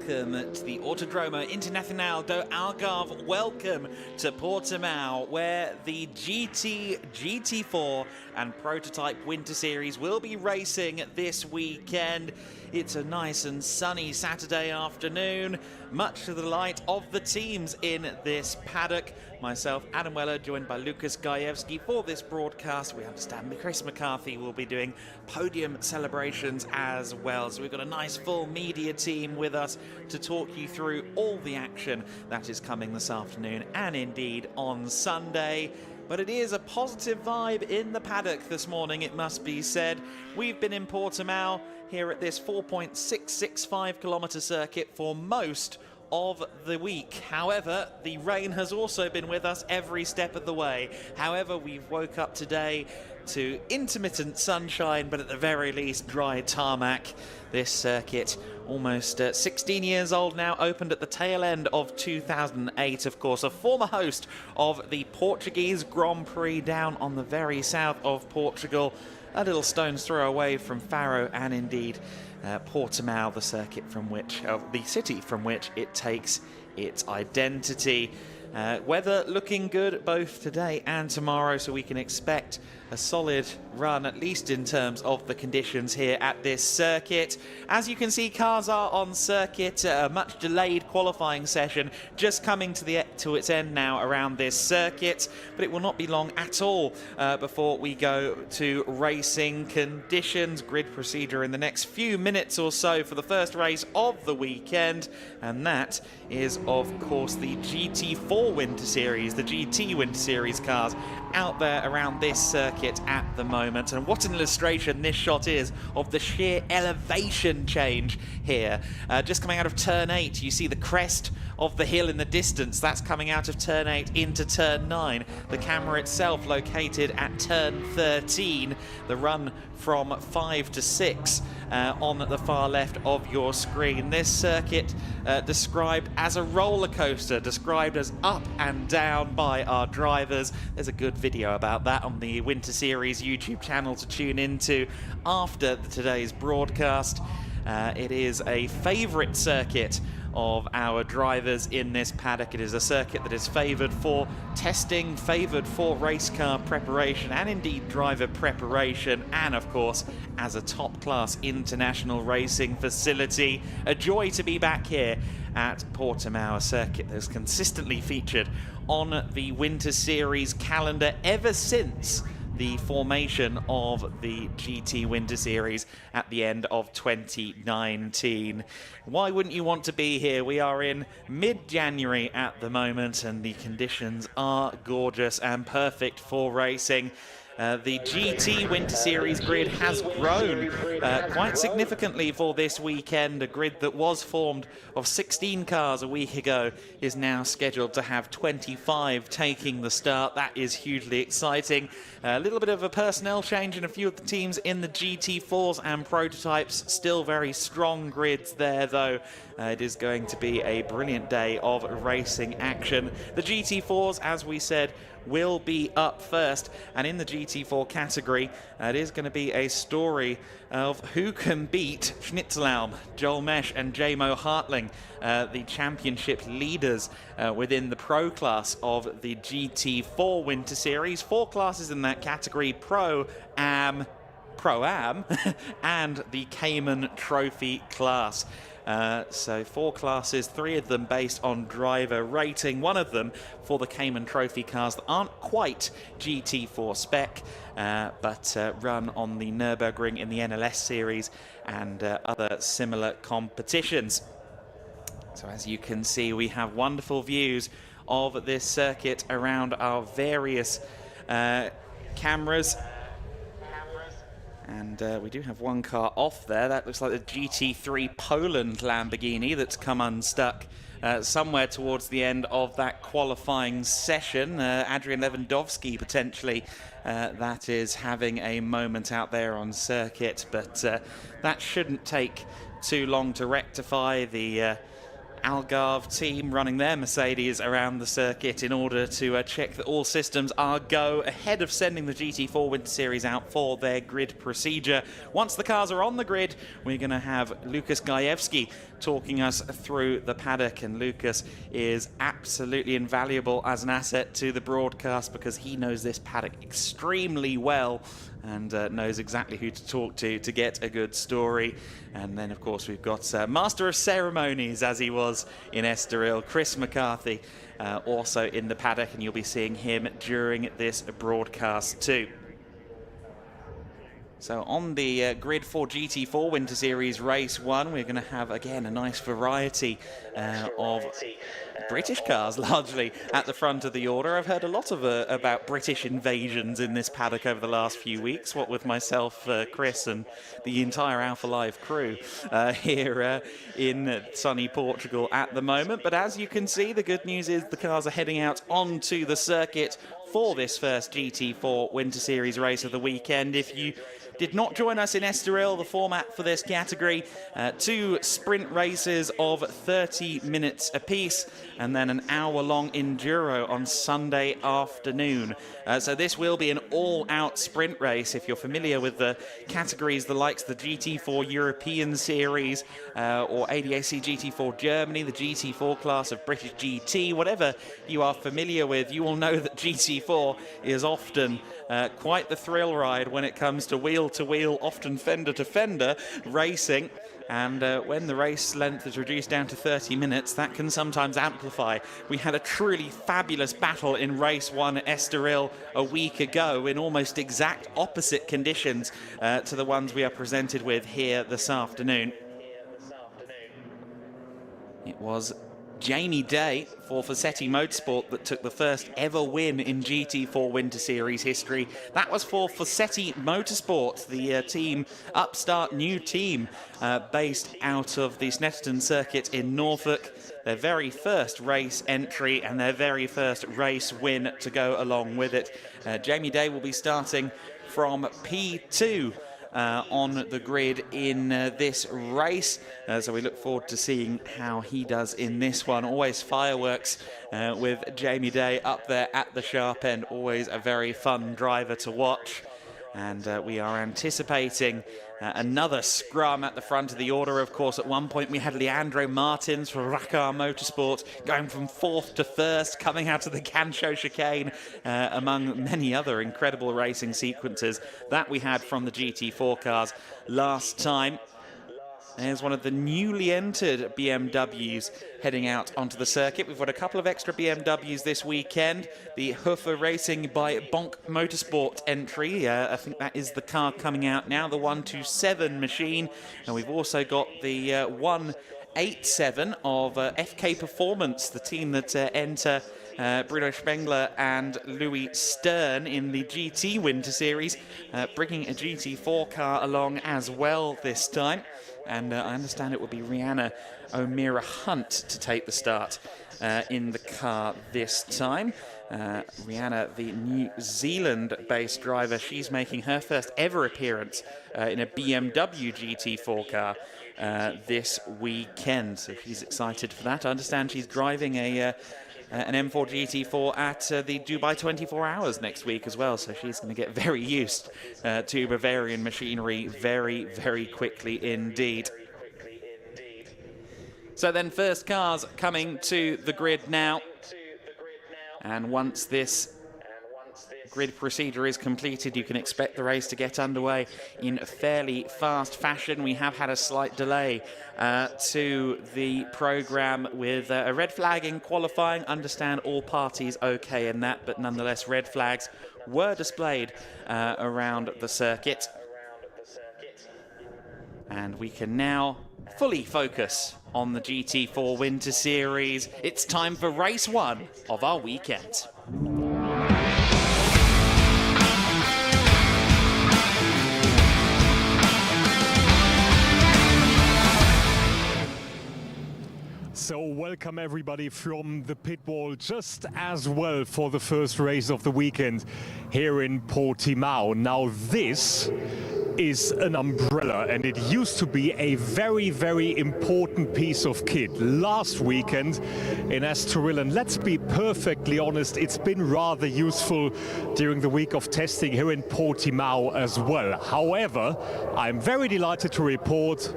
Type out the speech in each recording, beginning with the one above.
welcome to the Autódromo Internacional do Algarve. Welcome to Portimão, where the GT, GT4 and Prototype Winter Series will be racing this weekend. It's a nice and sunny Saturday afternoon, much to the delight of the teams in this paddock. Myself, Adam Weller, joined by Lucas Gajewski for this broadcast. We understand Chris McCarthy will be doing podium celebrations as well. So we've got a nice full media team with us to talk you through all the action that is coming this afternoon and indeed on Sunday. But it is a positive vibe in the paddock this morning, it must be said. We've been in Portimão here at this 4.665 kilometre circuit for most of the week. However, the rain has also been with us every step of the way. However, we've woke up today to intermittent sunshine, but at the very least dry tarmac. This circuit, almost 16 years old now, opened at the tail end of 2008, of course, a former host of the Portuguese Grand Prix down on the very south of Portugal, a little stone's throw away from Faro and indeed Portimão, the circuit from which, the city from which it takes its identity. Weather looking good both today and tomorrow, so we can expect a solid run, at least in terms of the conditions here at this circuit. As you can see, cars are on circuit. A much delayed qualifying session just coming to its end now around this circuit, but it will not be long at all before we go to racing conditions. Grid procedure in the next few minutes or so for the first race of the weekend, and that is of course the GT4 Winter Series, the GT Winter Series cars out there around this circuit at the moment. And what an illustration this shot is of the sheer elevation change here. Just coming out of turn 8, you see the crest of the hill in the distance. That's coming out of turn 8 into turn 9. The camera itself located at turn 13. The run from 5 to 6 on the far left of your screen. This circuit described as a roller coaster, described as up and down by our drivers. There's a good video about that on the Winter Series YouTube channel to tune into after today's broadcast. It is a favourite circuit of our drivers in this paddock. It is a circuit that is favoured for testing, favoured for race car preparation and indeed driver preparation, and of course as a top-class international racing facility. A joy to be back here at Portimão, a circuit that has consistently featured on the Winter Series calendar ever since the formation of the GT Winter Series at the end of 2019. Why wouldn't you want to be here? We are in mid-January at the moment and the conditions are gorgeous and perfect for racing. The GT Winter Series grid has grown quite significantly for this weekend. A grid that was formed of 16 cars a week ago is now scheduled to have 25 taking the start. That is hugely exciting. A little bit of a personnel change in a few of the teams in the GT4s and prototypes. Still very strong grids there, though. It is going to be a brilliant day of racing action. The GT4s, as we said, will be up first, and in the GT4 category it is going to be a story of who can beat Schnitzelbaum, Joel Mesh and J-Mo Hartling, the championship leaders within the pro class of the GT4 Winter Series. 4 classes in that category: Pro-Am, and the Cayman Trophy class. So 4 classes, 3 of them based on driver rating, 1 of them for the Cayman Trophy cars that aren't quite GT4 spec, but run on the Nürburgring in the NLS series and other similar competitions. So as you can see, we have wonderful views of this circuit around our various cameras. And we do have 1 car off there. That looks like the GT3 Poland Lamborghini that's come unstuck somewhere towards the end of that qualifying session. Adrian Lewandowski potentially that is having a moment out there on circuit, but that shouldn't take too long to rectify. The Algarve team running their Mercedes around the circuit in order to check that all systems are go ahead of sending the GT4 Winter Series out for their grid procedure. Once the cars are on the grid, we're going to have Lucas Gajewski talking us through the paddock, and Lucas is absolutely invaluable as an asset to the broadcast because he knows this paddock extremely well and knows exactly who to talk to get a good story. And then, of course, we've got Master of Ceremonies, as he was in Estoril, Chris McCarthy, also in the paddock, and you'll be seeing him during this broadcast too. So on the grid for GT4 Winter Series Race 1, we're going to have, again, a nice variety of British cars, largely, at the front of the order. I've heard a lot of about British invasions in this paddock over the last few weeks, what with myself, Chris, and the entire alphalive crew here in sunny Portugal at the moment. But as you can see, the good news is the cars are heading out onto the circuit for this first GT4 Winter Series race of the weekend. If you did not join us in Estoril, the format for this category, 2 sprint races of 30 minutes apiece, and then an hour-long enduro on Sunday afternoon. So this will be an all-out sprint race. If you're familiar with the categories, the likes of the GT4 European Series or ADAC GT4 Germany, the GT4 class of British GT, whatever you are familiar with, you will know that GT4 is often quite the thrill ride when it comes to wheel-to-wheel, often fender-to-fender racing. And when the race length is reduced down to 30 minutes, that can sometimes amplify. We had a truly fabulous battle in Race 1 at Estoril a week ago in almost exact opposite conditions to the ones we are presented with here this afternoon. It was Jamie Day for Fossetti Motorsport that took the first ever win in GT4 Winter Series history. That was for Fossetti Motorsport, the team, upstart new team based out of the Snetterton circuit in Norfolk. Their very first race entry and their very first race win to go along with it. Jamie Day will be starting from P2 on the grid in this race, so we look forward to seeing how he does in this one. Always fireworks with Jamie Day up there at the sharp end, always a very fun driver to watch. And we are anticipating another scrum at the front of the order. Of course, at one point we had Leandro Martins for Racar Motorsport going from 4th to 1st, coming out of the Gancho chicane, among many other incredible racing sequences that we had from the GT4 cars last time. There's one of the newly entered BMWs heading out onto the circuit. We've got a couple of extra BMWs this weekend. The Hofer Racing by Bonk Motorsport entry. I think that is the car coming out now, the 127 machine. And we've also got the 187 of FK Performance, the team that enter Bruno Spengler and Louis Stern in the GT Winter Series, bringing a GT4 car along as well this time. And I understand it will be Rihanna O'Meara Hunt to take the start in the car this time. Rihanna, the New Zealand-based driver, she's making her first ever appearance in a BMW GT4 car this weekend. So she's excited for that. I understand she's driving an M4 GT4 at the Dubai 24 Hours next week as well, so she's going to get very used to Bavarian machinery very, very quickly indeed. So then first cars coming to the grid now, and once this grid procedure is completed, you can expect the race to get underway in fairly fast fashion. We have had a slight delay to the program with a red flag in qualifying. Understand all parties okay in that, but nonetheless red flags were displayed around the circuit. And we can now fully focus on the GT4 Winter Series. It's time for race 1 of our weekend. So welcome everybody from the pit wall just as well for the first race of the weekend here in Portimão. Now this is an umbrella, and it used to be a very, very important piece of kit last weekend in Estoril, and let's be perfectly honest, it's been rather useful during the week of testing here in Portimão as well. However, I'm very delighted to report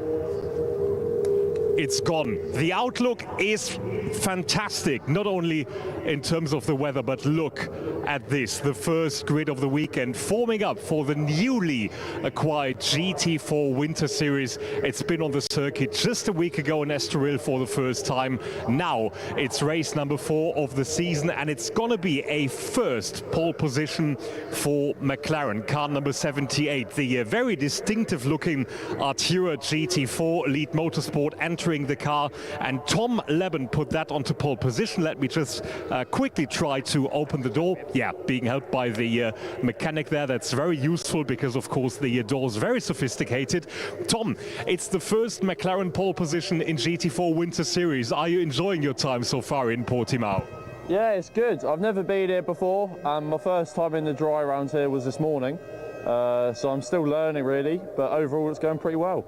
it's gone. The outlook is fantastic, not only in terms of the weather, but look at this, the first grid of the weekend forming up for the newly acquired GT4 Winter Series. It's been on the circuit just a week ago in Estoril for the first time. Now it's race number 4 of the season, and it's gonna be a first pole position for McLaren, car number 78, the very distinctive looking Artura GT4 Elite Motorsport entering the car, and Tom Leben put that onto pole position. Let me just quickly try to open the door. Yeah, being helped by the mechanic there. That's very useful because, of course, the door is very sophisticated. Tom, it's the first McLaren pole position in GT4 Winter Series. Are you enjoying your time so far in Portimão? Yeah, it's good. I've never been here before, and my first time in the dry around here was this morning. So I'm still learning, really, but overall it's going pretty well.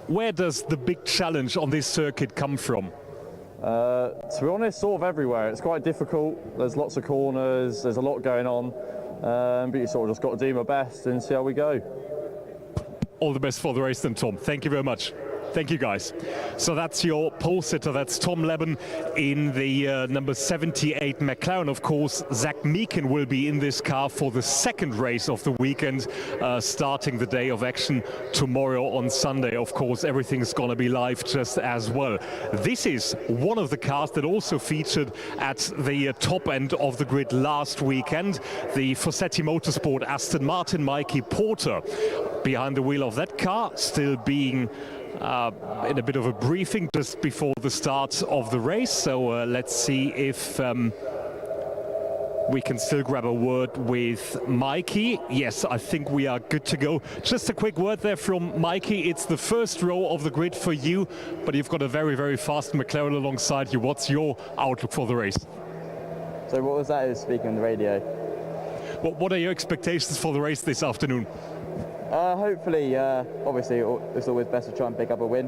Where does the big challenge on this circuit come from? To be honest, sort of everywhere. It's quite difficult. There's lots of corners, there's a lot going on, but you sort of just got to do my best and see how we go. All the best for the race then, Tom. Thank you very much. Thank you, guys. So that's your pole sitter. That's Tom Leben in the number 78 McLaren. Of course, Zach Meekin will be in this car for the second race of the weekend, starting the day of action tomorrow on Sunday. Of course, everything's going to be live just as well. This is one of the cars that also featured at the top end of the grid last weekend. The Fossetti Motorsport Aston Martin Mikey Porter behind the wheel of that car, still being in a bit of a briefing just before the start of the race. So let's see if we can still grab a word with Mikey. Yes, I think we are good to go. Just a quick word there from Mikey. It's the first row of the grid for you, but you've got a very, very fast McLaren alongside you. What's your outlook for the race? So what was that he was speaking on the radio? What are your expectations for the race this afternoon? Hopefully, obviously it's always best to try and pick up a win,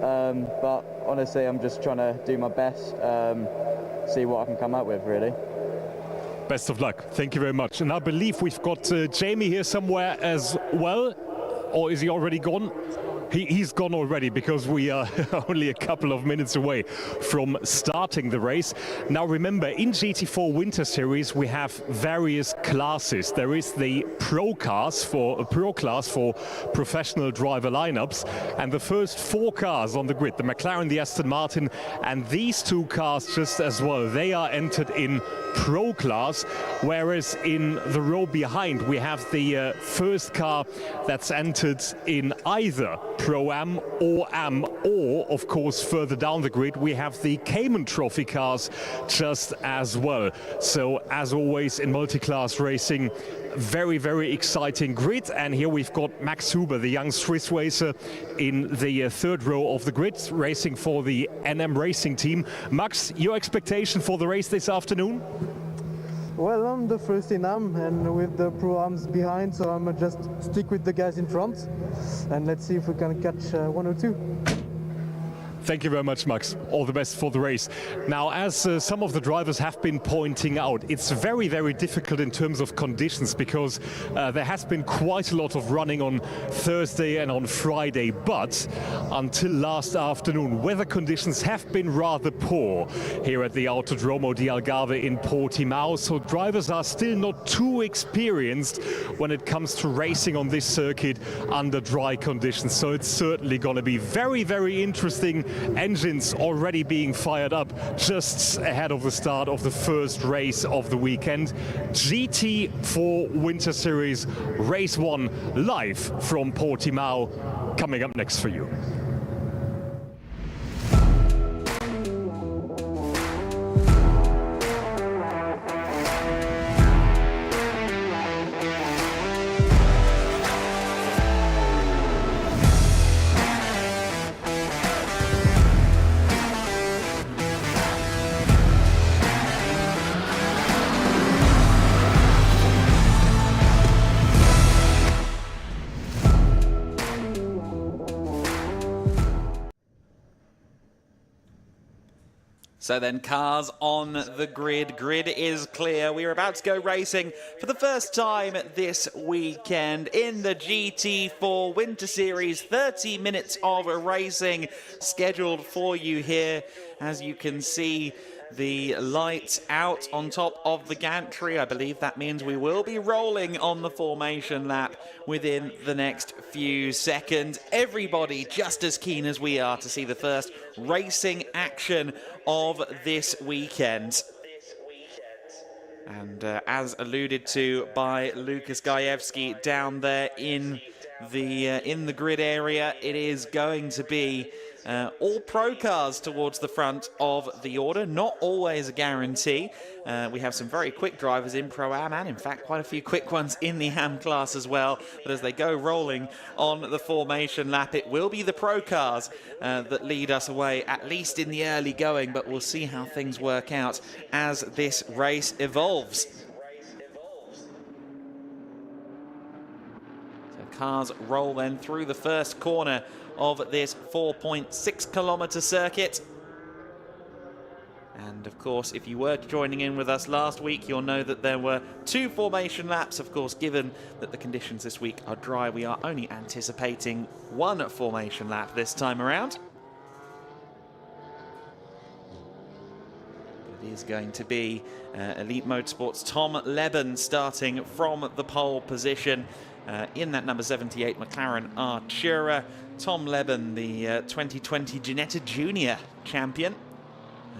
but honestly I'm just trying to do my best, see what I can come up with, really. Best of luck. Thank you very much. And I believe we've got Jamie here somewhere as well, or is he already gone? He's gone already, because we are only a couple of minutes away from starting the race. Now remember, in GT4 Winter Series we have various classes. There is the Pro class for professional driver lineups, and the first 4 cars on the grid, the McLaren, the Aston Martin, and these 2 cars just as well, they are entered in Pro class, whereas in the row behind we have the first car that's entered in either Pro-Am or Am, or of course further down the grid we have the Cayman Trophy cars just as well. So as always in multi-class racing, very, very exciting grid. And here we've got Max Huber, the young Swiss racer, in the third row of the grid, racing for the NM Racing team. Max, your expectation for the race this afternoon? Well, I'm the first in AM, and with the Pro-Ams behind, so I'm just stick with the guys in front, and let's see if we can catch 1 or 2. Thank you very much, Max. All the best for the race. Now, as some of the drivers have been pointing out, it's very, very difficult in terms of conditions, because there has been quite a lot of running on Thursday and on Friday, but until last afternoon, weather conditions have been rather poor here at the Autódromo de Algarve in Portimão, so drivers are still not too experienced when it comes to racing on this circuit under dry conditions. So it's certainly going to be very, very interesting. Engines already being fired up just ahead of the start of the first race of the weekend. GT4 Winter Series Race 1 live from Portimão, coming up next for you. So then cars on the grid. Grid is clear. We are about to go racing for the first time this weekend in the GT4 Winter Series. 30 minutes of racing scheduled for you here. As you can see, the lights out on top of the gantry. I believe that means we will be rolling on the formation lap within the next few seconds. Everybody just as keen as we are to see the first racing action of this weekend. And as alluded to by Lucas Gajewski down there in the grid area, it is going to be all pro cars towards the front of the order. Not always a guarantee. We have some very quick drivers in Pro-Am, and in fact quite a few quick ones in the Am class as well. But as they go rolling on the formation lap, it will be the pro cars that lead us away, at least in the early going. But we'll see how things work out as this race evolves. So cars roll then through the first corner of this 4.6 kilometer circuit. And of course, if you were joining in with us last week, you'll know that there were 2 formation laps. Of course, given that the conditions this week are dry, we are only anticipating 1 formation lap this time around. It is going to be Elite Motorsports' Tom Leben starting from the pole position in that number 78 McLaren Artura. Tom Leben, the 2020 Ginetta Junior champion,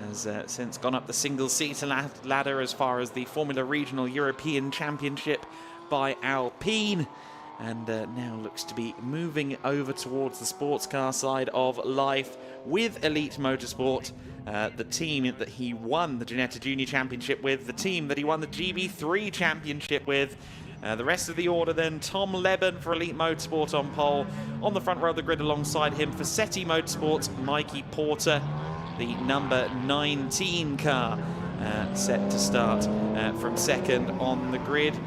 has since gone up the single-seater ladder as far as the Formula Regional European Championship by Alpine, and now looks to be moving over towards the sports car side of life with Elite Motorsport, the team that he won the Ginetta Junior Championship with, the team that he won the GB3 Championship with. The rest of the order then, Tom Leben for Elite Motorsport on pole. On the front row of the grid alongside him, Faceti Motorsports, Mikey Porter, the number 19 car, set to start from second on the grid.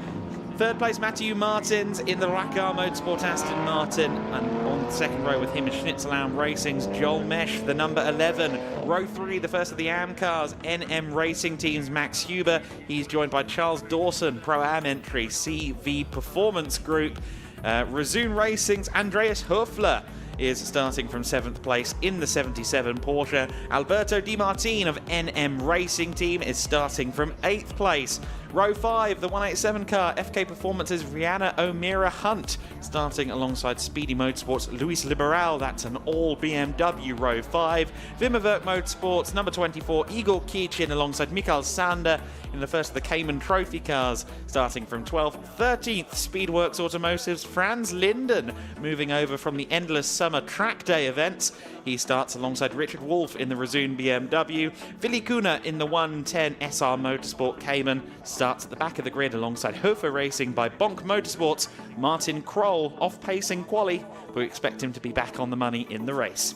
Third place, Matthew Martins in the Racar Motorsport Aston Martin. And on the second row with him is Schnitzelam Racing's Joel Mesh, the number 11. Row 3, the first of the Am cars, NM Racing Team's Max Huber. He's joined by Charles Dawson, Pro-Am entry, CV Performance Group. Razoon Racing's Andreas Höfler is starting from 7th place in the 77 Porsche. Alberto Di Martin of NM Racing Team is starting from 8th place. Row 5, the 187 car, FK Performance's Rihanna O'Meara Hunt, starting alongside Speedy Motorsports' Luis Liberal. That's an all BMW Row 5. Vimmerwerk Motorsports, number 24, Igor Kichin alongside Mikael Sander in the first of the Cayman Trophy cars, starting from 12th. 13th, Speedworks Automotive's Franz Linden, moving over from the Endless Summer Track Day events. He starts alongside Richard Wolff in the Razoon BMW. Vili Kuna in the 110 SR Motorsport Cayman starts at the back of the grid alongside Hofer Racing by Bonk Motorsports. Martin Kroll off-pacing quali. We expect him to be back on the money in the race.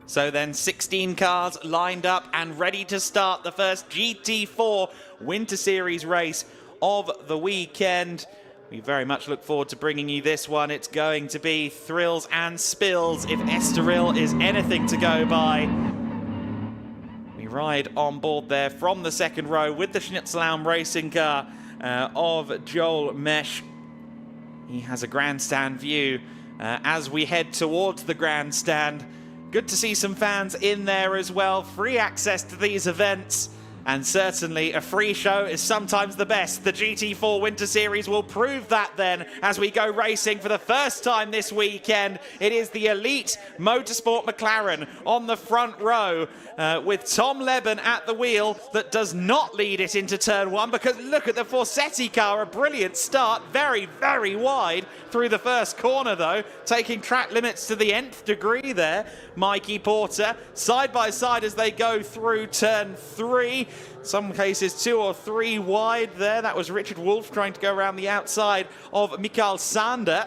So then 16 cars lined up and ready to start the first GT4 Winter Series race of the weekend. We very much look forward to bringing you this one. It's going to be thrills and spills if Estoril is anything to go by. We ride on board there from the second row with the Schnitzelam racing car of Joel Mesh. He has a grandstand view as we head towards the grandstand. Good to see some fans in there as well. Free access to these events. And certainly a free show is sometimes the best. The GT4 Winter Series will prove that then as we go racing for the first time this weekend. It is the Elite Motorsport McLaren on the front row with Tom Leben at the wheel that does not lead it into turn 1, because look at the Forsetti car, a brilliant start, very, very wide through the first corner though, taking track limits to the nth degree there. Mikey Porter, side by side as they go through turn 3. Some cases 2 or 3 wide there. That was Richard Wolff trying to go around the outside of Mikael Sander.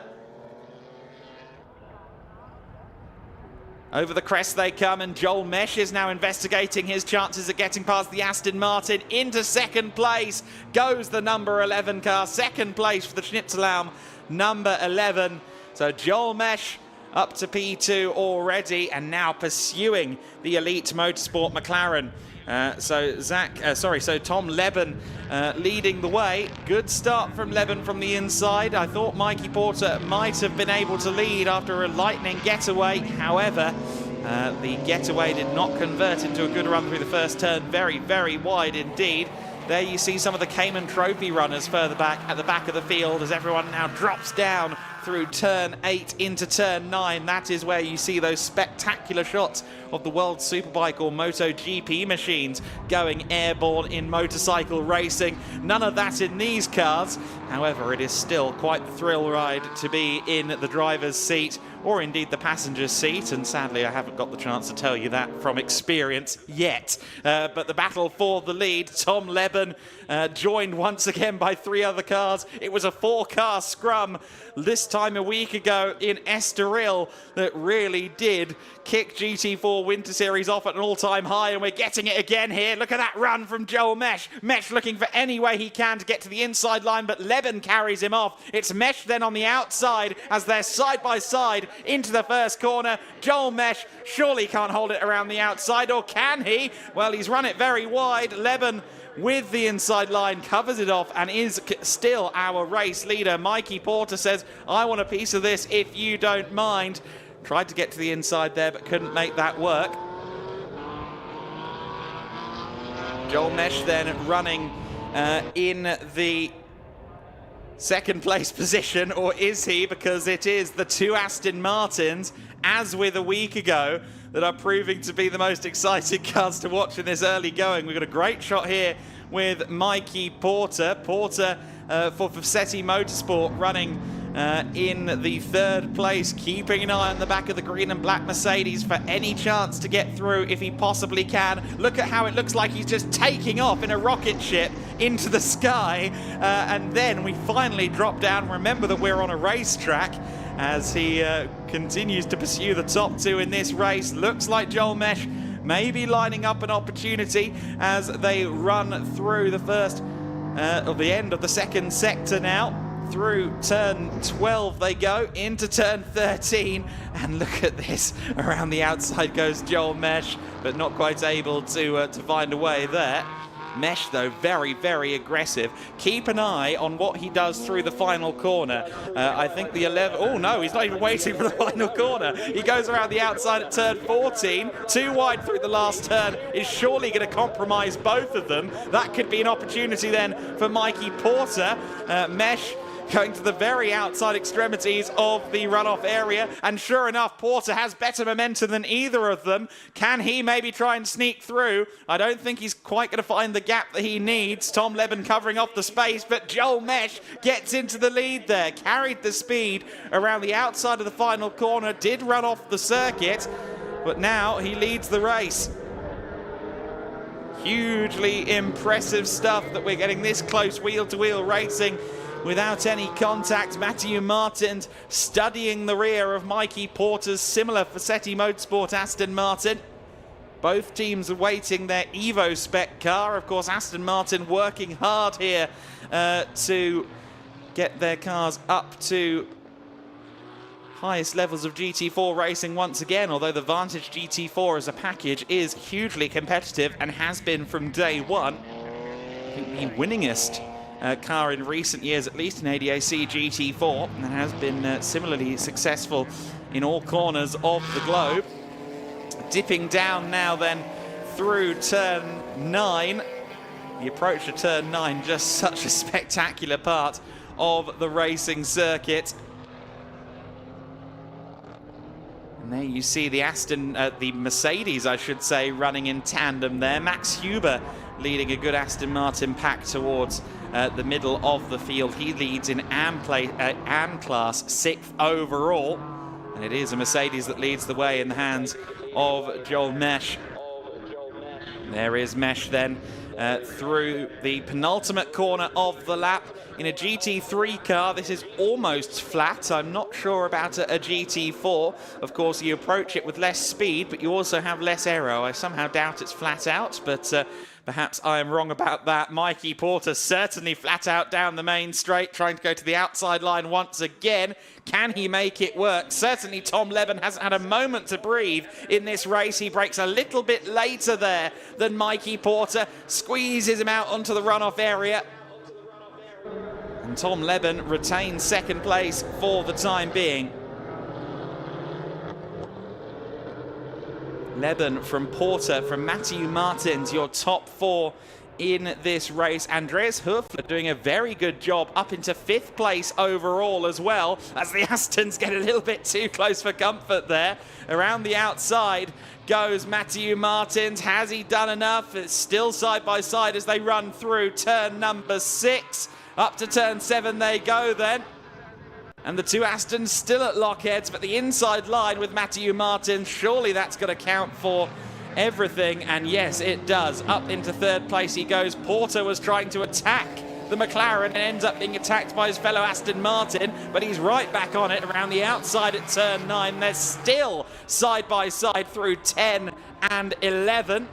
Over the crest they come, and Joel Mesh is now investigating his chances of getting past the Aston Martin. Into second place goes the number 11 car. Second place for the Schnitzelam number 11. So Joel Mesh up to P2 already, and now pursuing the elite motorsport McLaren. So Tom Leben leading the way. Good start from Leben from the inside. I thought Mikey Porter might have been able to lead after a lightning getaway. However, the getaway did not convert into a good run through the first turn. Very, very wide indeed. There you see some of the Cayman Trophy runners further back at the back of the field as everyone now drops down through turn 8 into turn 9. That is where you see those spectacular shots of the World Superbike or MotoGP machines going airborne in motorcycle racing. None of that in these cars. However, it is still quite the thrill ride to be in the driver's seat, or indeed the passenger's seat, and sadly I haven't got the chance to tell you that from experience yet. But the battle for the lead, Tom Leben joined once again by 3 other cars. It was a 4-car scrum this time a week ago in Estoril that really did kick GT4 Winter Series off at an all-time high, and we're getting it again here. Look at that run from Joel Mesh. Mesh looking for any way he can to get to the inside line, but Leben carries him off. It's Mesh then on the outside as they're side by side into the first corner. Joel Mesh surely can't hold it around the outside, or can he? Well, he's run it very wide. Leben with the inside line covers it off and is still our race leader. Mikey Porter says, I want a piece of this if you don't mind. Tried to get to the inside there but couldn't make that work. Joel Mesh then running in the second place position, or is he? Because it is the 2 Aston Martins, as with a week ago, that are proving to be the most exciting cars to watch in this early going. We've got a great shot here with Mikey Porter. Porter for Fassetti Motorsport running in the 3rd place, keeping an eye on the back of the green and black Mercedes for any chance to get through if he possibly can. Look at how it looks like he's just taking off in a rocket ship into the sky, and then we finally drop down. Remember that we're on a racetrack as he continues to pursue the top 2 in this race. Looks like Joel Mesh may be lining up an opportunity as they run through the first or the end of the second sector now. Through turn 12 they go, into turn 13, and look at this. Around the outside goes Joel Mesh, but not quite able to find a way there. Mesh, though, very, very aggressive. Keep an eye on what he does through the final corner. I think the 11... Oh, no, he's not even waiting for the final corner. He goes around the outside at turn 14. Too wide through the last turn is surely going to compromise both of them. That could be an opportunity then for Mikey Porter. Mesh going to the very outside extremities of the runoff area, and sure enough, Porter has better momentum than either of them. Can he maybe try and sneak through? I don't think he's quite going to find the gap that he needs. Tom Leben covering off the space, but Joel Mesh gets into the lead there, carried the speed around the outside of the final corner, did run off the circuit, but now he leads the race. Hugely impressive stuff that we're getting this close wheel-to-wheel racing without any contact. Matthew Martin studying the rear of Mikey Porter's similar Fassetti Motorsport Aston Martin. Both teams awaiting their Evo spec car. Of course, Aston Martin working hard here to get their cars up to highest levels of GT4 racing once again, although the Vantage GT4 as a package is hugely competitive and has been from day one. I think the winningest car in recent years, at least in ADAC GT4, and has been similarly successful in all corners of the globe. Dipping down now then through turn 9. The approach to turn 9, just such a spectacular part of the racing circuit. And there you see the Mercedes, I should say, running in tandem there. Max Huber leading a good Aston Martin pack towards the middle of the field. He leads in AM class, 6th overall. And it is a Mercedes that leads the way in the hands of Joel Mesh. There is Mesh then through the penultimate corner of the lap. In a GT3 car, this is almost flat. I'm not sure about a GT4. Of course, you approach it with less speed, but you also have less aero. I somehow doubt it's flat out, but perhaps I am wrong about that. Mikey Porter certainly flat out down the main straight, trying to go to the outside line once again. Can he make it work? Certainly Tom Leben hasn't had a moment to breathe in this race. He breaks a little bit later there than Mikey Porter, squeezes him out onto the runoff area. And Tom Leben retains second place for the time being. Leben from Porter, from Matthew Martins, your top four in this race. Andreas Höfler doing a very good job up into 5th place overall as well, as the Astons get a little bit too close for comfort there. Around the outside goes Matthew Martins. Has he done enough? It's still side by side as they run through turn number 6. Up to turn 7 they go then. And the two Astons still at lockheads, but the inside line with Matthew Martins, surely that's going to count for everything. And yes, it does. Up into 3rd place he goes. Porter was trying to attack the McLaren and ends up being attacked by his fellow Aston Martin, but he's right back on it around the outside at turn 9. They're still side by side through 10 and 11.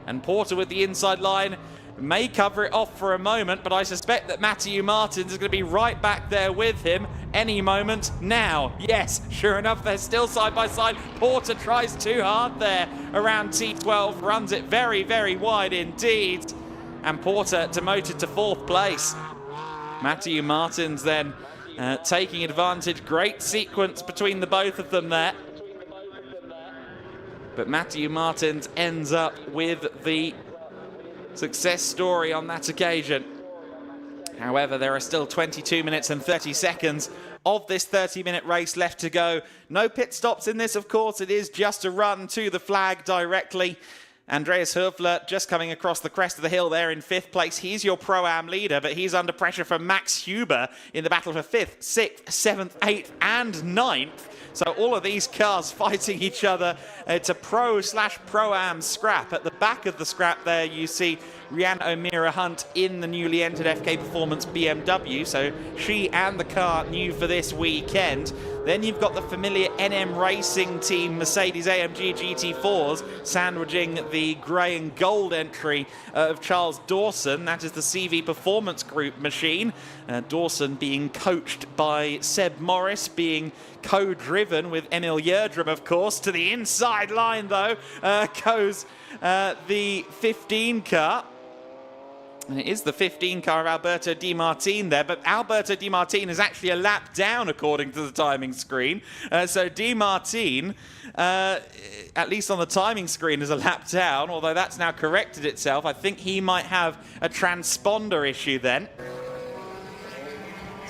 And Porter with the inside line may cover it off for a moment, but I suspect that Matthew Martins is going to be right back there with him any moment now. Yes, sure enough, they're still side by side. Porter tries too hard there around T12, runs it very, very wide indeed. And Porter demoted to 4th place. Matthew Martins then taking advantage. Great sequence between the both of them there. But Matthew Martins ends up with the success story on that occasion. However, there are still 22 minutes and 30 seconds of this 30-minute race left to go. No pit stops in this, of course. It is just a run to the flag directly. Andreas Höfler just coming across the crest of the hill there in 5th place. He's your Pro-Am leader, but he's under pressure from Max Huber in the battle for 5th, 6th, 7th, 8th and 9th. So all of these cars fighting each other. It's a Pro/Pro-Am scrap. At the back of the scrap there you see Rianne O'Meara Hunt in the newly entered FK Performance BMW. So she and the car new for this weekend. Then you've got the familiar NM Racing team Mercedes-AMG GT4s sandwiching the grey and gold entry of Charles Dawson. That is the CV Performance Group machine. Dawson being coached by Seb Morris, being co-driven with Emil Yerdrum, of course. To the inside line, though, goes the 15 car. And it is the 15 car of Alberto Di Martin there, but Alberto Di Martin is actually a lap down according to the timing screen. So Di Martin, at least on the timing screen, is a lap down, although that's now corrected itself. I think he might have a transponder issue then.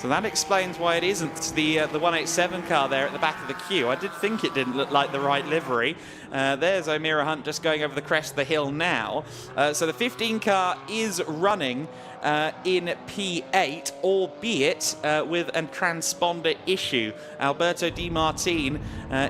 So that explains why it isn't the 187 car there at the back of the queue. I did think it didn't look like the right livery. There's O'Meara Hunt just going over the crest of the hill now. So the 15 car is running in P8, albeit with a transponder issue. Alberto Di Martin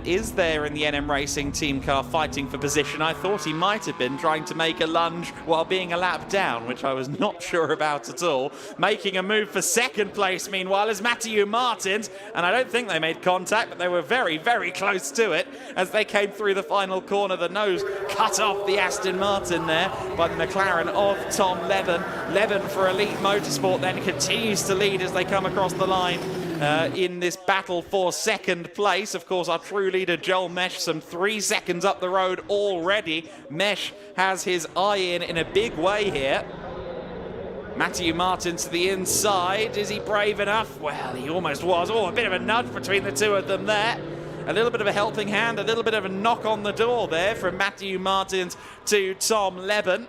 is there in the NM Racing team car fighting for position. I thought he might have been trying to make a lunge while being a lap down, which I was not sure about at all. Making a move for 2nd place, meanwhile, is Matthew Martins, and I don't think they made contact, but they were very, very close to it as they came through the final corner. The nose cut off the Aston Martin there by the McLaren of Tom Leben. Leben for Elite Motorsport then continues to lead as they come across the line in this battle for 2nd place. Of course, our true leader Joel Mesh some 3 seconds up the road already. Mesh has his eye in a big way here. Matthew Martin to the inside. Is he brave enough? Well, he almost was. Oh, a bit of a nudge between the two of them there. A little bit of a helping hand, a little bit of a knock on the door there from Matthew Martins to Tom Leben.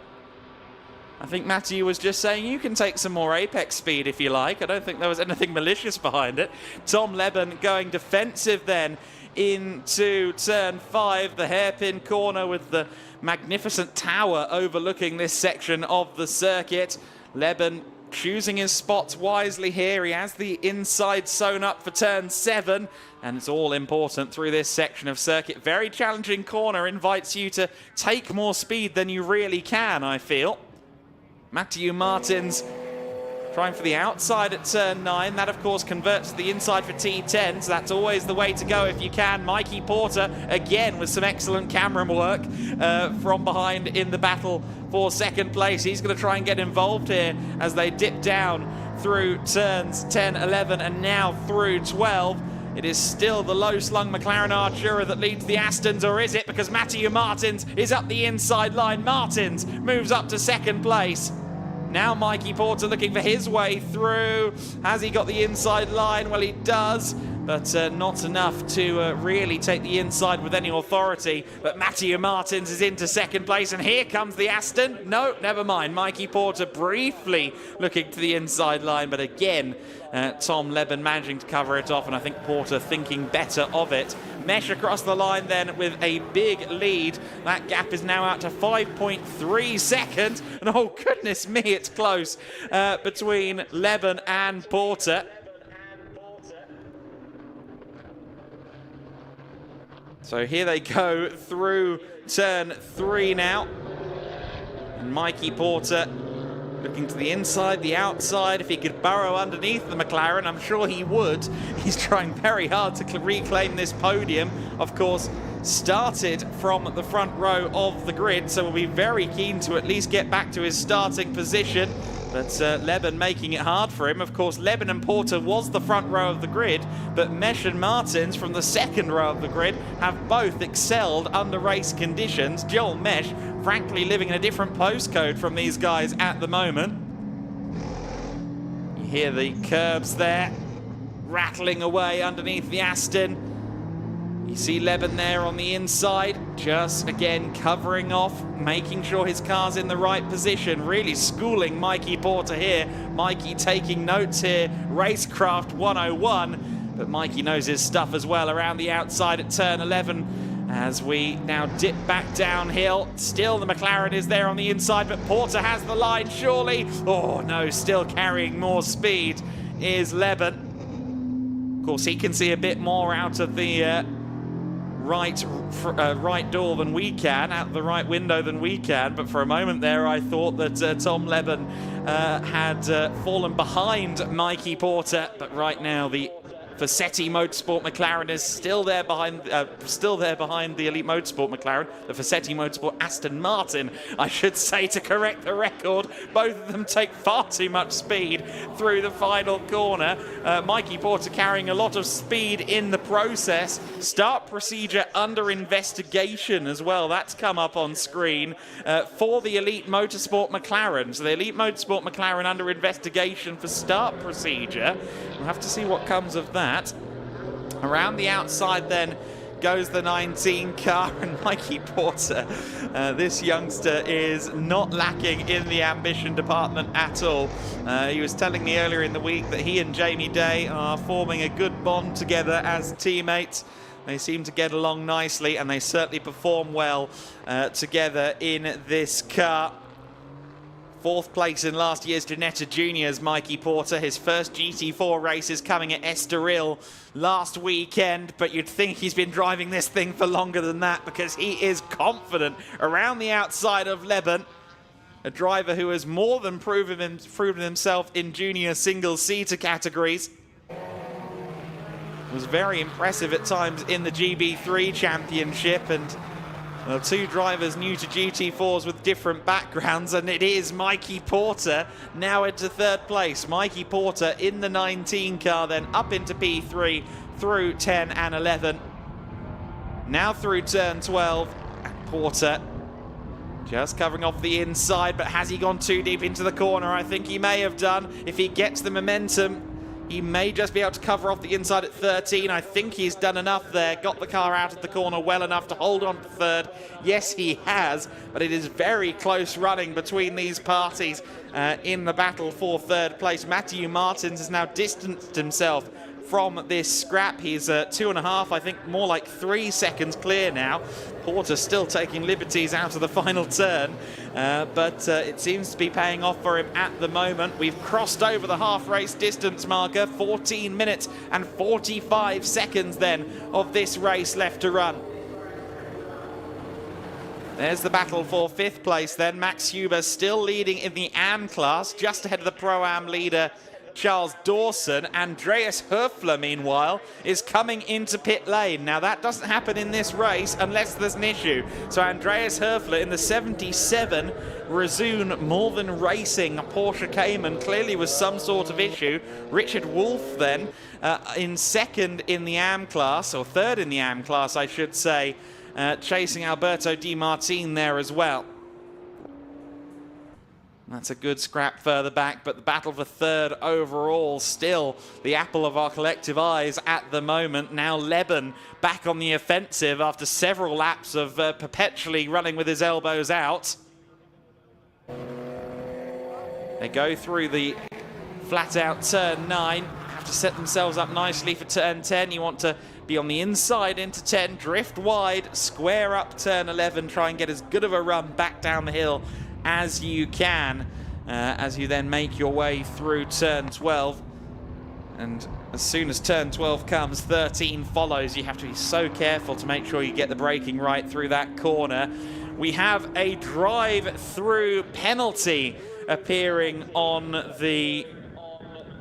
I think Matthew was just saying, you can take some more apex speed if you like. I don't think there was anything malicious behind it. Tom Leben going defensive then into turn 5, the hairpin corner with the magnificent tower overlooking this section of the circuit. Leben choosing his spots wisely here. He has the inside sewn up for turn 7, and it's all important through this section of circuit. Very challenging corner, invites you to take more speed than you really can, I feel. Matthew Martins trying for the outside at turn 9. That, of course, converts to the inside for T10, so that's always the way to go if you can. Mikey Porter, again, with some excellent camera work from behind in the battle for second place. He's going to try and get involved here as they dip down through turns 10, 11, and now through 12. It is still the low-slung McLaren Artura that leads the Astons, or is it? Because Matthew Martins is up the inside line. Martins moves up to second place. Now Mikey Porter looking for his way through. Has he got the inside line? Well, he does, but not enough to really take the inside with any authority. But Matthew Martins is into second place, and here comes the Aston. No, never mind. Mikey Porter briefly looking to the inside line, but again, Tom Leben managing to cover it off, and I think Porter thinking better of it. Mesh across the line then with a big lead. That gap is now out to 5.3 seconds. And oh, goodness me, it's close between Leben and Porter. So here they go through turn 3 now. And Mikey Porter looking to the inside, the outside. If he could burrow underneath the McLaren, I'm sure he would. He's trying very hard to reclaim this podium. Of course, started from the front row of the grid, so we'll be very keen to at least get back to his starting position. But Leben making it hard for him. Of course, Leben and Porter was the front row of the grid, but Mesh and Martins from the second row of the grid have both excelled under race conditions. Joel Mesh, frankly, living in a different postcode from these guys at the moment. You hear the curbs there rattling away underneath the Aston. You see Leben there on the inside, just again covering off, making sure his car's in the right position, really schooling Mikey Porter here. Mikey taking notes here, Racecraft 101, but Mikey knows his stuff as well around the outside at turn 11 as we now dip back downhill. Still the McLaren is there on the inside, but Porter has the line surely. Oh no, still carrying more speed is Leben. Of course, he can see a bit more out of the right door than we can, out the right window than we can, but for a moment there I thought that Tom Leben had fallen behind Mikey Porter, but right now the Fassetti Motorsport McLaren is still there behind the Elite Motorsport McLaren. The Fassetti Motorsport Aston Martin, I should say, to correct the record. Both of them take far too much speed through the final corner. Mikey Porter carrying a lot of speed in the process. Start procedure under investigation as well. That's come up on screen for the Elite Motorsport McLaren. So the Elite Motorsport McLaren under investigation for start procedure. We'll have to see what comes of that. Around the outside then goes the 19 car, and Mikey Porter, this youngster, is not lacking in the ambition department at all. He was telling me earlier in the week that he and Jamie Day are forming a good bond together as teammates. They seem to get along nicely, and they certainly perform well together in this car. Fourth place in last year's Ginetta Juniors, Mikey Porter. His first GT4 race is coming at Estoril last weekend, but you'd think he's been driving this thing for longer than that, because he is confident around the outside of Leben, a driver who has more than proven himself in junior single-seater categories. Was very impressive at times in the GB3 Championship, and well, two drivers new to GT4s with different backgrounds, and it is Mikey Porter now into third place. Mikey Porter in the 19 car, then up into P3 through 10 and 11. Now through turn 12, and Porter just covering off the inside, but has he gone too deep into the corner? I think he may have done. If he gets the momentum, he may just be able to cover off the inside at 13. I think he's done enough there. Got the car out of the corner well enough to hold on to third. Yes, he has, but it is very close running between these parties in the battle for third place. Matthew Martins has now distanced himself from this scrap. He's 2.5, I think more like 3 seconds clear now. Porter still taking liberties out of the final turn, but it seems to be paying off for him at the moment. We've crossed over the half race distance marker, 14 minutes and 45 seconds then of this race left to run. There's the battle for 5th place then. Max Huber still leading in the AM class, just ahead of the Pro-Am leader, Charles Dawson. Andreas Höfler, meanwhile, is coming into pit lane. Now, that doesn't happen in this race unless there's an issue. So Andreas Höfler in the 77 Resoon Malvern Racing Porsche Cayman clearly was some sort of issue. Richard Wolff then in 2nd in the AM class, or 3rd in the AM class, I should say, chasing Alberto Di Martin there as well. That's a good scrap further back, but the battle for 3rd overall still the apple of our collective eyes at the moment. Now Leben back on the offensive after several laps of perpetually running with his elbows out. They go through the flat out turn 9, have to set themselves up nicely for turn 10. You want to be on the inside into 10, drift wide, square up turn 11, try and get as good of a run back down the hill as you can, as you then make your way through turn 12. And as soon as turn 12 comes, 13 follows. You have to be so careful to make sure you get the braking right through that corner. We have a drive-through penalty appearing on the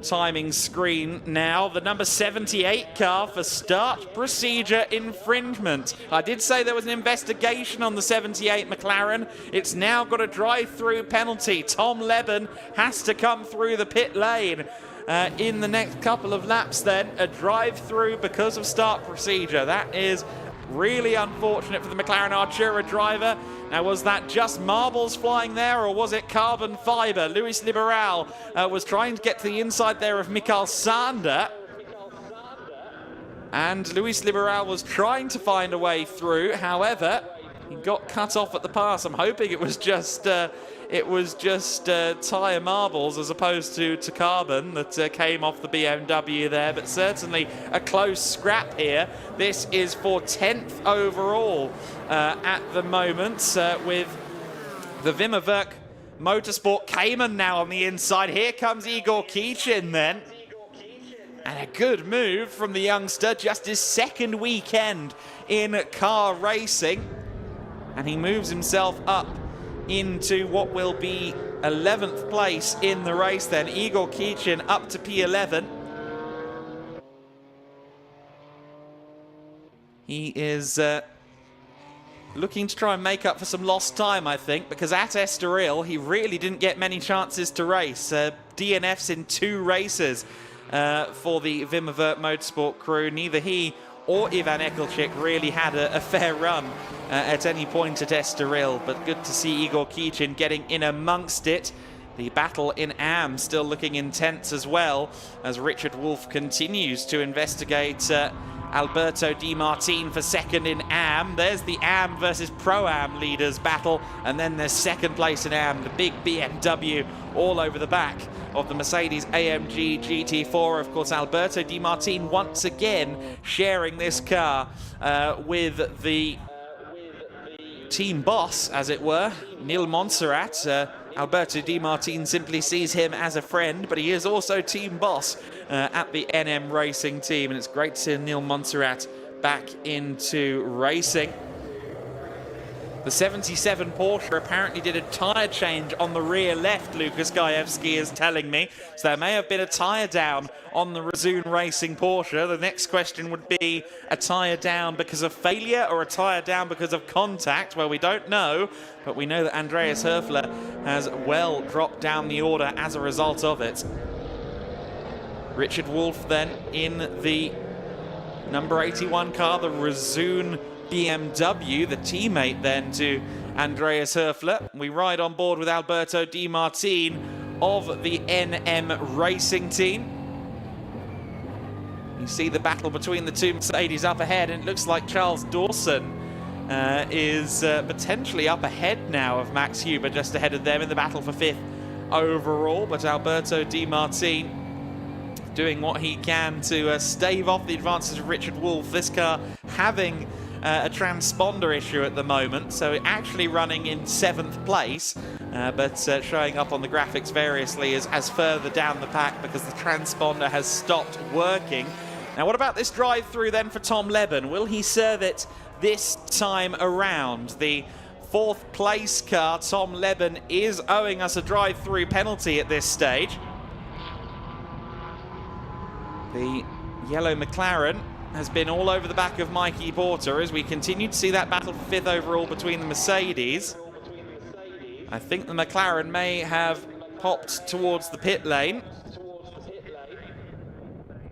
timing screen now. The number 78 car for start procedure infringement. I did say there was an investigation on the 78 McLaren. It's now got a drive-through penalty. Tom Leben has to come through the pit lane in the next couple of laps then. A drive-through because of start procedure. That is really unfortunate for the McLaren Artura driver. Now, was that just marbles flying there, or was it carbon fibre? Luis Liberal was trying to get to the inside there of Mikael Sander. And Luis Liberal was trying to find a way through. However, he got cut off at the pass. I'm hoping it was just tyre marbles as opposed to carbon that came off the BMW there, but certainly a close scrap here. This is for 10th overall at the moment, with the Wimmerwerk Motorsport Cayman now on the inside. Here comes Igor Kichin then. And a good move from the youngster, just his 2nd weekend in car racing. And he moves himself up into what will be 11th place in the race then. Igor Kichin up to P11. He is looking to try and make up for some lost time, I think, because at Estoril he really didn't get many chances to race. DNFs in 2 races for the Wimmerwerk Motorsport crew. Neither he or Ivan Ekelchik really had a fair run at any point at Estoril, but good to see Igor Kichin getting in amongst it. The battle in AM still looking intense as well, as Richard Wolff continues to investigate Alberto Di Martin for 2nd in AM. There's the AM versus Pro-Am leaders battle, and then there's 2nd place in AM, the big BMW all over the back of the Mercedes AMG GT4. Of course, Alberto Di Martin once again sharing this car with the team boss, as it were, Neil Montserrat. Alberto Di Martin simply sees him as a friend, but he is also team boss at the NM Racing team, and it's great to see Neil Montserrat back into racing. The 77 Porsche apparently did a tyre change on the rear left, Lucas Gajewski is telling me. So there may have been a tyre down on the Resoon Racing Porsche. The next question would be a tyre down because of failure or a tyre down because of contact? Well, we don't know, but we know that Andreas Höfler has well dropped down the order as a result of it. Richard Wolff then in the number 81 car, the Resoon BMW, the teammate then to Andreas Höfler. We ride on board with Alberto Di Martin of the NM Racing team. You see the battle between the 2 Mercedes up ahead, and it looks like Charles Dawson is potentially up ahead now of Max Huber, just ahead of them in the battle for 5th overall. But Alberto Di Martin doing what he can to stave off the advances of Richard Wolff. This car having a transponder issue at the moment, so actually running in 7th place, but showing up on the graphics variously as further down the pack because the transponder has stopped working. Now, what about this drive-through then for Tom Leben? Will he serve it this time around? The fourth place car, Tom Leben, is owing us a drive-through penalty at this stage. The yellow McLaren has been all over the back of Mikey Porter as we continue to see that battle for fifth overall between the Mercedes. I think the McLaren may have popped towards the pit lane.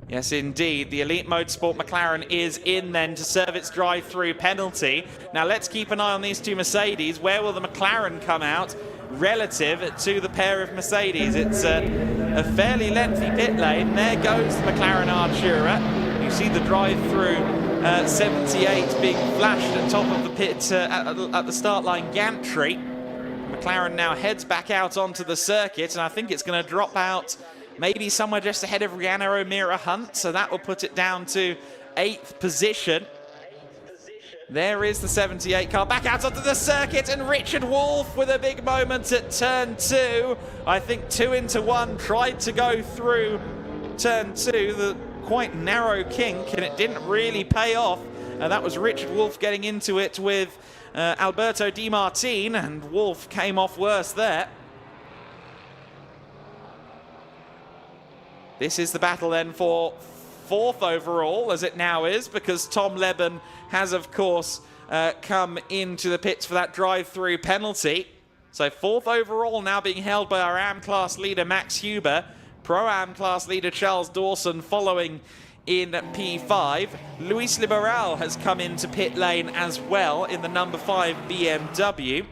Yes, indeed. The Elite Motorsport McLaren is in then to serve its drive-through penalty. Now let's keep an eye on these two Mercedes. Where will the McLaren come out relative to the pair of Mercedes? It's a fairly lengthy pit lane. There goes the McLaren Artura. You see the drive-through 78 being flashed at top of the pit at the start line gantry. McLaren now heads back out onto the circuit, and I think it's going to drop out maybe somewhere just ahead of Rihanna O'Meara Hunt, so that will put it down to 8th position. There is the 78 car back out onto the circuit, and Richard Wolff with a big moment at turn 2. I think 2 into 1 tried to go through turn 2, the quite narrow kink, and it didn't really pay off. That was Richard Wolff getting into it with Alberto Di Martin, and Wolff came off worse there. This is the battle then for 4th overall, as it now is, because Tom Leben has, of course, come into the pits for that drive-through penalty. So 4th overall now being held by our AM class leader, Max Huber. Pro-Am class leader, Charles Dawson, following in P5. Luis Liberal has come into pit lane as well in the number 5 BMW.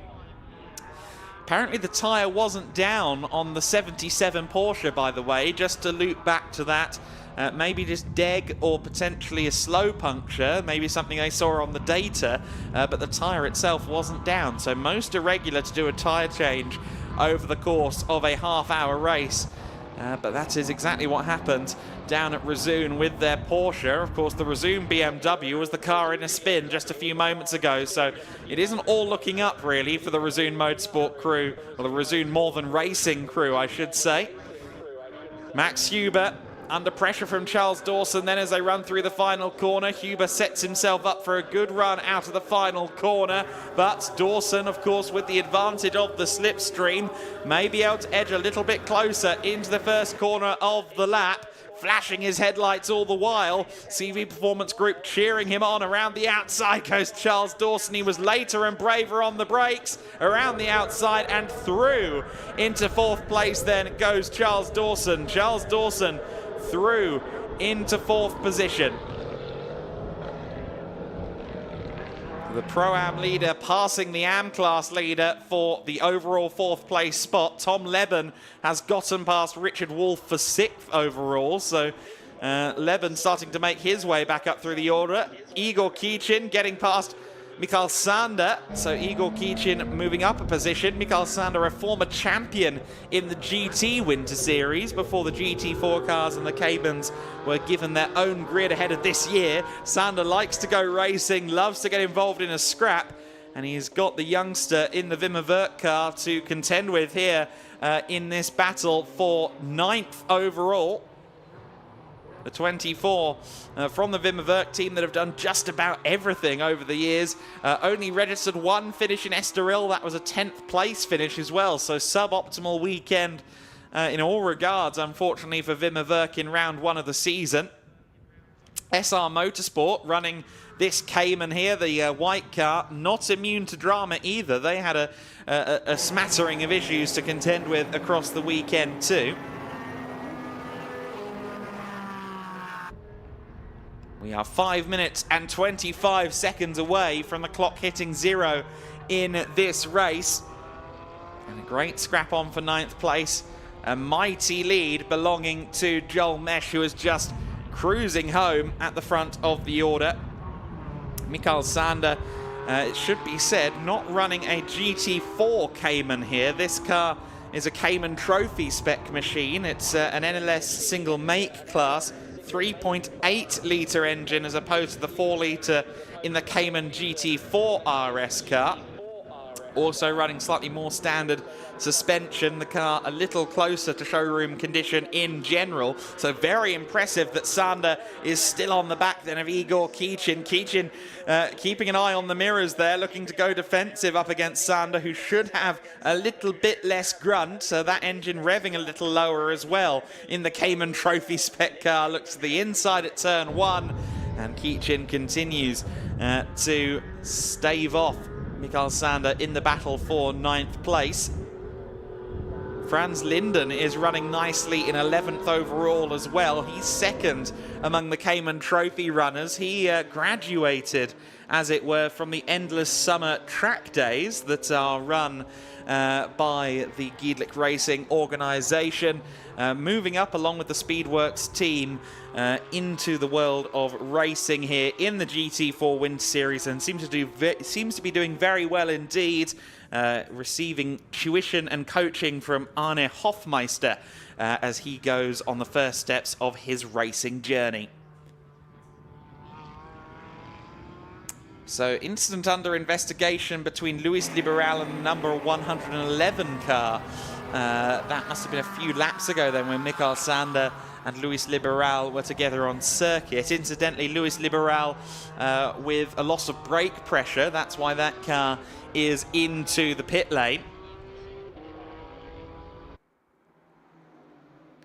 Apparently the tyre wasn't down on the 77 Porsche, by the way, just to loop back to that. Maybe just deg or potentially a slow puncture, maybe something they saw on the data, but the tyre itself wasn't down. So most irregular to do a tyre change over the course of a half-hour race. But that is exactly what happened down at Razoon with their Porsche. Of course, the Razoon BMW was the car in a spin just a few moments ago, so it isn't all looking up, really, for the Razoon Motorsport crew, or the Razoon More Than Racing crew, I should say. Max Huber under pressure from Charles Dawson. Then as they run through the final corner, Huber sets himself up for a good run out of the final corner. But Dawson, of course, with the advantage of the slipstream, may be able to edge a little bit closer into the first corner of the lap, flashing his headlights all the while. CV Performance Group cheering him on. Around the outside goes Charles Dawson. He was later and braver on the brakes. Around the outside and through into 4th place then goes Charles Dawson. Charles Dawson through into 4th position. The Pro-Am leader passing the Am class leader for the overall 4th place spot. Tom Leben has gotten past Richard Wolff for 6th overall, so Leben starting to make his way back up through the order. Igor Kichin getting past Mikael Sander, so Igor Kichin moving up a position. Mikael Sander, a former champion in the GT Winter Series before the GT4 cars and the Caymans were given their own grid ahead of this year. Sander likes to go racing, loves to get involved in a scrap, and he's got the youngster in the Wimmer Werk car to contend with here in this battle for 9th overall. The 24 from the Wimmer Werk team that have done just about everything over the years. Only registered one finish in Estoril. That was a 10th place finish as well. So suboptimal weekend in all regards, unfortunately, for Wimmer Werk in round 1 of the season. SR Motorsport running this Cayman here, the white car, not immune to drama either. They had a smattering of issues to contend with across the weekend too. We are 5 minutes and 25 seconds away from the clock hitting 0 in this race. And a great scrap on for 9th place. A mighty lead belonging to Joel Mesh, who is just cruising home at the front of the order. Mikael Sander, it should be said, not running a GT4 Cayman here. This car is a Cayman Trophy spec machine. It's an NLS single make class. 3.8 litre engine as opposed to the 4 litre in the Cayman GT4 RS car. Also running slightly more standard suspension, the car a little closer to showroom condition in general. So very impressive that Sander is still on the back then of Igor Kichin. Kichin keeping an eye on the mirrors there, looking to go defensive up against Sander, who should have a little bit less grunt. So that engine revving a little lower as well in the Cayman Trophy spec car. Looks to the inside at turn 1, and Kichin continues to stave off Mikael Sander in the battle for 9th place. Franz Linden is running nicely in 11th overall as well. He's second among the Cayman Trophy runners. He graduated, as it were, from the endless summer track days that are run by the GEDLICH Racing organisation, moving up along with the Speedworks team into the world of racing here in the GT4 Winter Series, and seems to be doing very well indeed, receiving tuition and coaching from Arne Hofmeister as he goes on the first steps of his racing journey. So, incident under investigation between Luis Liberal and the number 111 car. That must have been a few laps ago then, when Mikael Sander and Luis Liberal were together on circuit. Incidentally, Luis Liberal with a loss of brake pressure. That's why that car is into the pit lane.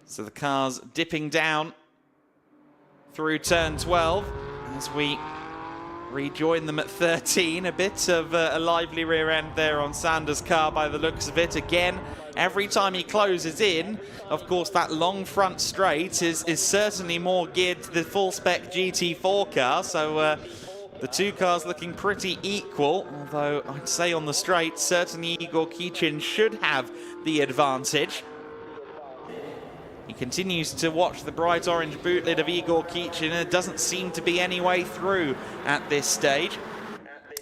So the car's dipping down through turn 12 as we rejoin them at 13. A bit of a lively rear end there on Sander's car by the looks of it. Again, every time he closes in, of course, that long front straight is certainly more geared to the full-spec GT4 car. So the two cars looking pretty equal, although I'd say on the straight, certainly Igor Kichin should have the advantage. He continues to watch the bright orange boot lid of Igor Kichin, and it doesn't seem to be any way through at this stage.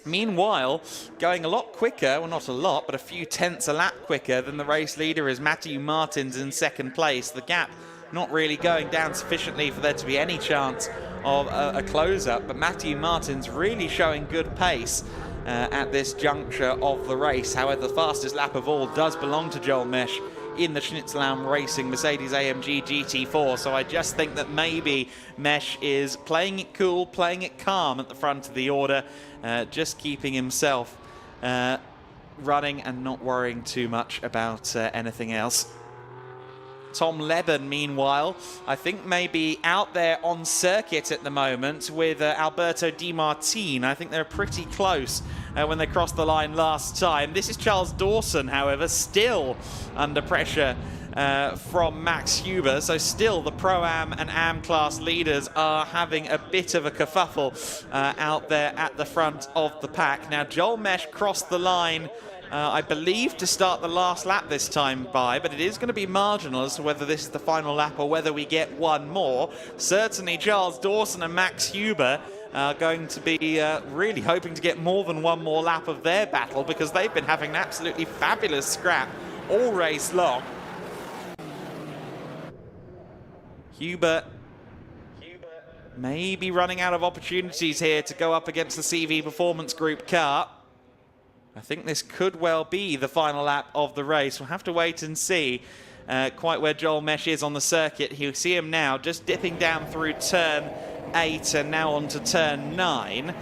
Meanwhile, going a lot quicker, well, not a lot, but a few tenths a lap quicker than the race leader is Matthew Martins in second place. The gap not really going down sufficiently for there to be any chance of a close-up, but Matthew Martins really showing good pace at this juncture of the race. However, the fastest lap of all does belong to Joel Mesh in the Schnitzelam Racing Mercedes-AMG GT4, so I just think that maybe Mesh is playing it cool, playing it calm at the front of the order, just keeping himself running and not worrying too much about anything else. Tom Leben, meanwhile, I think maybe out there on circuit at the moment with Alberto Di Martine. I think they're pretty close when they crossed the line last time. This is Charles Dawson, however, still under pressure from Max Huber. So still the Pro-Am and Am class leaders are having a bit of a kerfuffle out there at the front of the pack. Now, Joel Mesh crossed the line I believe to start the last lap this time by, but it is going to be marginal as to whether this is the final lap or whether we get one more. Certainly Charles Dawson and Max Huber are going to be really hoping to get more than one more lap of their battle, because they've been having an absolutely fabulous scrap all race long. Huber may be running out of opportunities here to go up against the CV Performance Group car. I think this could well be the final lap of the race. We'll have to wait and see quite where Joel Mesh is on the circuit. You'll see him now just dipping down through turn 8 and now on to turn 9.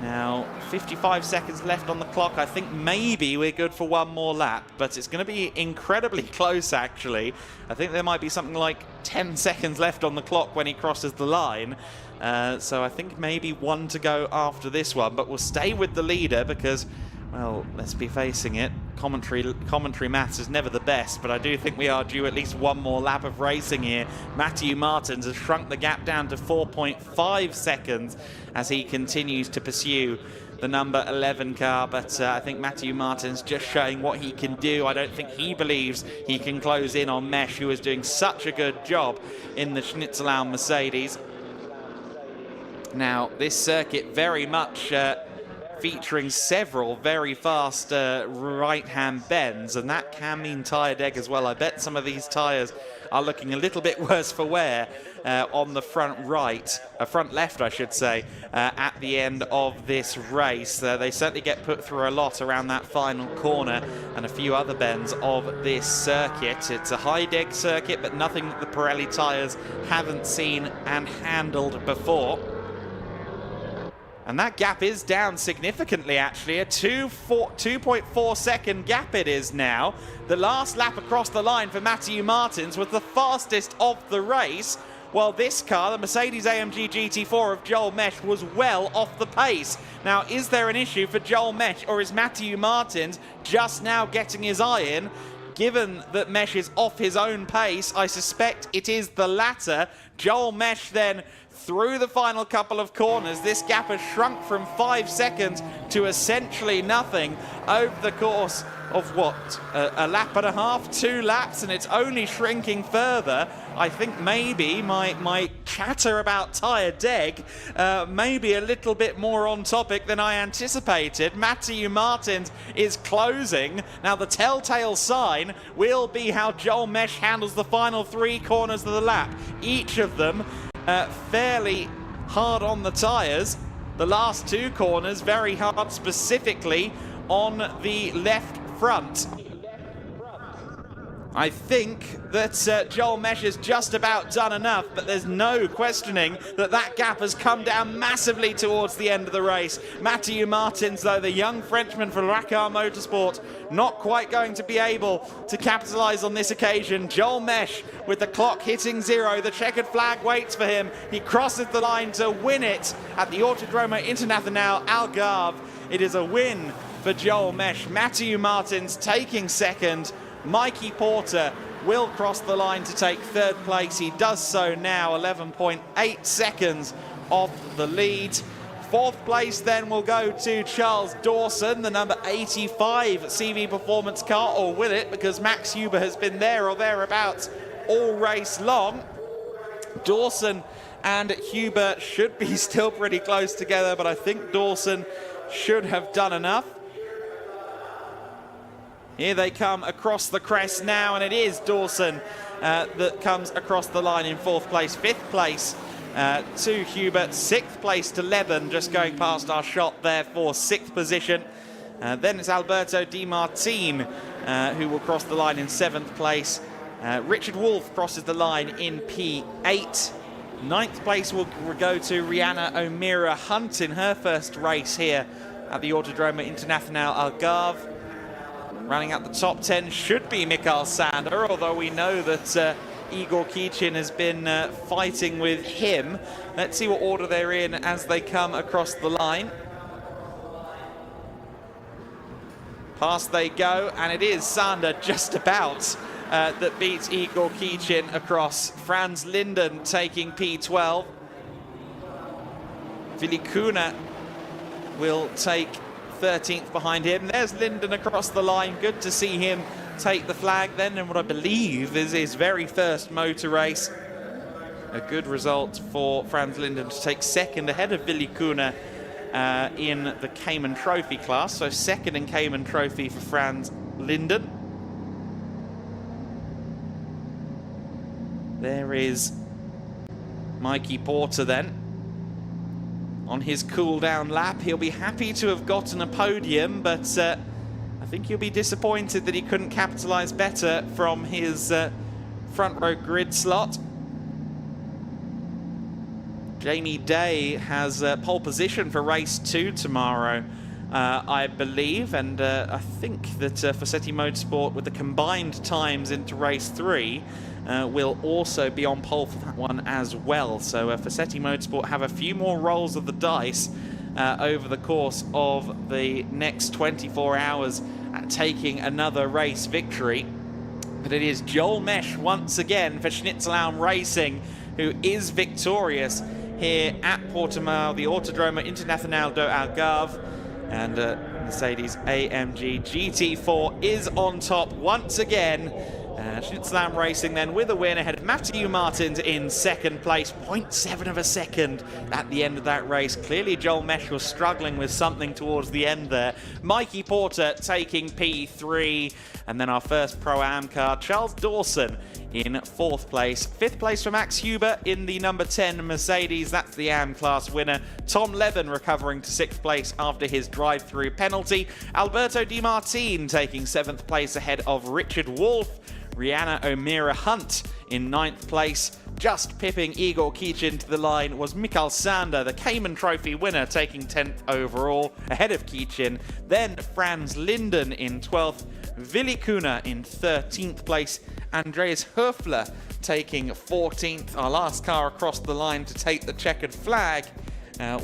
Now, 55 seconds left on the clock. I think maybe we're good for one more lap, but it's going to be incredibly close, actually. I think there might be something like 10 seconds left on the clock when he crosses the line. So I think maybe one to go after this one, but we'll stay with the leader because, well, let's be facing it. Commentary maths is never the best, but I do think we are due at least one more lap of racing here. Matthew Martins has shrunk the gap down to 4.5 seconds as he continues to pursue the number 11 car, but I think Matthew Martins just showing what he can do. I don't think he believes he can close in on Mesh, who is doing such a good job in the Schnitzelau Mercedes. Now, this circuit very much featuring several very fast right-hand bends, and that can mean tyre deg as well. I bet some of these tyres are looking a little bit worse for wear on the front left, I should say, at the end of this race. They certainly get put through a lot around that final corner and a few other bends of this circuit. It's a high deg circuit, but nothing that the Pirelli tyres haven't seen and handled before. And that gap is down significantly, actually. A 2.4 second gap it is now. The last lap across the line for Matthew Martins was the fastest of the race, while this car, the Mercedes-AMG GT4 of Joel Mesh, was well off the pace. Now, is there an issue for Joel Mesh, or is Matthew Martins just now getting his eye in? Given that Mesh is off his own pace, I suspect it is the latter. Joel Mesh then through the final couple of corners. This gap has shrunk from 5 seconds to essentially nothing over the course of what, a lap and a half, 2 laps, and it's only shrinking further. I think maybe my chatter about tyre deg may be a little bit more on topic than I anticipated. Matthew Martins is closing. Now the telltale sign will be how Joel Mesh handles the final 3 corners of the lap. Each of them fairly hard on the tyres. The last 2 corners very hard, specifically on the left front. I think that Joel Mesh has just about done enough, but there's no questioning that that gap has come down massively towards the end of the race. Matthew Martins, though, the young Frenchman for Racar Motorsport, not quite going to be able to capitalise on this occasion. Joel Mesh with the clock hitting 0. The checkered flag waits for him. He crosses the line to win it at the Autódromo Internacional Algarve. It is a win for Joel Mesh. Matthew Martins taking second. Mikey Porter will cross the line to take 3rd place. He does so now, 11.8 seconds off the lead. 4th place then will go to Charles Dawson, the number 85 CV Performance car, or will it? Because Max Huber has been there or thereabouts all race long. Dawson and Huber should be still pretty close together, but I think Dawson should have done enough. Here they come across the crest now, and it is Dawson that comes across the line in 4th place. 5th place to Hubert. 6th place to Leben, just going past our shot there for 6th position. Then it's Alberto Di Martin who will cross the line in 7th place. Richard Wolff crosses the line in P8. 9th place will go to Rihanna O'Meara Hunt in her first race here at the Autódromo Internacional Algarve. Running out the top 10 should be Mikael Sander, although we know that Igor Kichin has been fighting with him. Let's see what order they're in as they come across the line. Past they go, and it is Sander just about that beats Igor Kichin across. Franz Linden taking P12. Vilikuna will take 13th behind him. There's Linden across the line. Good to see him take the flag then in what I believe is his very first motor race. A good result for Franz Linden to take 2nd ahead of Vilikuna in the Cayman Trophy class. So 2nd in Cayman Trophy for Franz Linden. There is Mikey Porter then. On his cool-down lap, he'll be happy to have gotten a podium, but I think he'll be disappointed that he couldn't capitalise better from his front row grid slot. Jamie Day has pole position for race 2 tomorrow, I believe, and I think that Faceti Motorsport, with the combined times into race 3, will also be on pole for that one as well. So Faceti Motorsport have a few more rolls of the dice over the course of the next 24 hours at taking another race victory. But it is Joel Mesh once again for Schnitzelhelm Racing, who is victorious here at Portimão, the Autódromo Internacional do Algarve, and Mercedes AMG GT4 is on top once again GTWinterSeries Racing then with a win ahead of Matthew Martins in second place, 0.7 of a second at the end of that race. Clearly Joel Mesh was struggling with something towards the end there. Mikey Porter taking P3, and then our first Pro-Am car, Charles Dawson in fourth place. Fifth place for Max Huber in the number 10 Mercedes. That's the AM class winner. Tom Levin recovering to sixth place after his drive-through penalty. Alberto Di Martin taking seventh place ahead of Richard Wolff. Rihanna O'Meara Hunt in ninth place. Just pipping Igor Kichin to the line was Mikael Sander, the Cayman Trophy winner, taking 10th overall ahead of Kichin. Then Franz Linden in 12th. Willi Kuna in 13th place. Andreas Höfler taking 14th. Our last car across the line to take the checkered flag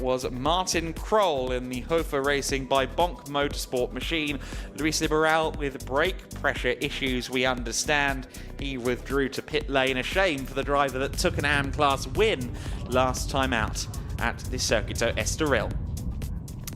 was Martin Kroll in the Hofer Racing by Bonk Motorsport machine. Luis Liberal with brake pressure issues, we understand. He withdrew to pit lane. A shame for the driver that took an AM class win last time out at the Circuito Estoril.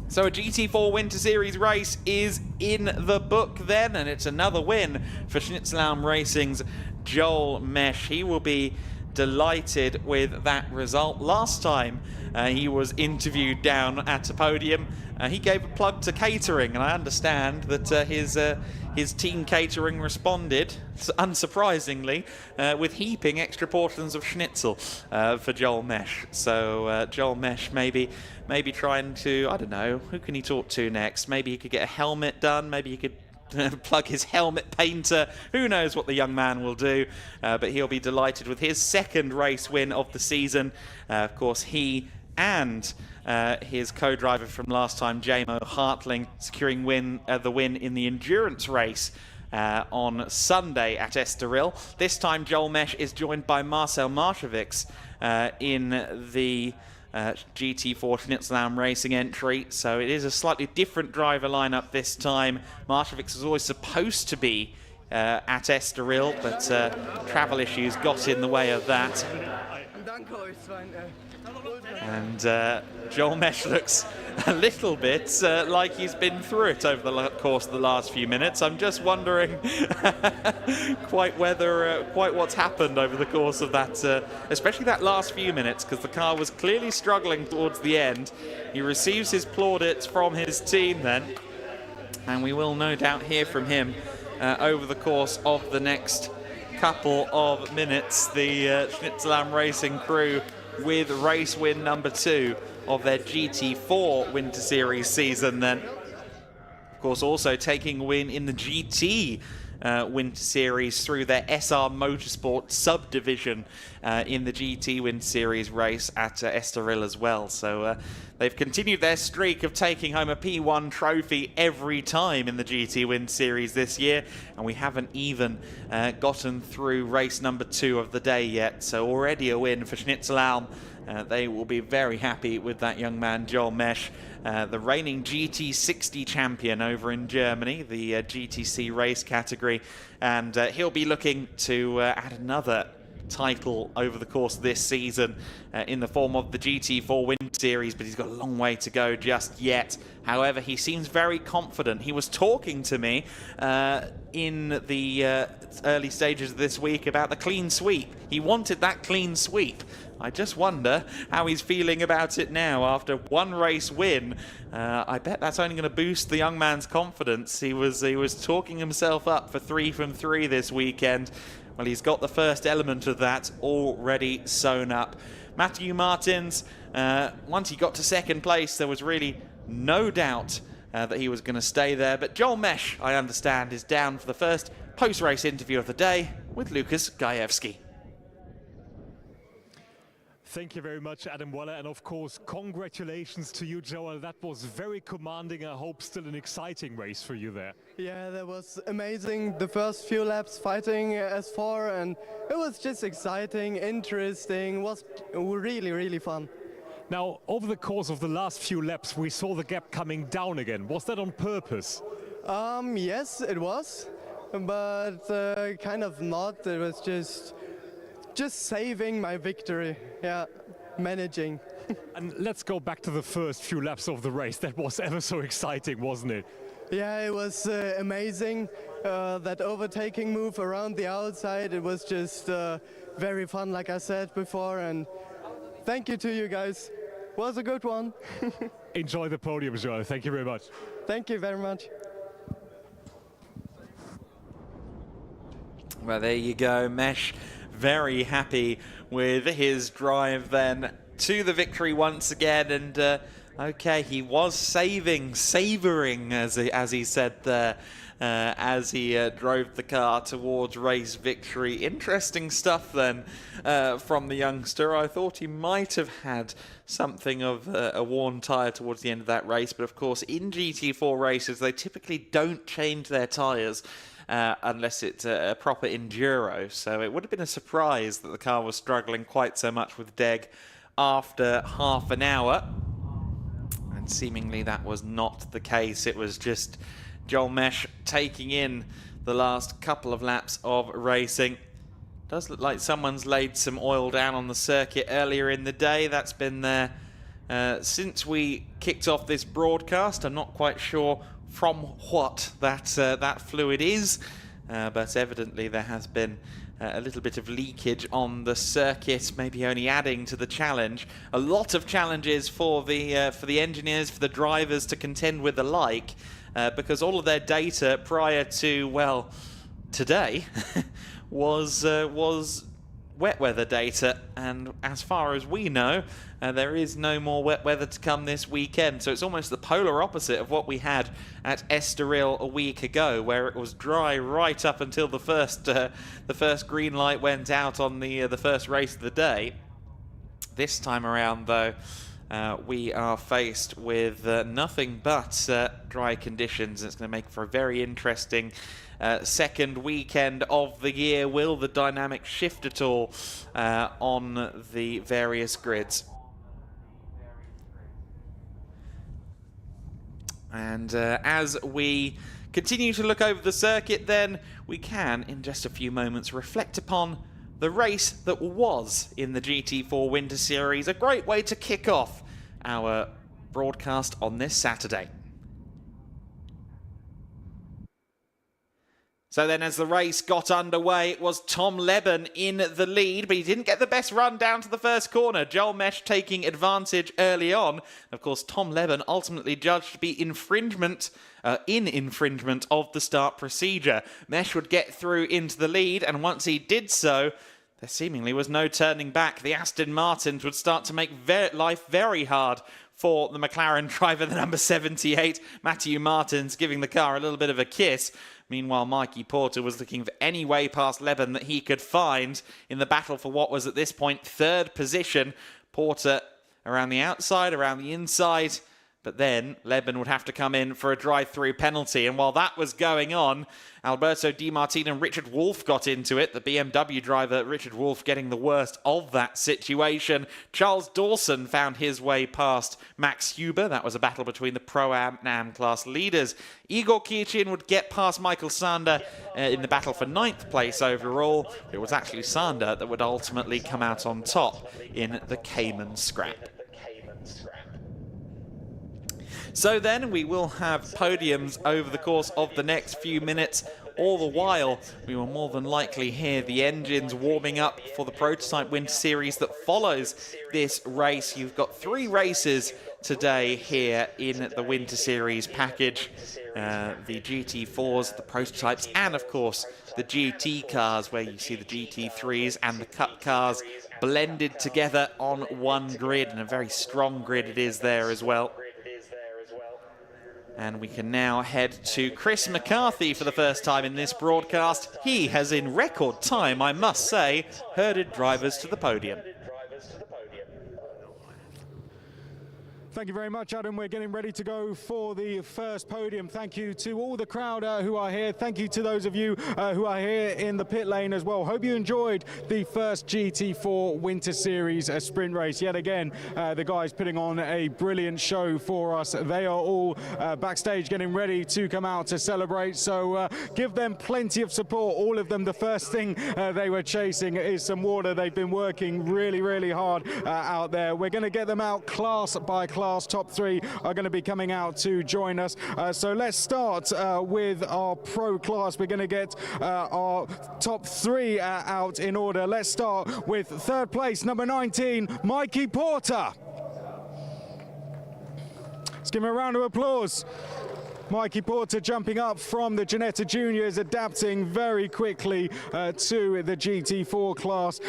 So a GT4 Winter Series race is in the book then, and it's another win for GTWinterseries Racing's Joel Mesh. He will be delighted with that result. Last time he was interviewed down at a podium, he gave a plug to catering, and I understand that his team catering responded, unsurprisingly, with heaping extra portions of schnitzel for Joel Mesh. So Joel Mesh maybe trying to, I don't know, who can he talk to next? Maybe he could get a helmet done, maybe he could plug his helmet painter. Who knows what the young man will do, but he'll be delighted with his second race win of the season. Of course, he and his co-driver from last time, Jamo Hartling, securing the win in the endurance race on Sunday at Estoril. This time Joel Mesh is joined by Marcel Maršovics in the GT4 GTWinterseries Racing entry, so it is a slightly different driver lineup this time. Maršovics was always supposed to be at Estoril, but travel issues got in the way of that. And Joel Mesh looks a little bit like he's been through it over the course of the last few minutes. I'm just wondering quite what's happened over the course of that, especially that last few minutes, because the car was clearly struggling towards the end. He receives his plaudits from his team then, and we will no doubt hear from him over the course of the next couple of minutes. The GTWinterseries Racing crew with race win number 2 of their GT4 Winter Series season then. Of course, also taking a win in the GT Winter Series through their SR Motorsport subdivision in the GT Winter Series race at Estoril as well. So they've continued their streak of taking home a P1 trophy every time in the GT Winter Series this year, and we haven't even gotten through race number 2 of the day yet. So already a win for GTWinterseries. They will be very happy with that young man, Joel Mesh, the reigning GT60 champion over in Germany, the GTC race category, and he'll be looking to add another title over the course of this season in the form of the GT4 Winter Series, but he's got a long way to go just yet. However, he seems very confident. He was talking to me in the early stages of this week about the clean sweep. He wanted that clean sweep. I just wonder how he's feeling about it now after one race win. I bet that's only going to boost the young man's confidence. He was talking himself up for 3 from 3 this weekend. Well, he's got the first element of that already sewn up. Matthew Martins, once he got to second place, there was really no doubt that he was going to stay there. But Joel Mesh, I understand, is down for the first post-race interview of the day with Lukas Gajewski. Thank you very much, Adam Weller, and of course, congratulations to you, Joel. That was very commanding. I hope still an exciting race for you there. Yeah, that was amazing. The first few laps fighting S4, and it was just exciting, interesting, was really, really fun. Now, over the course of the last few laps, we saw the gap coming down again. Was that on purpose? Yes, it was, but kind of not. It was just saving my victory, yeah, managing. And let's go back to the first few laps of the race. That was ever so exciting, wasn't it? Yeah, it was amazing. That overtaking move around the outside, it was just very fun, like I said before, and thank you to you guys. Was a good one. Enjoy the podium, Joe. Thank you very much. Thank you very much. Well, there you go. Mesh very happy with his drive then to the victory once again. And okay, he was savouring, as he said there, as he drove the car towards race victory. Interesting stuff then from the youngster. I thought he might have had something of a worn tyre towards the end of that race, but of course in GT4 races they typically don't change their tyres unless it's a proper enduro, so it would have been a surprise that the car was struggling quite so much with deg after half an hour, and seemingly that was not the case. It was just Joel Mesh taking in the last couple of laps of racing. Does look like someone's laid some oil down on the circuit earlier in the day. That's been there since we kicked off this broadcast. I'm not quite sure from what that fluid is, but evidently there has been a little bit of leakage on the circuit, maybe only adding to the challenge. A lot of challenges for the engineers, for the drivers to contend with alike, because all of their data prior to, well, today was wet weather data, and as far as we know, there is no more wet weather to come this weekend. So it's almost the polar opposite of what we had at Estoril a week ago, where it was dry right up until the first green light went out on the first race of the day. This time around, though, we are faced with nothing but dry conditions. It's going to make for a very interesting second weekend of the year. Will the dynamics shift at all on the various grids? And as we continue to look over the circuit, then we can, in just a few moments, reflect upon the race that was in the GT4 Winter Series. A great way to kick off our broadcast on this Saturday. So then as the race got underway, it was Tom Leben in the lead, but he didn't get the best run down to the first corner. Joel Mesh taking advantage early on. Of course, Tom Leben ultimately judged to be in infringement of the start procedure. Mesh would get through into the lead, and once he did so, there seemingly was no turning back. The Aston Martins would start to make life very hard for the McLaren driver, the number 78, Matthew Martins, giving the car a little bit of a kiss. Meanwhile, Mikey Porter was looking for any way past Leben that he could find in the battle for what was at this point third position. Porter around the outside, around the inside, but then Leben would have to come in for a drive-through penalty. And while that was going on, Alberto Di Martino and Richard Wolff got into it. The BMW driver, Richard Wolff, getting the worst of that situation. Charles Dawson found his way past Max Huber. That was a battle between the Pro-Am class leaders. Igor Kirchin would get past Michael Sander in the battle for 9th place overall. It was actually Sander that would ultimately come out on top in the Cayman scrap. So then we will have podiums over the course of the next few minutes. All the while, we will more than likely hear the engines warming up for the Prototype Winter Series that follows this race. You've got 3 races today here in the Winter Series package. The GT4s, the prototypes, and of course the GT cars, where you see the GT3s and the Cup cars blended together on one grid, and a very strong grid it is there as well. And we can now head to Chris McCarthy for the first time in this broadcast. He has, in record time, I must say, herded drivers to the podium. Thank you very much, Adam. We're getting ready to go for the first podium. Thank you to all the crowd who are here. Thank you to those of you who are here in the pit lane as well. Hope you enjoyed the first GT4 Winter Series sprint race. Yet again, the guys putting on a brilliant show for us. They are all backstage getting ready to come out to celebrate. So give them plenty of support. All of them, the first thing they were chasing is some water. They've been working really, really hard out there. We're going to get them out class by class class top 3 are going to be coming out to join us. So let's start with our pro class. We're going to get our top 3 out in order. Let's start with third place, number 19, Mikey Porter. Let's give him a round of applause. Mikey Porter jumping up from the Ginetta Juniors, adapting very quickly to the GT4 class.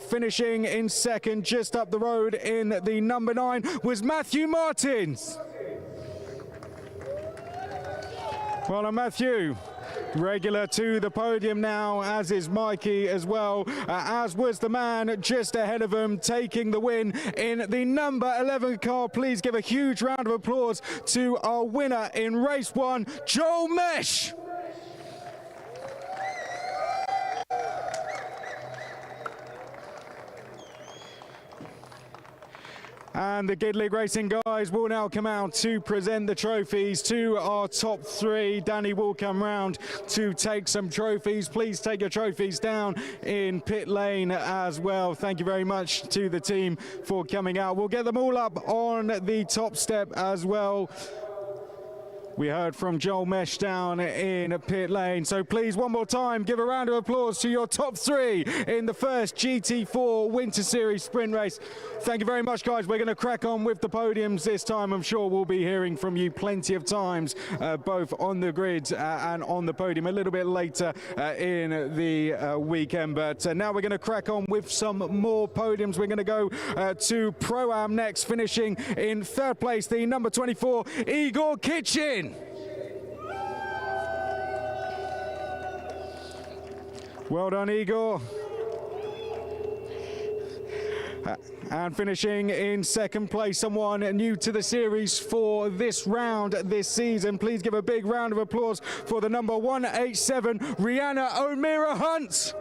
Finishing in second, just up the road in the number 9, was Matthew Martins. Well done, Matthew. Regular to the podium now, as is Mikey as well, as was the man just ahead of him taking the win in the number 11 car. Please give a huge round of applause to our winner in race 1, Joel Mesh. And the GEDLICH Racing guys will now come out to present the trophies to our top 3. Danny will come round to take some trophies. Please take your trophies down in pit lane as well. Thank you very much to the team for coming out. We'll get them all up on the top step as well. We heard from Joel Mesh down in pit lane. So please, one more time, give a round of applause to your top 3 in the first GT4 Winter Series sprint race. Thank you very much, guys. We're going to crack on with the podiums this time. I'm sure we'll be hearing from you plenty of times, both on the grid and on the podium a little bit later in the weekend. But now we're going to crack on with some more podiums. We're going to go to Pro-Am next, finishing in third place, the number 24, Igor Kitchen. Well done, Igor. And finishing in second place, someone new to the series for this round this season. Please give a big round of applause for the number 187, Rihanna O'Meara Hunt.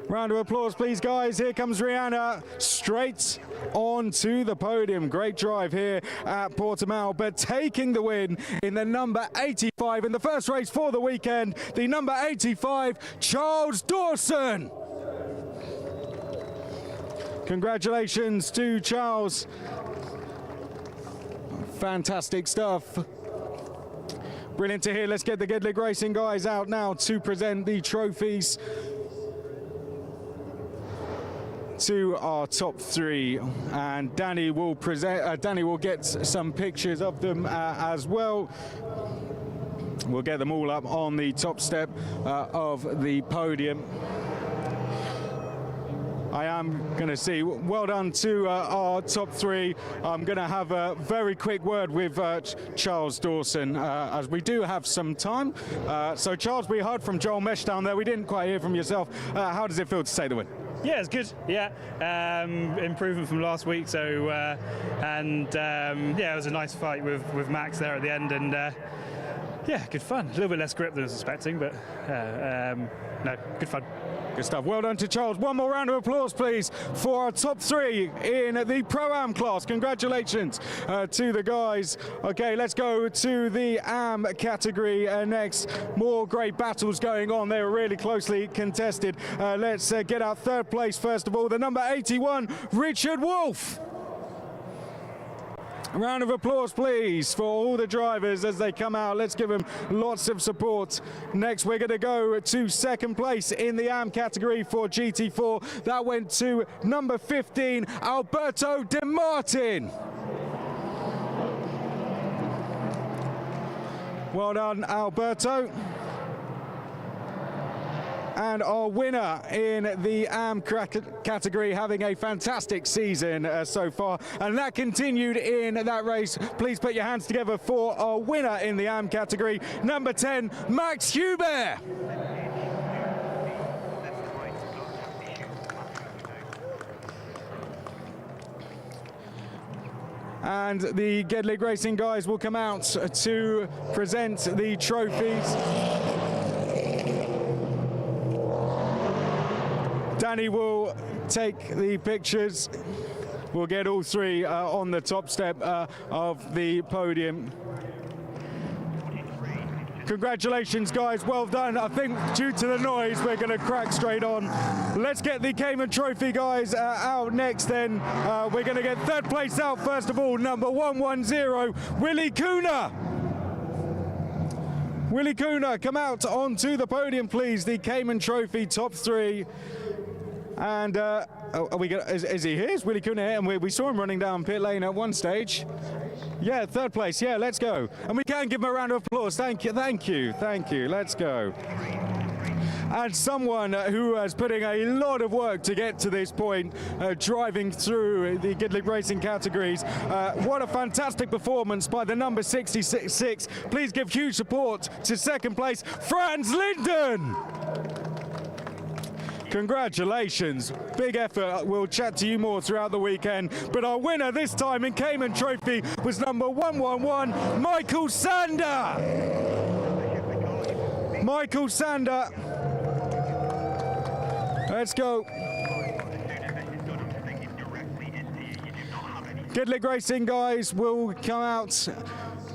Round of applause, please, guys. Here comes Rihanna, straight onto the podium. Great drive here at Portimão, but taking the win in the number 85 in the first race for the weekend, the number 85, Charles Dawson. Congratulations to Charles. Fantastic stuff. Brilliant to hear. Let's get the GEDLICH Racing guys out now to present the trophies to our top 3, and Danny will present. Danny will get some pictures of them as well. We'll get them all up on the top step of the podium. I am going to see. Well done to our top 3. I'm going to have a very quick word with Charles Dawson, as we do have some time. So Charles, we heard from Joel Mesh down there. We didn't quite hear from yourself. How does it feel to take the win? Yeah, it's good. Yeah, improvement from last week. So, yeah, it was a nice fight with Max there at the end, and yeah, good fun. A little bit less grip than I was expecting, but no, good fun. Good stuff. Well done to Charles. One more round of applause, please, for our top 3 in the Pro-Am class. Congratulations to the guys. Okay, let's go to the Am category next. More great battles going on. They were really closely contested. Let's get our third place, first of all. The number 81, Richard Wolf. A round of applause, please, for all the drivers as they come out. Let's give them lots of support. Next, we're going to go to second place in the AM category for GT4. That went to number 15, Alberto De Martin. Well done, Alberto. And our winner in the AM category, having a fantastic season so far. And that continued in that race. Please put your hands together for our winner in the AM category, number 10, Max Hubert. And the GEDLICH Racing guys will come out to present the trophies. Danny will take the pictures. We'll get all 3 on the top step of the podium. Congratulations, guys. Well done. I think due to the noise, we're going to crack straight on. Let's get the Cayman Trophy, guys, out next then. We're going to get third place out, first of all, number 110, Willie Cooner. Willie Cooner, come out onto the podium, please. The Cayman Trophy top three. And are we gonna, is he here? Is Willie Cooner here? And we saw him running down pit lane at one stage. Yeah, third place. Yeah, let's go. And we can give him a round of applause. Thank you, thank you, thank you. Let's go. And someone who has put in a lot of work to get to this point, driving through the GEDLICH Racing categories. What a fantastic performance by the number 66. Please give huge support to second place, Franz Linden. Congratulations, big effort. We'll chat to you more throughout the weekend. But our winner this time in Cayman Trophy was number 111, Michael Sander. Michael Sander. Let's go. GEDLICH Racing, guys, will come out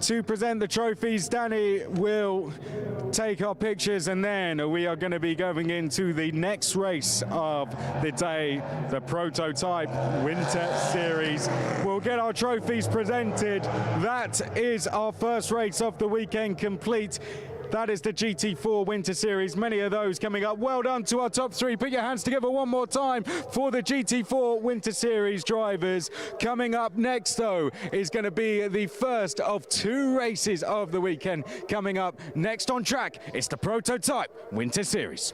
to present the trophies. Danny will take our pictures, and then we are going to be going into the next race of the day, the Prototype Winter Series. We'll get our trophies presented. That is our first race of the weekend complete. That is the GT4 Winter Series. Many of those coming up. Well done to our top three. Put your hands together one more time for the GT4 Winter Series drivers. Coming up next, though, is going to be the first of two races of the weekend. Coming up next on track, it's the Prototype Winter Series.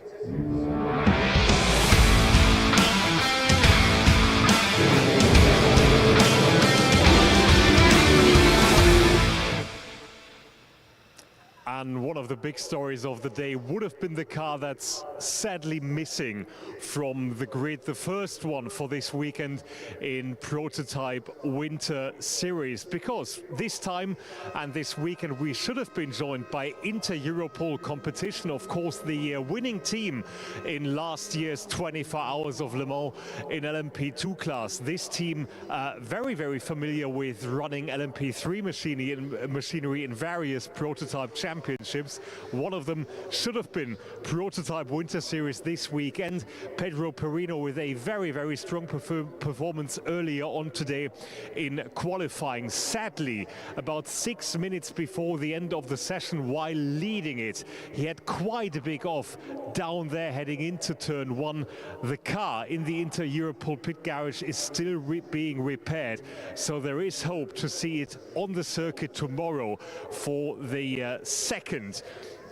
And one of the big stories of the day would have been the car that's sadly missing from the grid. The first one for this weekend in Prototype Winter Series. Because this time and this weekend we should have been joined by inter-Europol competition. Of course, the winning team in last year's 24 Hours of Le Mans in LMP2 class. This team very, very familiar with running LMP3 machinery in various prototype championships. One of them should have been Prototype Winter Series this weekend. Pedro Perino with a very, very strong performance earlier on today in qualifying. Sadly, about 6 minutes before the end of the session, while leading it, he had quite a big off down there heading into turn one. The car in the inter-Europol pit garage is still being repaired, so there is hope to see it on the circuit tomorrow for the second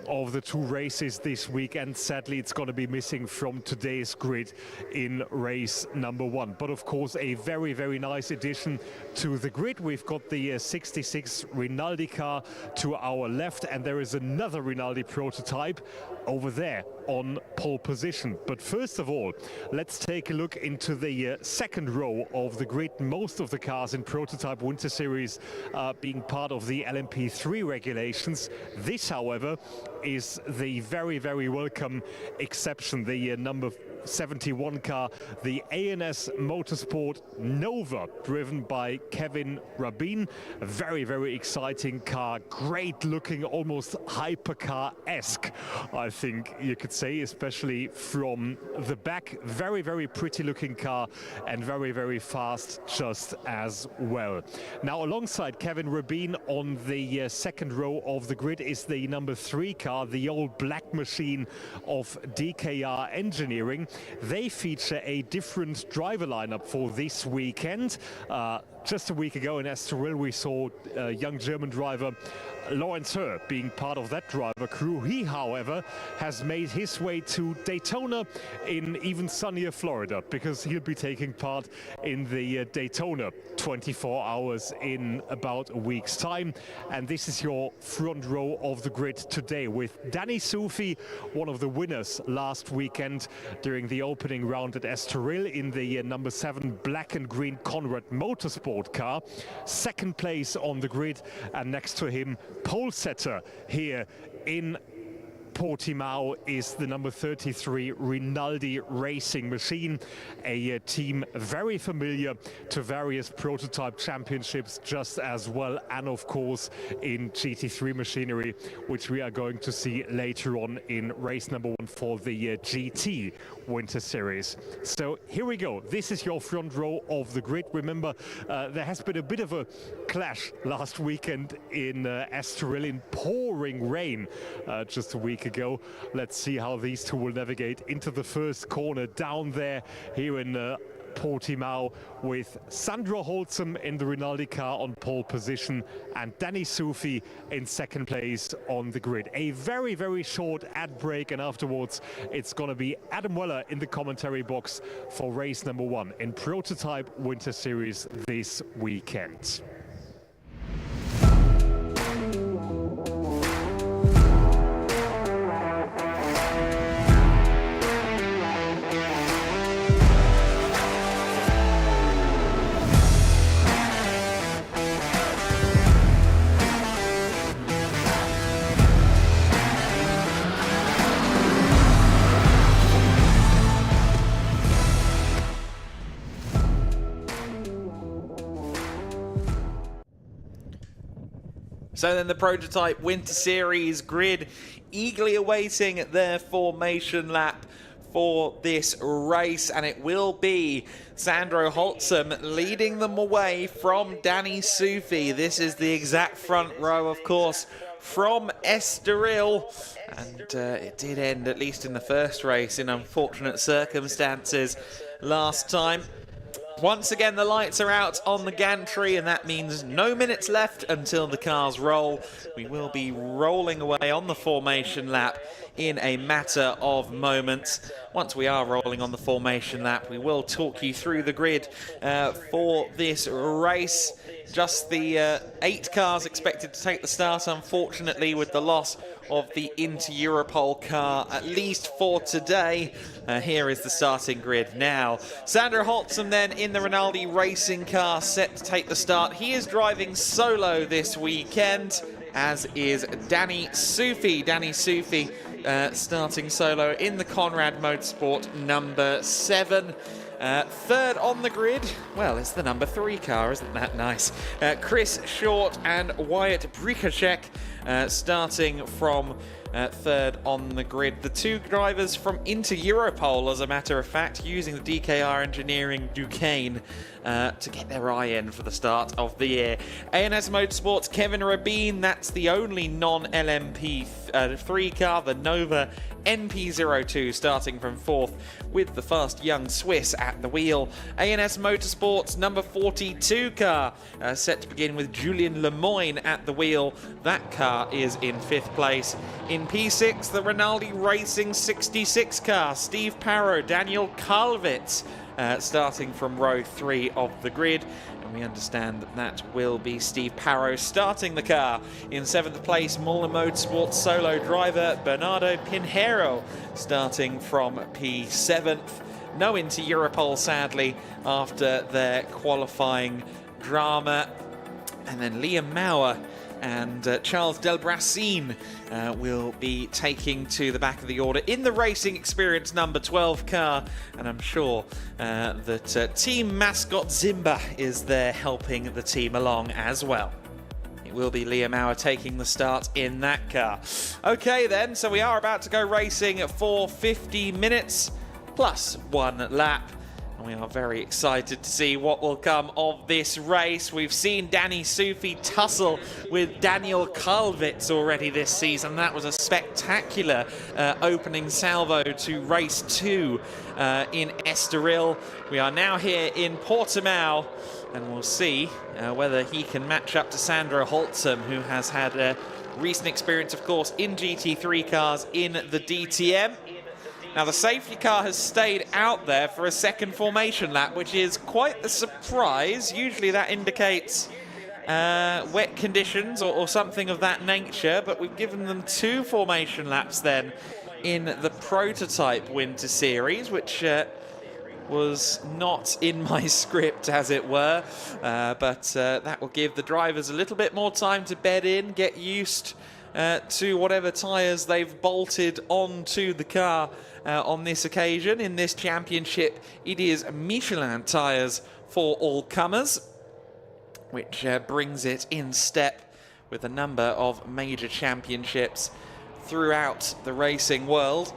of the two races this week, and sadly it's going to be missing from today's grid in race number one. But of course, a very, very nice addition to the grid. We've got the 66 Rinaldi car to our left, and there is another Rinaldi prototype over there on pole position. But first of all, let's take a look into the second row of the grid. Most of the cars in Prototype Winter Series being part of the LMP3 regulations. This, however, is the very, very welcome exception. The number 71 car, the ANS Motorsport Nova, driven by Kevin Rabin. A very, very exciting car, great looking, almost hypercar-esque, I think you could say, especially from the back. Very, very pretty looking car and very, very fast just as well. Now, alongside Kevin Rabin on the second row of the grid is the number 3 car, the old black machine of DKR Engineering. They feature a different driver lineup for this weekend. Just a week ago in Estoril, we saw a young German driver Lawrence Herr being part of that driver crew. He, however, has made his way to Daytona in even sunnier Florida, because he'll be taking part in the Daytona 24 hours in about a week's time. And this is your front row of the grid today, with Danny Soufi, one of the winners last weekend during the opening round at Estoril in the number 7 black and green Conrad Motorsport car. Second place on the grid, and next to him, pole setter here in Portimão is the number 33 Rinaldi Racing machine, a team very familiar to various prototype championships just as well, and of course in GT3 machinery, which we are going to see later on in race number 1 for the GT Winter Series. So here we go. This is your front row of the grid. Remember, there has been a bit of a clash last weekend in Estoril in pouring rain just a week ago. Let's see how these two will navigate into the first corner down there here in Portimão, with Sandro Holzem in the Rinaldi car on pole position and Danny Soufi in second place on the grid. A very, very short ad break, and afterwards it's going to be Adam Weller in the commentary box for race number 1 in Prototype Winter Series this weekend. So then the Prototype Winter Series grid eagerly awaiting their formation lap for this race, and it will be Sandro Holzem leading them away from Danny Soufi. This is the exact front row, of course, from Estoril, and it did end, at least in the first race, in unfortunate circumstances last time. Once again, the lights are out on the gantry, and that means no minutes left until the cars roll. We will be rolling away on the formation lap in a matter of moments. Once we are rolling on the formation lap, we will talk you through the grid for this race. Just the 8 cars expected to take the start, unfortunately, with the loss of the Inter-Europol car, at least for today. Here is the starting grid now. Sandro Holzem then in the Rinaldi Racing car, set to take the start. He is driving solo this weekend, as is Danny Soufi. Danny Soufi starting solo in the Conrad Motorsport number 7. Third on the grid, well, it's the number 3 car, isn't that nice? Chris Short and Wyatt Brikacek starting from third on the grid. The 2 drivers from Inter-Europol, as a matter of fact, using the DKR Engineering Duquesne to get their eye in for the start of the year. ANS Motorsports, Kevin Rabin, that's the only non-LMP 3 car, the Nova NP02, starting from 4th with the fast young Swiss at the wheel. ANS Motorsports number 42 car, set to begin with Julien Lemoyne at the wheel. That car is in 5th place. In P6, the Rinaldi Racing 66 car, Steve Parrow, Daniel Kalvitz, starting from row 3 of the grid. And we understand that that will be Steve Parrow starting the car. In 7th place, Muller Motorsports solo driver Bernardo Pinheiro, starting from P7th. No Inter-Europol, sadly, after their qualifying drama. And then Liam Maurer and Charles Delbracin will be taking to the back of the order in the Racing Experience number 12 car, and I'm sure that team mascot Zimba is there helping the team along as well. It will be Liam Maurer taking the start in that car. Okay then, so we are about to go racing for 50 minutes plus 1 lap. We are very excited to see what will come of this race. We've seen Danny Soufi tussle with Daniel Kalvitz already this season. That was a spectacular opening salvo to race 2 in Estoril. We are now here in Portimão, and we'll see whether he can match up to Sandro Holzem, who has had a recent experience, of course, in GT3 cars in the DTM. Now, the safety car has stayed out there for a second formation lap, which is quite the surprise. Usually that indicates wet conditions or something of that nature, but we've given them 2 formation laps then in the Prototype Winter Series, which was not in my script, as it were, but that will give the drivers a little bit more time to bed in, get used to whatever tyres they've bolted onto the car on this occasion. In this championship, it is Michelin tyres for all comers, which brings it in step with a number of major championships throughout the racing world.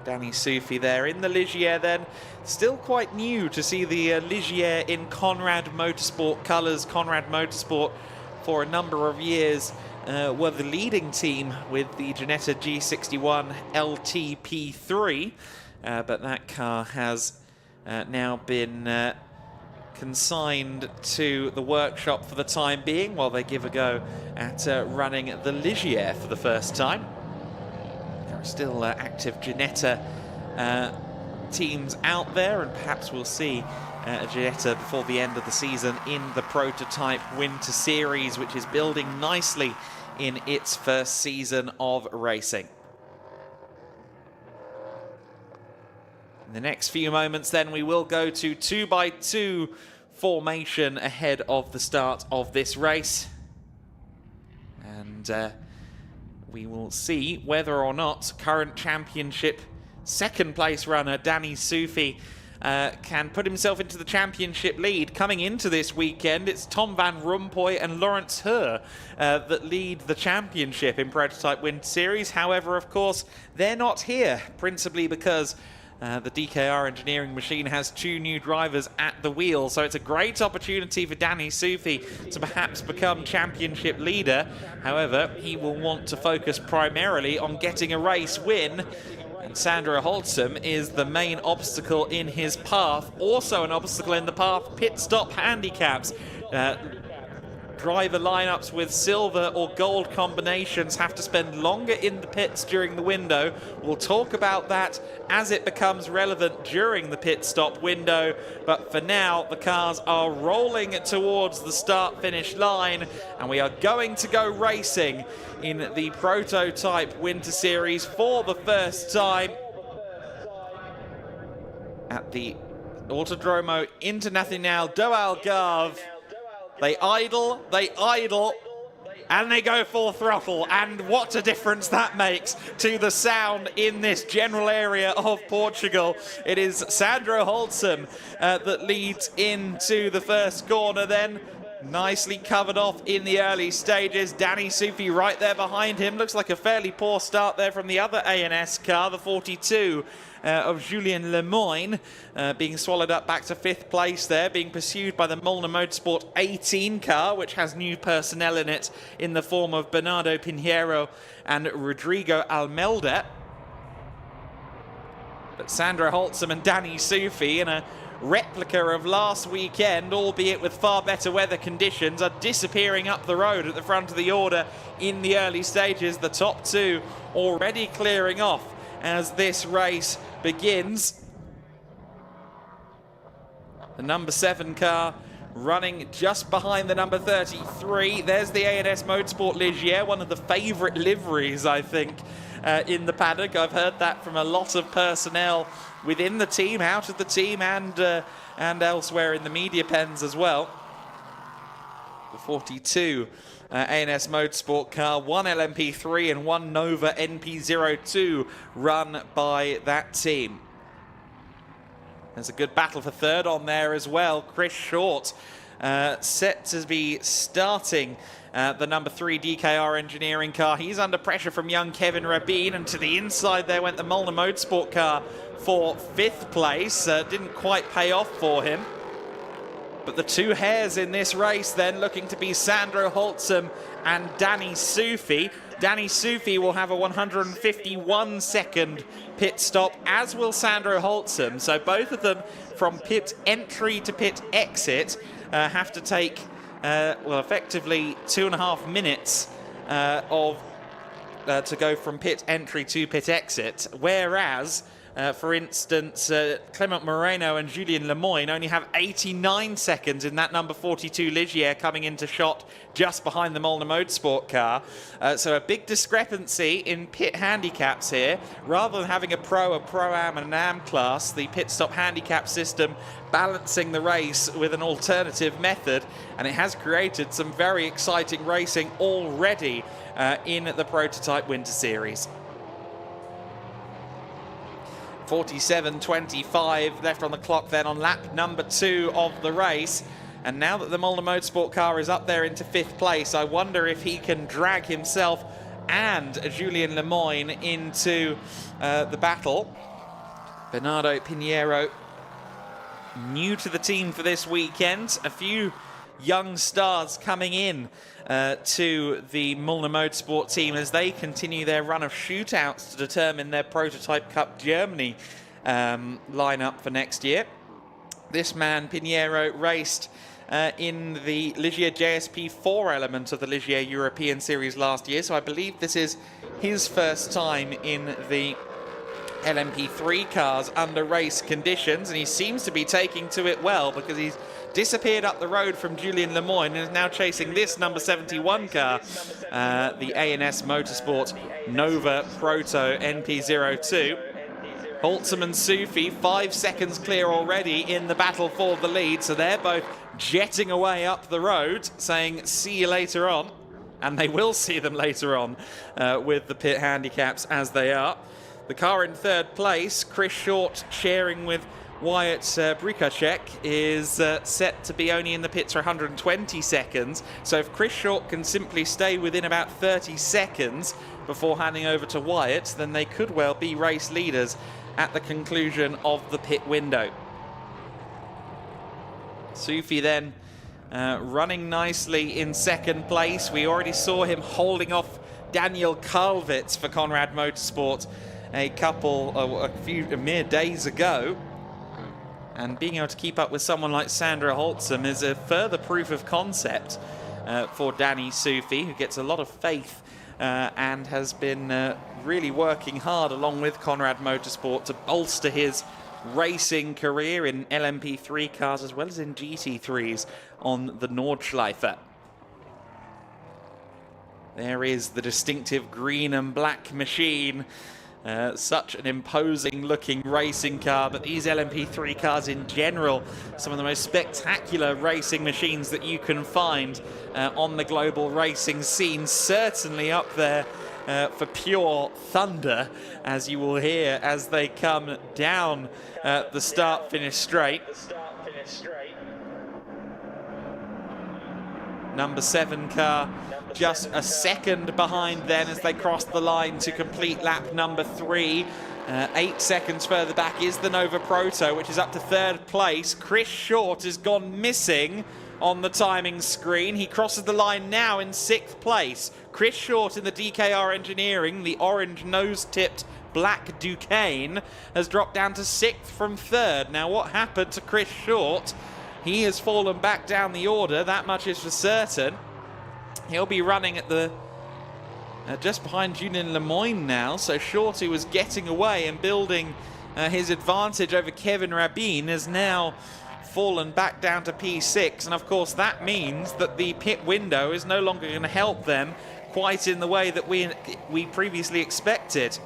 Danny Soufi there in the Ligier then. Still quite new to see the Ligier in Conrad Motorsport colours. Conrad Motorsport for a number of years were the leading team with the Ginetta G61 LTP3, but that car has now been consigned to the workshop for the time being while they give a go at running the Ligier for the first time. There are still active Ginetta teams out there, and perhaps we'll see a Ginetta before the end of the season in the Prototype Winter Series, which is building nicely in its first season of racing. In the next few moments then we will go to 2x2 formation ahead of the start of this race, and we will see whether or not current championship second place runner Danny Soufi can put himself into the championship lead. Coming into this weekend, it's Tom van Rompuy and Lawrence Heur that lead the championship in Prototype Winter Series. However, of course, they're not here, principally because the DKR engineering machine has 2 new drivers at the wheel, so it's a great opportunity for Danny Soufi to perhaps become championship leader. However, he will want to focus primarily on getting a race win, and Sandro Holzem is the main obstacle in his path. Also an obstacle in the path, pit stop handicaps. Driver lineups with silver or gold combinations have to spend longer in the pits during the window. We'll talk about that as it becomes relevant during the pit stop window, but for now the cars are rolling towards the start-finish line, and we are going to go racing in the Prototype Winter Series for the first time at the Autódromo Internacional do Algarve. They idle, and they go full throttle. And what a difference that makes to the sound in this general area of Portugal. It is Sandro Holzem that leads into the first corner then. Nicely covered off in the early stages. Danny Soufi right there behind him. Looks like a fairly poor start there from the other ANS car, the 42. Of Julien Lemoyne, being swallowed up back to 5th place there, being pursued by the Molnar Motorsport 18 car, which has new personnel in it in the form of Bernardo Pinheiro and Rodrigo Almeida. But Sandro Holzem and Danny Soufi, in a replica of last weekend, albeit with far better weather conditions, are disappearing up the road at the front of the order in the early stages. The top 2 already clearing off as this race begins. The number 7 car running just behind the number 33. There's the ANS Motorsport Ligier, one of the favourite liveries, I think, in the paddock. I've heard that from a lot of personnel within the team, out of the team, and elsewhere in the media pens as well. The 42 ANS Motorsport car, 1 LMP3 and 1 Nova NP02 run by that team. There's a good battle for third on there as well. Chris Short set to be starting the number 3 DKR engineering car. He's under pressure from young Kevin Rabin, and to the inside there went the Molnar Motorsport car for 5th place. Didn't quite pay off for him. But the 2 hairs in this race then looking to be Sandro Holzem and Danny Soufi. Danny Soufi will have a 151-second pit stop, as will Sandro Holzem. So both of them, from pit entry to pit exit, have to take, well, effectively 2.5 minutes to go from pit entry to pit exit. Whereas, for instance, Clement Moreno and Julien Lemoyne only have 89 seconds in that number 42 Ligier coming into shot just behind the Molnar Motorsport car. So a big discrepancy in pit handicaps here. Rather than having a Pro-Am and an Am class, the pit stop handicap system balancing the race with an alternative method, and it has created some very exciting racing already in the Prototype Winter Series. 47.25 left on the clock then on lap number 2 of the race. And now that the Molnar Motorsport car is up there into 5th place, I wonder if he can drag himself and Julien Lemoyne into the battle. Bernardo Pinheiro, new to the team for this weekend. A few young stars coming in to the Molnar Motorsport team as they continue their run of shootouts to determine their Prototype Cup Germany lineup for next year. This man, Pinheiro, raced in the Ligier JSP4 element of the Ligier European Series last year, so I believe this is his first time in the LMP3 cars under race conditions, and he seems to be taking to it well because he's disappeared up the road from Julien Lemoyne and is now chasing this number 71 car, the ANS Motorsport Nova Proto NP02. Holtzem and Sufi 5 seconds clear already in the battle for the lead, so they're both jetting away up the road saying see you later on, and they will see them later on with the pit handicaps as they are. The car in 3rd place, Chris Short sharing with Wyatt Brikacek, is set to be only in the pits for 120 seconds. So if Chris Short can simply stay within about 30 seconds before handing over to Wyatt, then they could well be race leaders at the conclusion of the pit window. Sufi then running nosely in 2nd place. We already saw him holding off Daniel Karlwitz for Conrad Motorsport a few mere days ago, and being able to keep up with someone like Sandra Holtzem is a further proof of concept for Danny Sufi, who gets a lot of faith and has been really working hard along with Conrad Motorsport to bolster his racing career in LMP3 cars as well as in GT3s on the Nordschleife. There is the distinctive green and black machine. Such an imposing looking racing car, but these LMP3 cars in general, some of the most spectacular racing machines that you can find on the global racing scene, certainly up there for pure thunder, as you will hear as they come down the start-finish straight. Number 7 car just a second behind then as they cross the line to complete lap number 3. 8 seconds further back is the Nova Proto, which is up to 3rd place. Chris Short has gone missing on the timing screen. He crosses the line now in 6th place. Chris Short in the DKR Engineering, the orange nose-tipped black Duquesne, has dropped down to 6th from 3rd. Now what happened to Chris Short? He has fallen back down the order, that much is for certain. He'll be running at the just behind Julien Lemoyne now, so Short, who was getting away and building his advantage over Kevin Rabin, has now fallen back down to P6, and of course that means that the pit window is no longer going to help them quite in the way that we previously expected.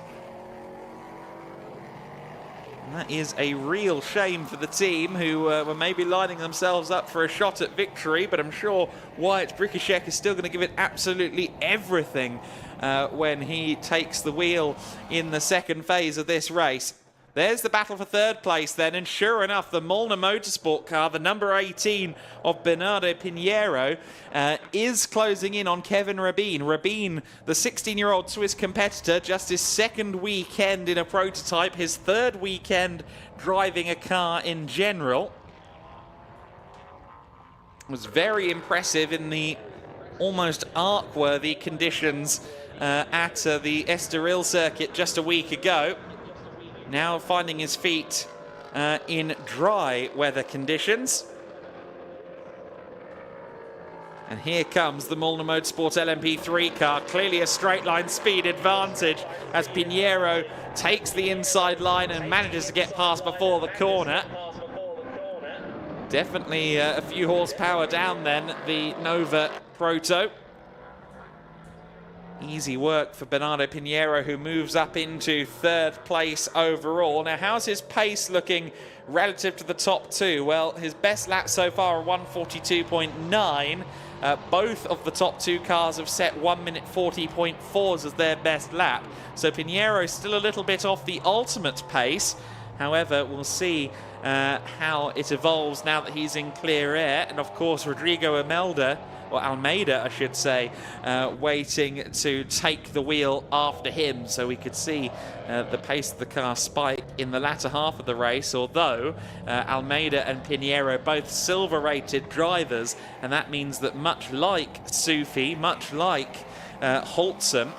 And that is a real shame for the team, who were maybe lining themselves up for a shot at victory, but I'm sure Wyatt Brikacek is still going to give it absolutely everything when he takes the wheel in the 2nd phase of this race. There's the battle for 3rd place then, and sure enough, the Molnar Motorsport car, the number 18 of Bernardo Pinheiro, is closing in on Kevin Rabin. Rabin, the 16-year-old Swiss competitor, just his 2nd weekend in a prototype, his 3rd weekend driving a car in general. Was very impressive in the almost arc-worthy conditions at the Estoril circuit just a week ago. Now finding his feet in dry weather conditions. And here comes the Molnar Motorsport LMP3 car, clearly a straight line speed advantage as Pinheiro takes the inside line and manages to get past before the corner. Definitely a few horsepower down then, the Nova Proto. easy work for Bernardo Pinheiro, who moves up into 3rd place overall. Now, how's his pace looking relative to the top two? Well, his best lap so far are 1:42.9. Both of the top two cars have set 1:40.4s as their best lap. So Pinheiro still a little bit off the ultimate pace. However, we'll see how it evolves now that he's in clear air. And of course, Rodrigo Almeida, I should say, waiting to take the wheel after him. So we could see the pace of the car spike in the latter half of the race, although Almeida and Pinheiro both silver-rated drivers, and that means that much like Sufi, much like Holtzum,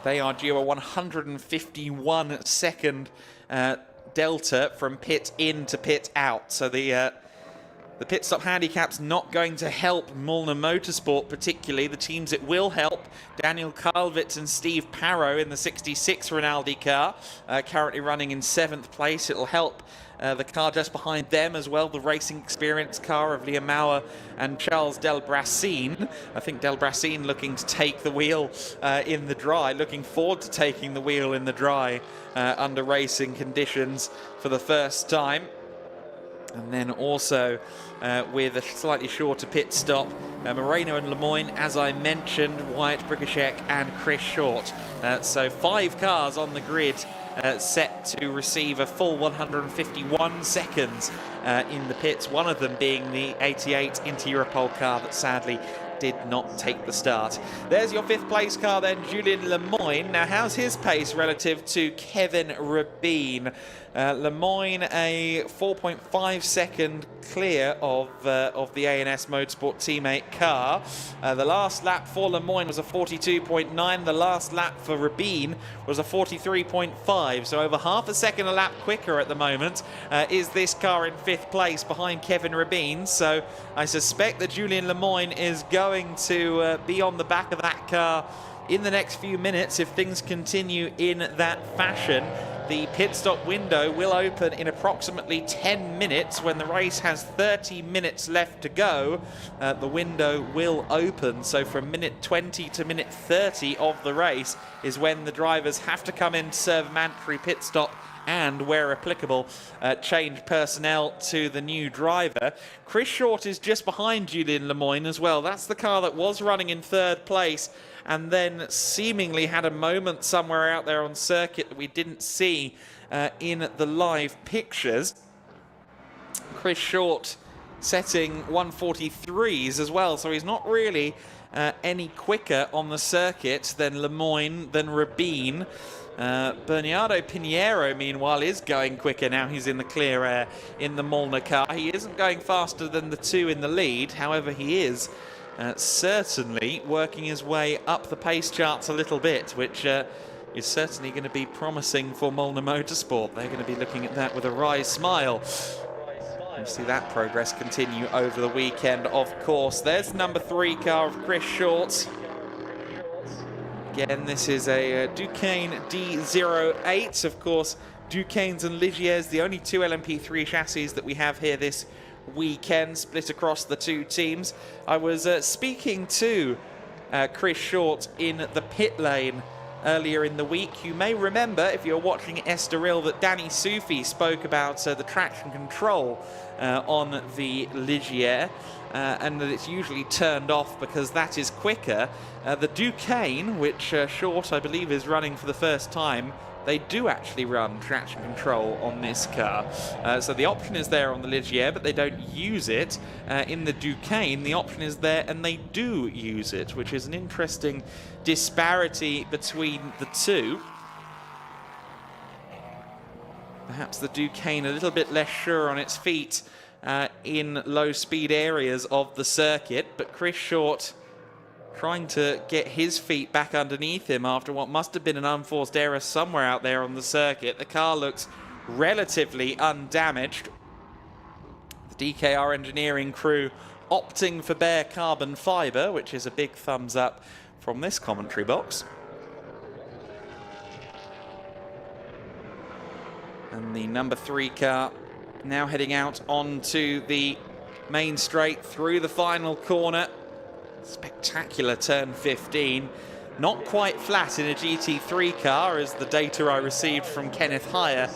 they are due a 151-second delta from pit in to pit out. So the pit stop handicap's not going to help Molnar Motorsport particularly. The teams it will help, Daniel Kalvitz and Steve Parrow in the 66 Rinaldi car, currently running in 7th place. It'll help the car just behind them as well, the racing experience car of Liam Mauer and Charles Delbracin. I think Delbracin looking to take the wheel in the dry, looking forward to taking the wheel in the dry under racing conditions for the first time. And then also with a slightly shorter pit stop, Moreno and Lemoyne, as I mentioned, Wyatt Bricashek and Chris Short. So 5 cars on the grid set to receive a full 151 seconds in the pits, one of them being the 88 Inter-Europol car that sadly did not take the start. There's your 5th place car then, Julien Lemoyne. Now, how's his pace relative to Kevin Rabin? Lemoyne a 4.5 second clear of the ANS Motorsport teammate car. The last lap for Lemoyne was a 42.9. The last lap for Rabin was a 43.5. So over half a second a lap quicker at the moment is this car in 5th place behind Kevin Rabin. So I suspect that Julien Lemoyne is going to be on the back of that car in the next few minutes if things continue in that fashion. The pit stop window will open in approximately 10 minutes. When the race has 30 minutes left to go, the window will open. So from minute 20 to minute 30 of the race is when the drivers have to come in to serve a mandatory pit stop and, where applicable, change personnel to the new driver. Chris Short is just behind Julien Lemoyne as well. That's the car that was running in 3rd place and then seemingly had a moment somewhere out there on circuit that we didn't see in the live pictures. Chris Short setting 1:43s as well, so he's not really any quicker on the circuit than Lemoyne, than Rabin. Bernardo Pinheiro, meanwhile, is going quicker now. He's in the clear air in the Molnar car. He isn't going faster than the 2 in the lead. However, he is certainly working his way up the pace charts a little bit, which is certainly going to be promising for Molnar Motorsport. They're going to be looking at that with a wry smile. We'll see that progress continue over the weekend, of course. There's number 3 car of Chris Short. Again, this is a Duqueine D08. Of course, Duqueines and Ligiers, the only 2 LMP3 chassis that we have here this weekend, split across the 2 teams. I was speaking to Chris Short in the pit lane earlier in the week. You may remember, if you're watching Estoril, that Danny Sufi spoke about the traction control on the Ligier, and that it's usually turned off because that is quicker. The Duqueine, which Short, I believe, is running for the first time, they do actually run traction control on this car. So the option is there on the Ligier, but they don't use it. In the Duqueine, the option is there and they do use it, which is an interesting disparity between the two. Perhaps the Duqueine a little bit less sure on its feet in low speed areas of the circuit, but Chris Short trying to get his feet back underneath him after what must have been an unforced error somewhere out there on the circuit. The car looks relatively undamaged. The DKR engineering crew opting for bare carbon fibre, which is a big thumbs up from this commentary box. And the number 3 car now heading out onto the main straight through the final corner. Spectacular turn 15. Not quite flat in a GT3 car, as the data I received from Kenneth Heyer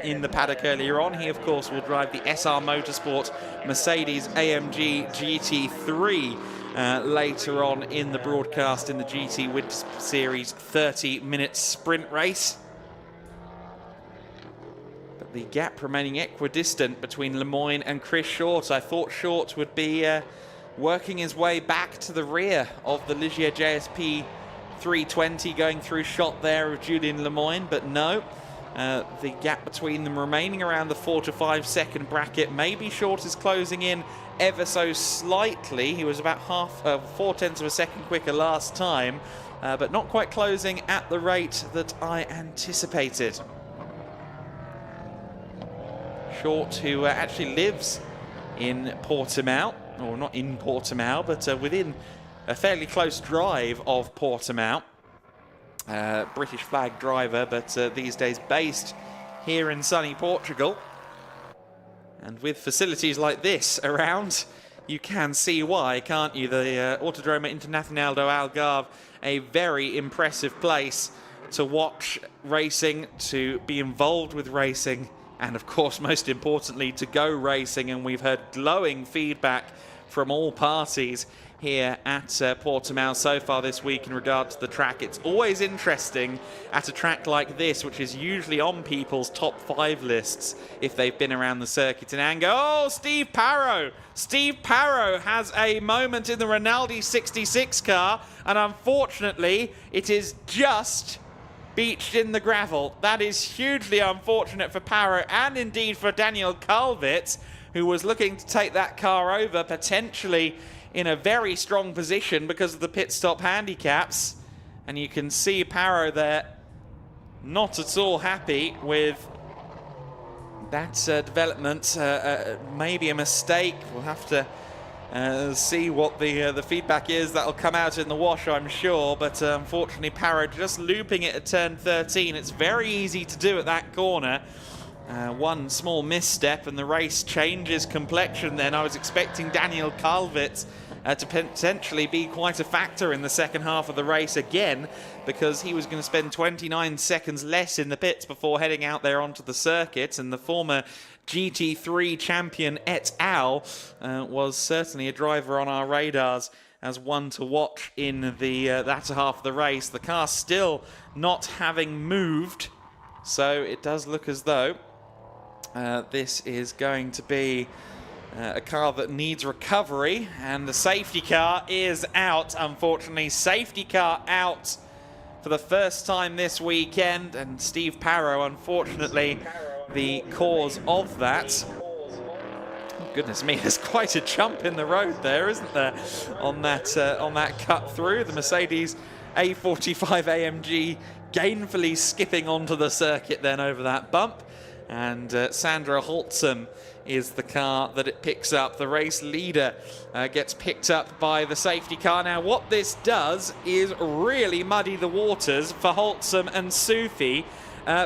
in the paddock earlier on. He, of course, will drive the SR Motorsport Mercedes AMG GT3 later on in the broadcast in the GTWinterSeries 30-minute sprint race. But the gap remaining equidistant between Lemoyne and Chris Short. I thought Short would be working his way back to the rear of the Ligier JSP 320, going through shot there of Julien Lemoyne, but no. The gap between them remaining around the 4 to 5 second bracket. Maybe Short is closing in ever so slightly. He was about 0.4 of a second quicker last time, but not quite closing at the rate that I anticipated. Short, who actually lives in Portimão, or not in Portimão, but within a fairly close drive of Portimão. British flag driver, but these days based here in sunny Portugal. And with facilities like this around, you can see why, can't you? The Autódromo Internacional do Algarve, a very impressive place to watch racing, to be involved with racing, and of course, most importantly, to go racing. And we've heard glowing feedback from all parties here at Portimão so far this week in regard to the track. It's always interesting at a track like this, which is usually on people's top 5 lists if they've been around the circuit in anger. Oh, Steve Parrow! Steve Parrow has a moment in the Rinaldi 66 car, and unfortunately, it is just beached in the gravel. That is hugely unfortunate for Parrow, and indeed for Daniel Calvet, who was looking to take that car over, potentially in a very strong position because of the pit stop handicaps. And you can see Parrow there not at all happy with that development. Maybe a mistake. We'll have to see what the feedback is. That'll come out in the wash, I'm sure. But unfortunately, Parrow just looping it at turn 13. It's very easy to do at that corner. One small misstep and the race changes complexion then. I was expecting Daniel Calvet to potentially be quite a factor in the second half of the race again, because he was going to spend 29 seconds less in the pits before heading out there onto the circuit. And the former GT3 champion et al. Was certainly a driver on our radars as one to watch in the latter half of the race. The car still not having moved, so it does look as though this is going to be a car that needs recovery, and the safety car is out, unfortunately. Safety car out for the first time this weekend, and Steve Parrow, unfortunately, the cause of that. Oh, goodness me, there's quite a jump in the road there, isn't there, on that cut through. The Mercedes A45 AMG gainfully skipping onto the circuit then over that bump. And Sandra Holtzum is the car that it picks up. The race leader gets picked up by the safety car. Now, what this does is really muddy the waters for Holtzum and Sufi,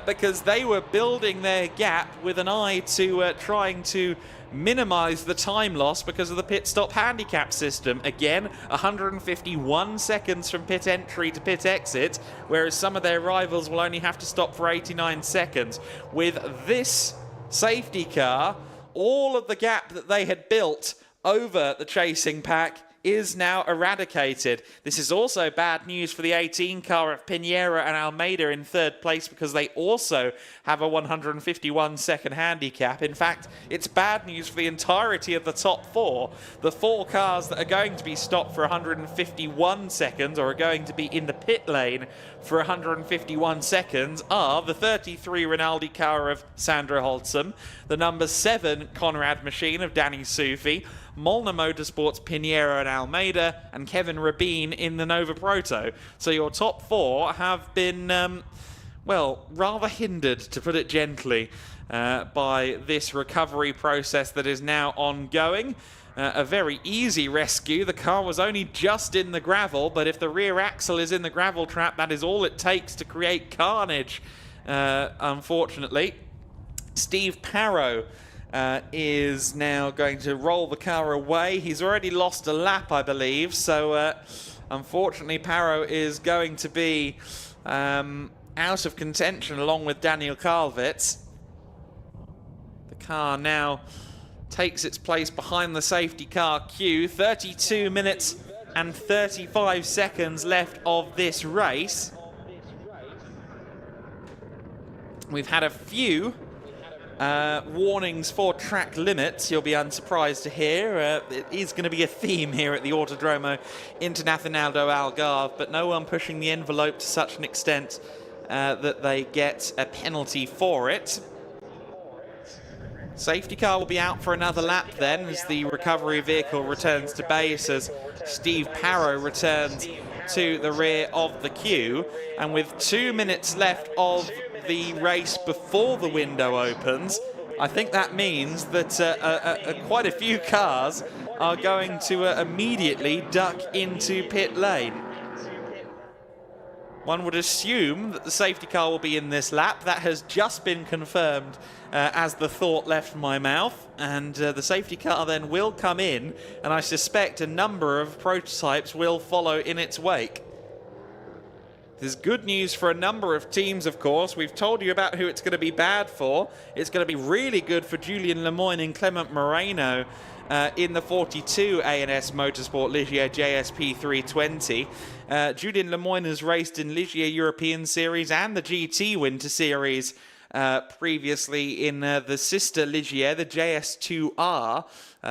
because they were building their gap with an eye to trying to minimize the time loss because of the pit stop handicap system. Again, 151 seconds from pit entry to pit exit, whereas some of their rivals will only have to stop for 89 seconds. With this safety car, all of the gap that they had built over the chasing pack is now eradicated. This is also bad news for the 18 car of Pinheiro and Almeida in third place, because they also have a 151 second handicap. In fact, it's bad news for the entirety of the top 4. The 4 cars that are going to be stopped for 151 seconds, or are going to be in the pit lane for 151 seconds, are the 33 Rinaldi car of Sandra Holtzum, the number 7 Conrad machine of Danny Sufi, Molnar Motorsports, Pinheiro and Almeida, and Kevin Rabin in the Nova Proto. So your top 4 have been, well, rather hindered, to put it gently, by this recovery process that is now ongoing. A very easy rescue. The car was only just in the gravel, but if the rear axle is in the gravel trap, that is all it takes to create carnage, unfortunately. Steve Parrow is now going to roll the car away. He's already lost a lap, I believe, so unfortunately Paro is going to be out of contention along with Daniel Karlvitz. The car now takes its place behind the safety car queue. 32 minutes and 35 seconds left of this race. We've had a few warnings for track limits, you'll be unsurprised to hear. It is going to be a theme here at the Autódromo Internacional do Algarve, but no one pushing the envelope to such an extent that they get a penalty for it. Safety car will be out for another lap then as the recovery vehicle returns to base, as Steve Paro returns to the rear of the queue. And with 2 minutes left of the race before the window opens, I think that means that quite a few cars are going to immediately duck into pit lane. One would assume that the safety car will be in this lap. That has just been confirmed as the thought left my mouth, and the safety car then will come in, and I suspect a number of prototypes will follow in its wake. There's good news for a number of teams, of course. We've told you about who it's going to be bad for. It's going to be really good for Julien Lemoyne and Clement Moreno in the 42 ANS Motorsport Ligier JSP 320. Julien Lemoyne has raced in Ligier European Series and the GTWinterSeries previously in the sister Ligier, the JS2R,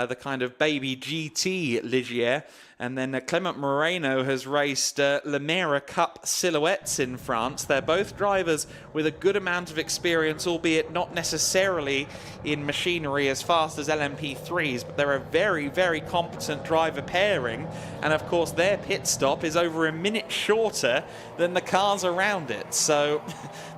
the kind of baby GT Ligier. And then Clement Moreno has raced Le Mera Cup Silhouettes in France. They're both drivers with a good amount of experience, albeit not necessarily in machinery as fast as LMP3s, but they're a very, very competent driver pairing. And of course, their pit stop is over a minute shorter than the cars around it. So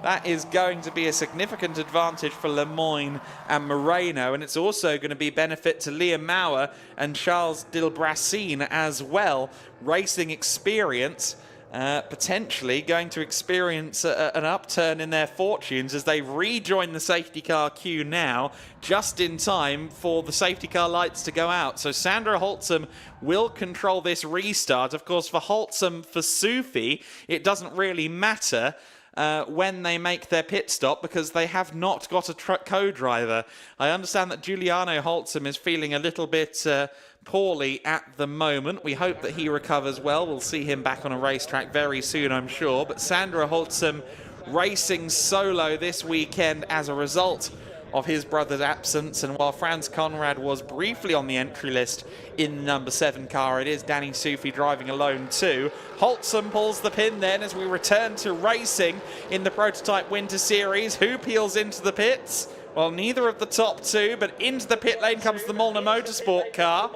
that is going to be a significant advantage for Lemoyne and Moreno. And it's also going to be benefit to Liam Maurer and Charles Dilbrasine as well. Racing experience, potentially going to experience an upturn in their fortunes as they rejoin the safety car queue now, just in time for the safety car lights to go out. So Sandro Holtzum will control this restart. Of course, for Holtzum, for Sufi, it doesn't really matter when they make their pit stop, because they have not got a co-driver. I understand that Giuliano Holtzum is feeling a little bit poorly at the moment. We hope that he recovers well. We'll see him back on a racetrack very soon, I'm sure. But Sandro Holtzum racing solo this weekend as a result of his brother's absence, and while Franz Conrad was briefly on the entry list in the number 7 car, it is Danny Sufi driving alone too. Holtzum pulls the pin then as we return to racing in the Prototype Winter Series. Who peels into the pits? Well, neither of the top two, but into the pit lane comes the Molnar Motorsport car.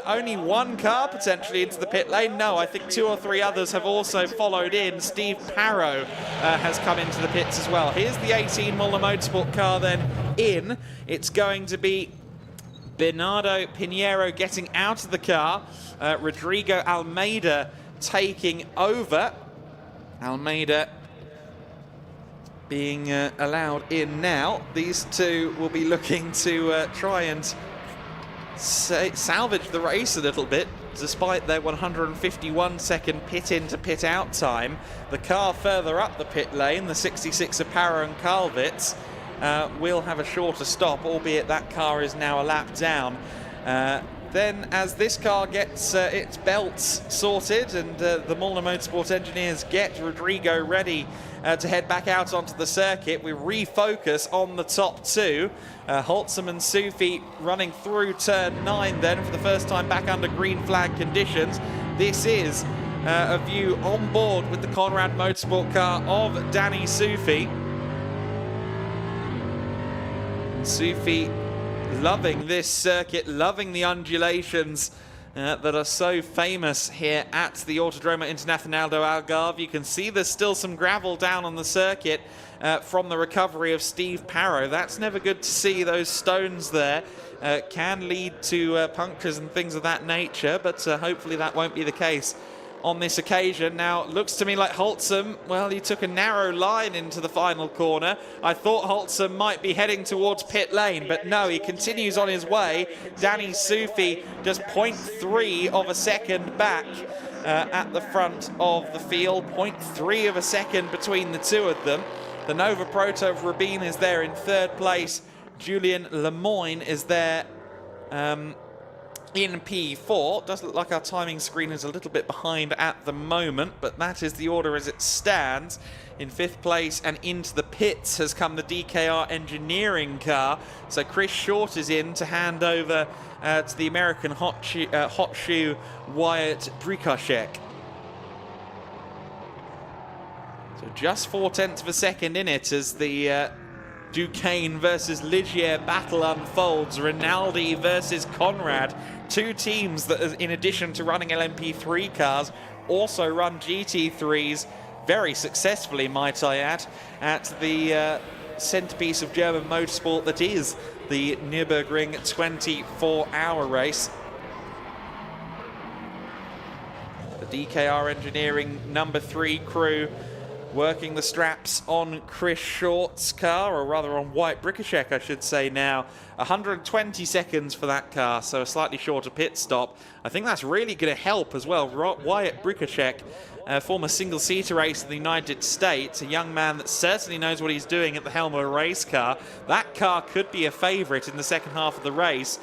Only one car potentially into the pit lane. No, I think 2 or 3 others have also followed in. Steve Paro has come into the pits as well. Here's the 18 Molnar Motorsport car then in. It's going to be Bernardo Pinheiro getting out of the car. Rodrigo Almeida taking over. Almeida being allowed in now. These two will be looking to try and salvage the race a little bit, despite their 151-second pit in to pit out time. The car further up the pit lane, the 66 of Paro and Karlvitz, will have a shorter stop, albeit that car is now a lap down. Then, as this car gets its belts sorted and the Molnar Motorsport engineers get Rodrigo ready to head back out onto the circuit, we refocus on the top two. Holtzum and Sufi running through turn 9 then for the first time back under green flag conditions. This is a view on board with the Conrad Motorsport car of Danny Sufi. Sufi loving this circuit, loving the undulations that are so famous here at the Autódromo Internacional do Algarve. You can see there's still some gravel down on the circuit from the recovery of Steve Paro. That's never good to see. Those stones there can lead to punctures and things of that nature, but hopefully that won't be the case on this occasion. Now, looks to me like Holtzum, well, he took a narrow line into the final corner. I thought Holtzum might be heading towards pit lane, but no, he continues on his way. Danny Sufi just 0.3 of a second back at the front of the field, 0.3 of a second between the two of them. The Nova Proto of Rabin is there in third place. Julien Lemoyne is there in P4. Does look like our timing screen is a little bit behind at the moment, but that is the order as it stands. In fifth place and into the pits has come the DKR engineering car. So Chris Short is in to hand over to the American hot shoe Wyatt Brikoshek. So just 0.4 of a second in it as the Duquesne versus Ligier battle unfolds. Rinaldi versus Conrad. Two teams that, in addition to running LMP3 cars, also run GT3s very successfully, might I add, at the centerpiece of German motorsport that is the Nürburgring 24-hour race. The DKR Engineering number 3 crew working the straps on Chris Short's car, or rather on Wyatt Brikoshek, I should say now. 120 seconds for that car, so a slightly shorter pit stop. I think that's really going to help as well. Wyatt Brikoshek, former single-seater racer in the United States, a young man that certainly knows what he's doing at the helm of a race car. That car could be a favourite in the second half of the race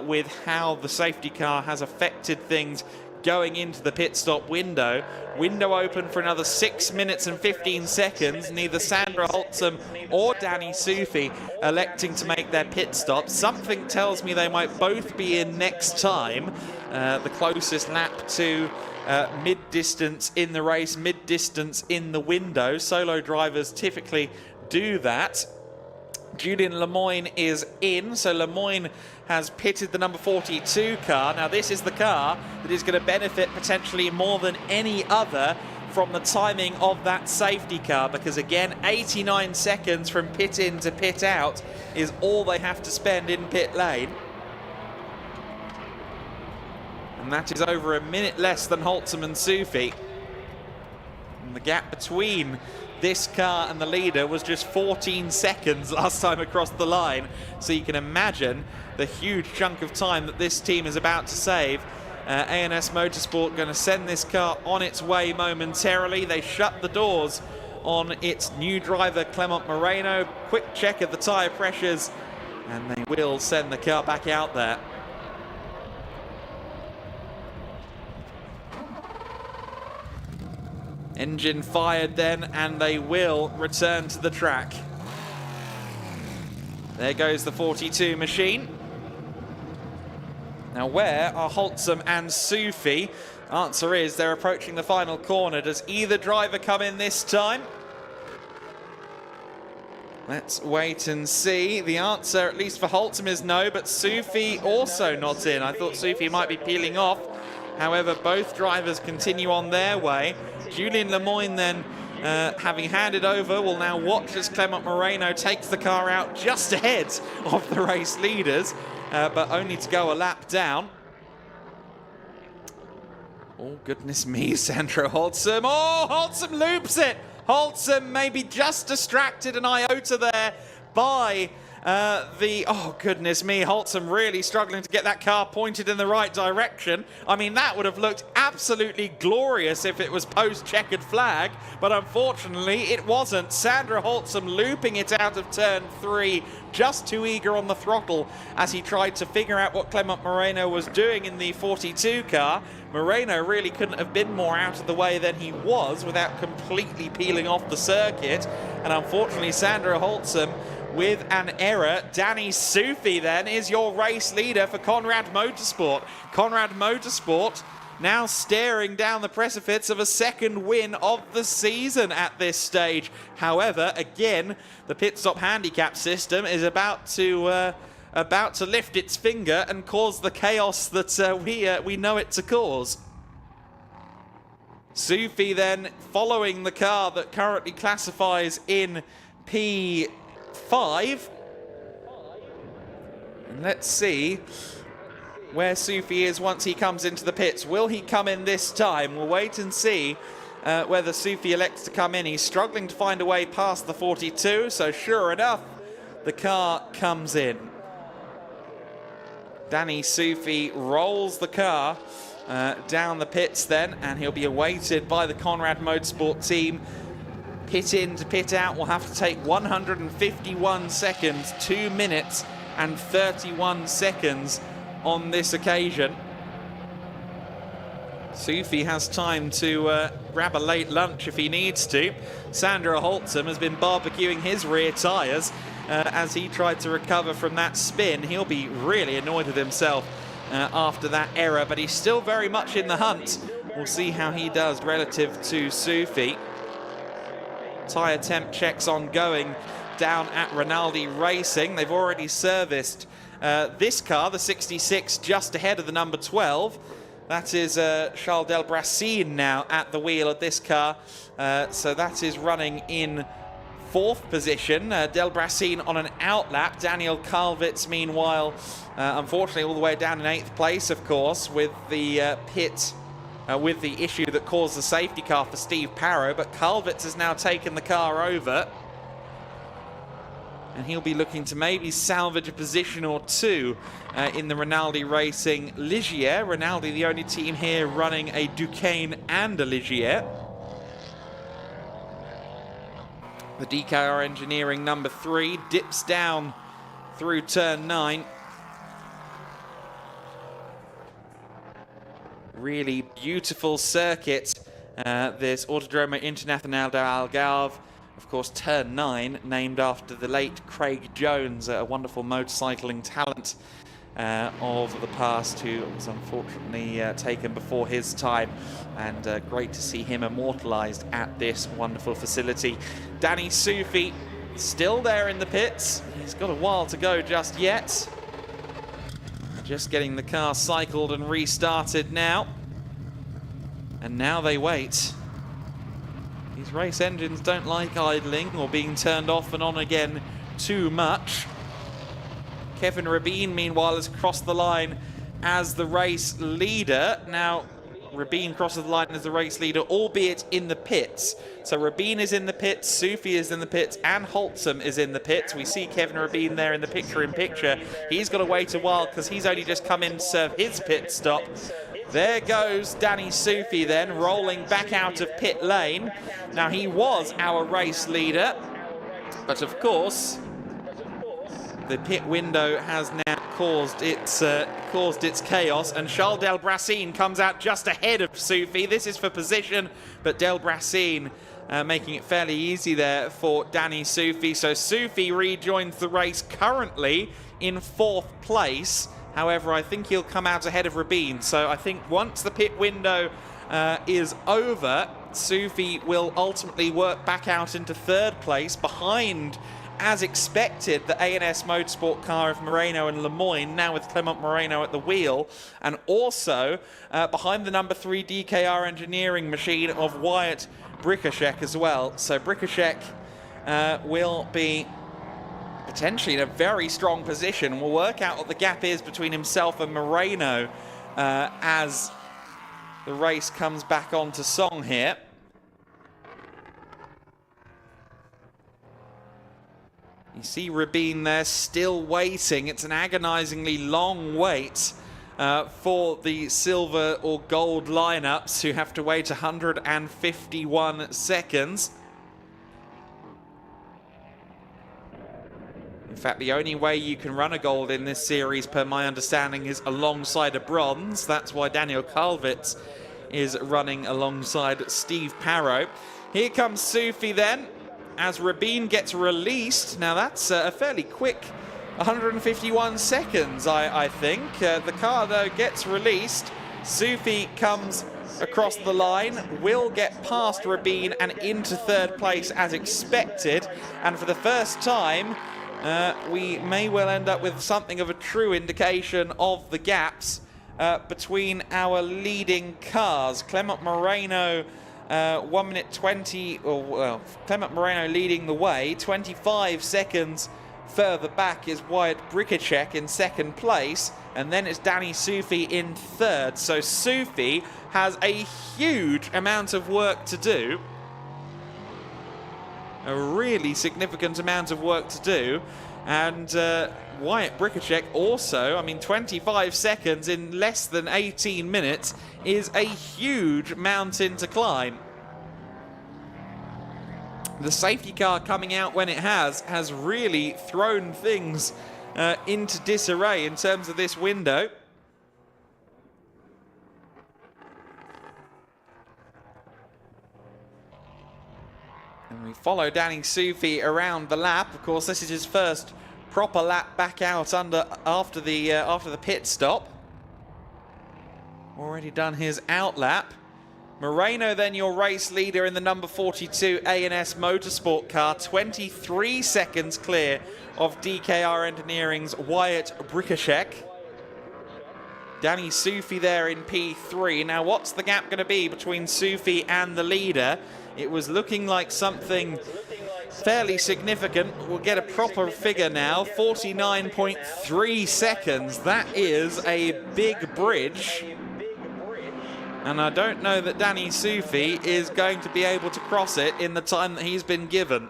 with how the safety car has affected things going into the pit stop window. Window open for another 6 minutes and 15 seconds. Neither Sandra Holtzum or Danny Sufi electing to make their pit stop. Something tells me they might both be in next time. The closest lap to mid-distance in the race, mid-distance in the window. Solo drivers typically do that. Julien Lemoyne is in, so Lemoyne has pitted the number 42 car. Now this is the car that is going to benefit potentially more than any other from the timing of that safety car, because again, 89 seconds from pit in to pit out is all they have to spend in pit lane. And that is over a minute less than Holtzum and Sufi. And the gap between this car and the leader was just 14 seconds last time across the line. So you can imagine the huge chunk of time that this team is about to save. ANS Motorsport going to send this car on its way momentarily. They shut the doors on its new driver, Clement Moreno. Quick check of the tyre pressures, and they will send the car back out there. Engine fired then, and they will return to the track. There goes the 42 machine. Now, where are Holtzum and Sufi? Answer is they're approaching the final corner. Does either driver come in this time? Let's wait and see. The answer, at least for Holtzum, is no, but Sufi also not in. I thought Sufi might be peeling off. However, both drivers continue on their way. Julien Lemoyne then, having handed over, will now watch as Clement Moreno takes the car out just ahead of the race leaders, but only to go a lap down. Oh, goodness me, Sandro Holtzum. Oh, Holtzum loops it. Holtzum maybe just distracted an iota there by oh, goodness me, Holtzum really struggling to get that car pointed in the right direction. I mean, that would have looked absolutely glorious if it was post-checkered flag, but unfortunately it wasn't. Sandra Holtzum looping it out of turn 3, just too eager on the throttle as he tried to figure out what Clement Moreno was doing in the 42 car. Moreno really couldn't have been more out of the way than he was without completely peeling off the circuit, and unfortunately Sandra Holtzum with an error. Danny Sufi then is your race leader for Conrad Motorsport. Conrad Motorsport now staring down the precipice of a second win of the season at this stage. However, again, the pit stop handicap system is about to lift its finger and cause the chaos that we know it to cause. Sufi then following the car that currently classifies in P5. And let's see where Sufi is once he comes into the pits. Will he come in this time? We'll wait and see whether Sufi elects to come in. He's struggling to find a way past the 42, so sure enough, the car comes in. Danny Sufi rolls the car down the pits then, and he'll be awaited by the Conrad Motorsport team. Pit in to pit out will have to take 151 seconds, 2 minutes and 31 seconds on this occasion. Sufi has time to grab a late lunch if he needs to. Sandra Holtzum has been barbecuing his rear tyres as he tried to recover from that spin. He'll be really annoyed with himself after that error, but he's still very much in the hunt. We'll see how he does relative to Sufi. Tyre temp checks ongoing down at Rinaldi Racing. They've already serviced this car, the 66, just ahead of the number 12. That is Charles Delbracin now at the wheel of this car. So that is running in 4th position. Delbracin on an outlap. Daniel Kalvitz, meanwhile, unfortunately all the way down in 8th place, of course, with the pit with the issue that caused the safety car for Steve Parrow, but Kalvitz has now taken the car over, and he'll be looking to maybe salvage a position or two in the Rinaldi Racing Ligier. Rinaldi, the only team here running a Duqueine and a Ligier. The DKR Engineering number 3 dips down through turn 9. Really beautiful circuit, this Autódromo Internacional de Algarve. Of course, turn 9, named after the late Craig Jones, a wonderful motorcycling talent of the past, who was unfortunately taken before his time, and great to see him immortalised at this wonderful facility. Danny Sufi still there in the pits. He's got a while to go just yet. Just getting the car cycled and restarted now. And now they wait. These race engines don't like idling or being turned off and on again too much. Kevin Rabin, meanwhile, has crossed the line as the race leader. Now, Rabin crosses the line as the race leader, albeit in the pits. So Rabin is in the pits, Sufi is in the pits, and Holtzum is in the pits. We see Kevin Rabin there in the picture-in-picture. He's got to wait a while because he's only just come in to serve his pit stop. There goes Danny Sufi then, rolling back out of pit lane. Now, he was our race leader, but of course, the pit window has now caused its chaos, and Charles Delbracin comes out just ahead of Sufi. This is for position, but Delbracin making it fairly easy there for Danny Sufi. So Sufi rejoins the race currently in 4th place. However, I think he'll come out ahead of Rabin. So I think once the pit window is over, Sufi will ultimately work back out into 3rd place behind, as expected, the A&S Motorsport car of Moreno and Lemoyne, now with Clement Moreno at the wheel, and also behind the number 3 DKR Engineering machine of Wyatt Brickoshek as well. So Brickoshek will be potentially in a very strong position. We'll work out what the gap is between himself and Moreno as the race comes back onto song here. You see Rabin there still waiting. It's an agonizingly long wait for the silver or gold lineups, who have to wait 151 seconds. In fact, the only way you can run a gold in this series, per my understanding, is alongside a bronze. That's why Daniel Kalvitz is running alongside Steve Parrow. Here comes Sufi then, as Rabin gets released. Now that's a fairly quick 151 seconds, I think. The car, though, gets released. Sufi comes across the line, will get past Rabin and into 3rd place as expected. And for the first time, we may well end up with something of a true indication of the gaps between our leading cars. Clement Moreno 1 minute 20, well, Clement Moreno leading the way. 25 seconds further back is Wyatt Brickoshek in 2nd place. and then it's Danny Sufi in third. So Sufi has a huge amount of work to do. A really significant amount of work to do. And Wyatt Bricacek also, I mean, 25 seconds in less than 18 minutes is a huge mountain to climb. The safety car coming out when it has really thrown things into disarray in terms of this window. And we follow Danny Sufi around the lap. Of course, this is his first proper lap back out after the pit stop. Already done his out lap. Moreno then your race leader in the number 42 A&S Motorsport car, 23 seconds clear of DKR Engineering's Wyatt Bricacek. Danny Sufi there in P3. Now what's the gap going to be between Sufi and the leader? It was looking like something fairly significant. We'll get a proper figure now, 49.3 seconds. That is a big bridge. And I don't know that Danny Sufi is going to be able to cross it in the time that he's been given.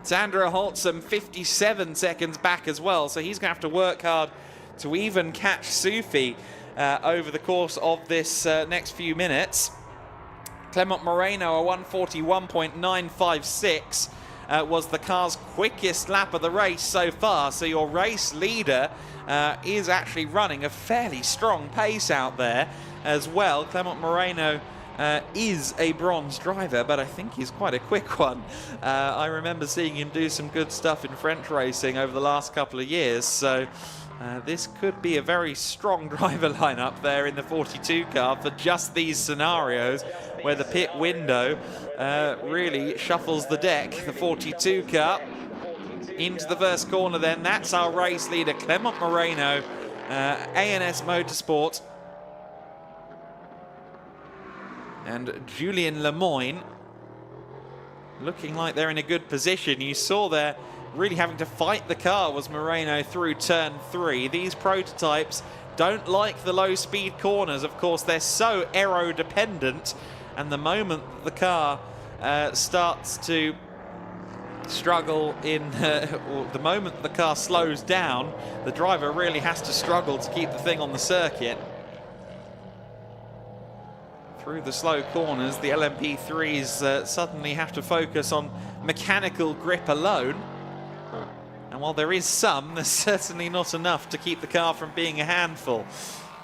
Sandra Holtzum, 57 seconds back as well, so he's going to have to work hard to even catch Sufi over the course of this next few minutes. Clement Moreno, a 141.956, was the car's quickest lap of the race so far, so your race leader is actually running a fairly strong pace out there as well. Clement Moreno is a bronze driver, but I think he's quite a quick one. I remember seeing him do some good stuff in French racing over the last couple of years, so this could be a very strong driver lineup there in the 42 car for just these scenarios where the pit window really shuffles the deck. The 42 car into the first corner then. That's our race leader, Clement Moreno, A&S Motorsport. And Julien Lemoyne looking like they're in a good position. You saw there really having to fight the car was Moreno through turn 3. These prototypes don't like the low speed corners. Of course, they're so aero dependent, and the moment the car starts to struggle in or the moment the car slows down, the driver really has to struggle to keep the thing on the circuit. Through the slow corners, the LMP3s suddenly have to focus on mechanical grip alone. And while there is some, there's certainly not enough to keep the car from being a handful.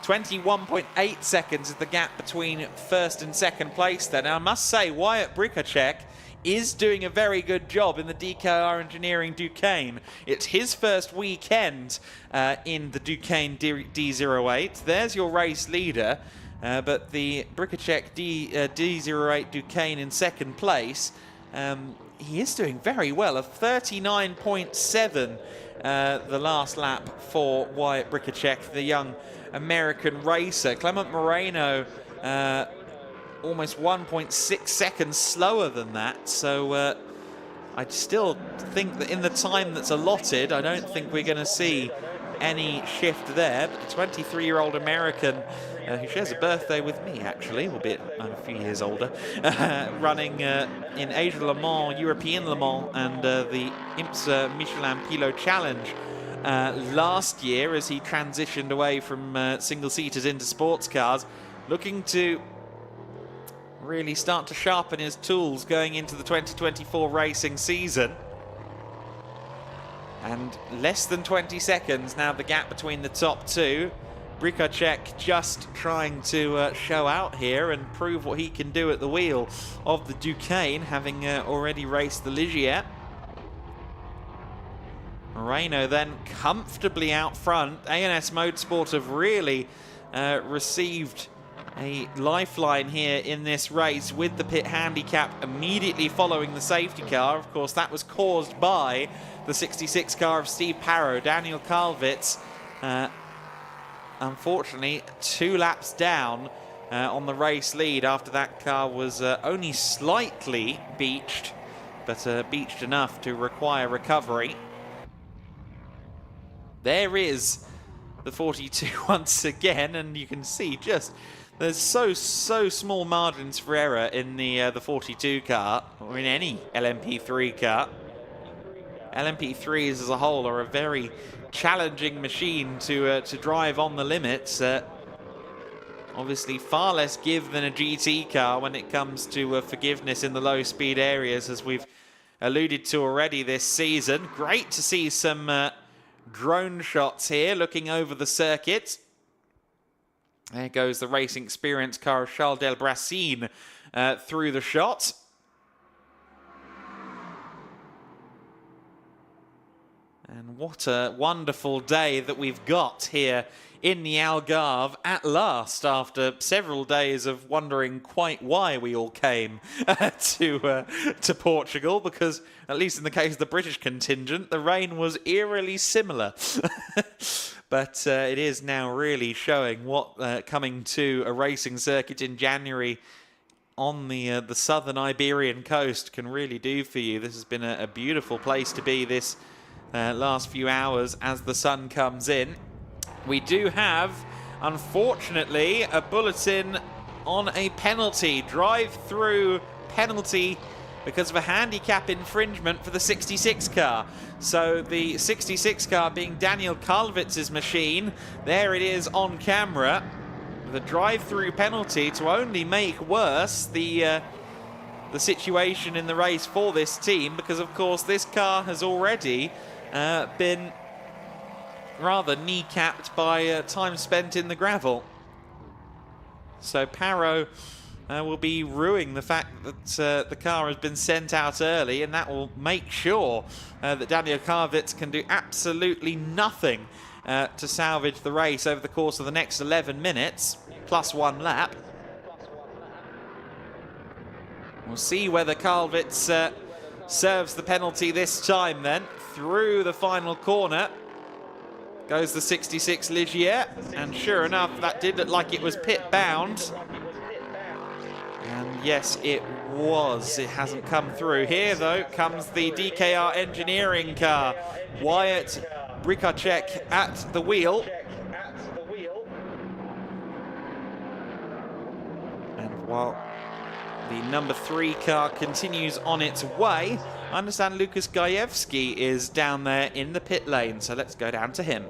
21.8 seconds is the gap between first and second place there. Now, I must say, Wyatt Bricacek is doing a very good job in the DKR Engineering Duqueine. It's his first weekend in the Duqueine D08. There's your race leader. But the Bricacek D08 Duqueine in second place, he is doing very well. A 39.7 the last lap for Wyatt Bricacek, the young American racer. Clement Moreno almost 1.6 seconds slower than that. So I still think that in the time that's allotted, I don't think we're going to see any shift there. But the 23-year-old American who shares a birthday with me, actually, albeit I'm a few years older, running in Asia Le Mans, European Le Mans, and the IMSA Michelin Pilot Challenge last year as he transitioned away from single-seaters into sports cars, looking to really start to sharpen his tools going into the 2024 racing season. And less than 20 seconds now the gap between the top two. Bricacek just trying to show out here and prove what he can do at the wheel of the Duqueine, having already raced the Ligier. Moreno then comfortably out front. A&S Motorsport have really received a lifeline here in this race with the pit handicap immediately following the safety car. Of course, that was caused by the 66 car of Steve Parrow. Daniel Kalvitz, unfortunately, 2 laps down on the race lead after that car was only slightly beached, but beached enough to require recovery. There is the 42 once again, and you can see just there's so small margins for error in the 42 car, or in any LMP3 car. LMP3s as a whole are a very challenging machine to drive on the limits. Obviously far less give than a GT car when it comes to forgiveness in the low speed areas, as we've alluded to already this season. Great to see some drone shots here looking over the circuit. There goes the racing experience car of Charles Delbracin through the shot. And what a wonderful day that we've got here in the Algarve at last, after several days of wondering quite why we all came to Portugal, because at least in the case of the British contingent, the rain was eerily similar. But it is now really showing what coming to a racing circuit in January on the southern Iberian coast can really do for you. This has been a beautiful place to be this last few hours as the sun comes in. We do have, unfortunately, a bulletin on a penalty, drive-through penalty, because of a handicap infringement for the 66 car. So the 66 car being Daniel Kalvitz's machine, there it is on camera. The drive-through penalty to only make worse the situation in the race for this team, because of course this car has already been rather kneecapped by time spent in the gravel. So Paro will be ruining the fact that the car has been sent out early, and that will make sure that Daniel Kalvitz can do absolutely nothing to salvage the race over the course of the next 11 minutes, plus one lap. We'll see whether Kalvitz serves the penalty this time then. Through the final corner goes the 66 Ligier, and sure enough, that did look like it was pit bound. And yes, it was. It hasn't come through. Here, though, comes the DKR engineering car. Wyatt Brikacek at the wheel. And while the number 3 car continues on its way, I understand Lukas Gajewski is down there in the pit lane, so let's go down to him.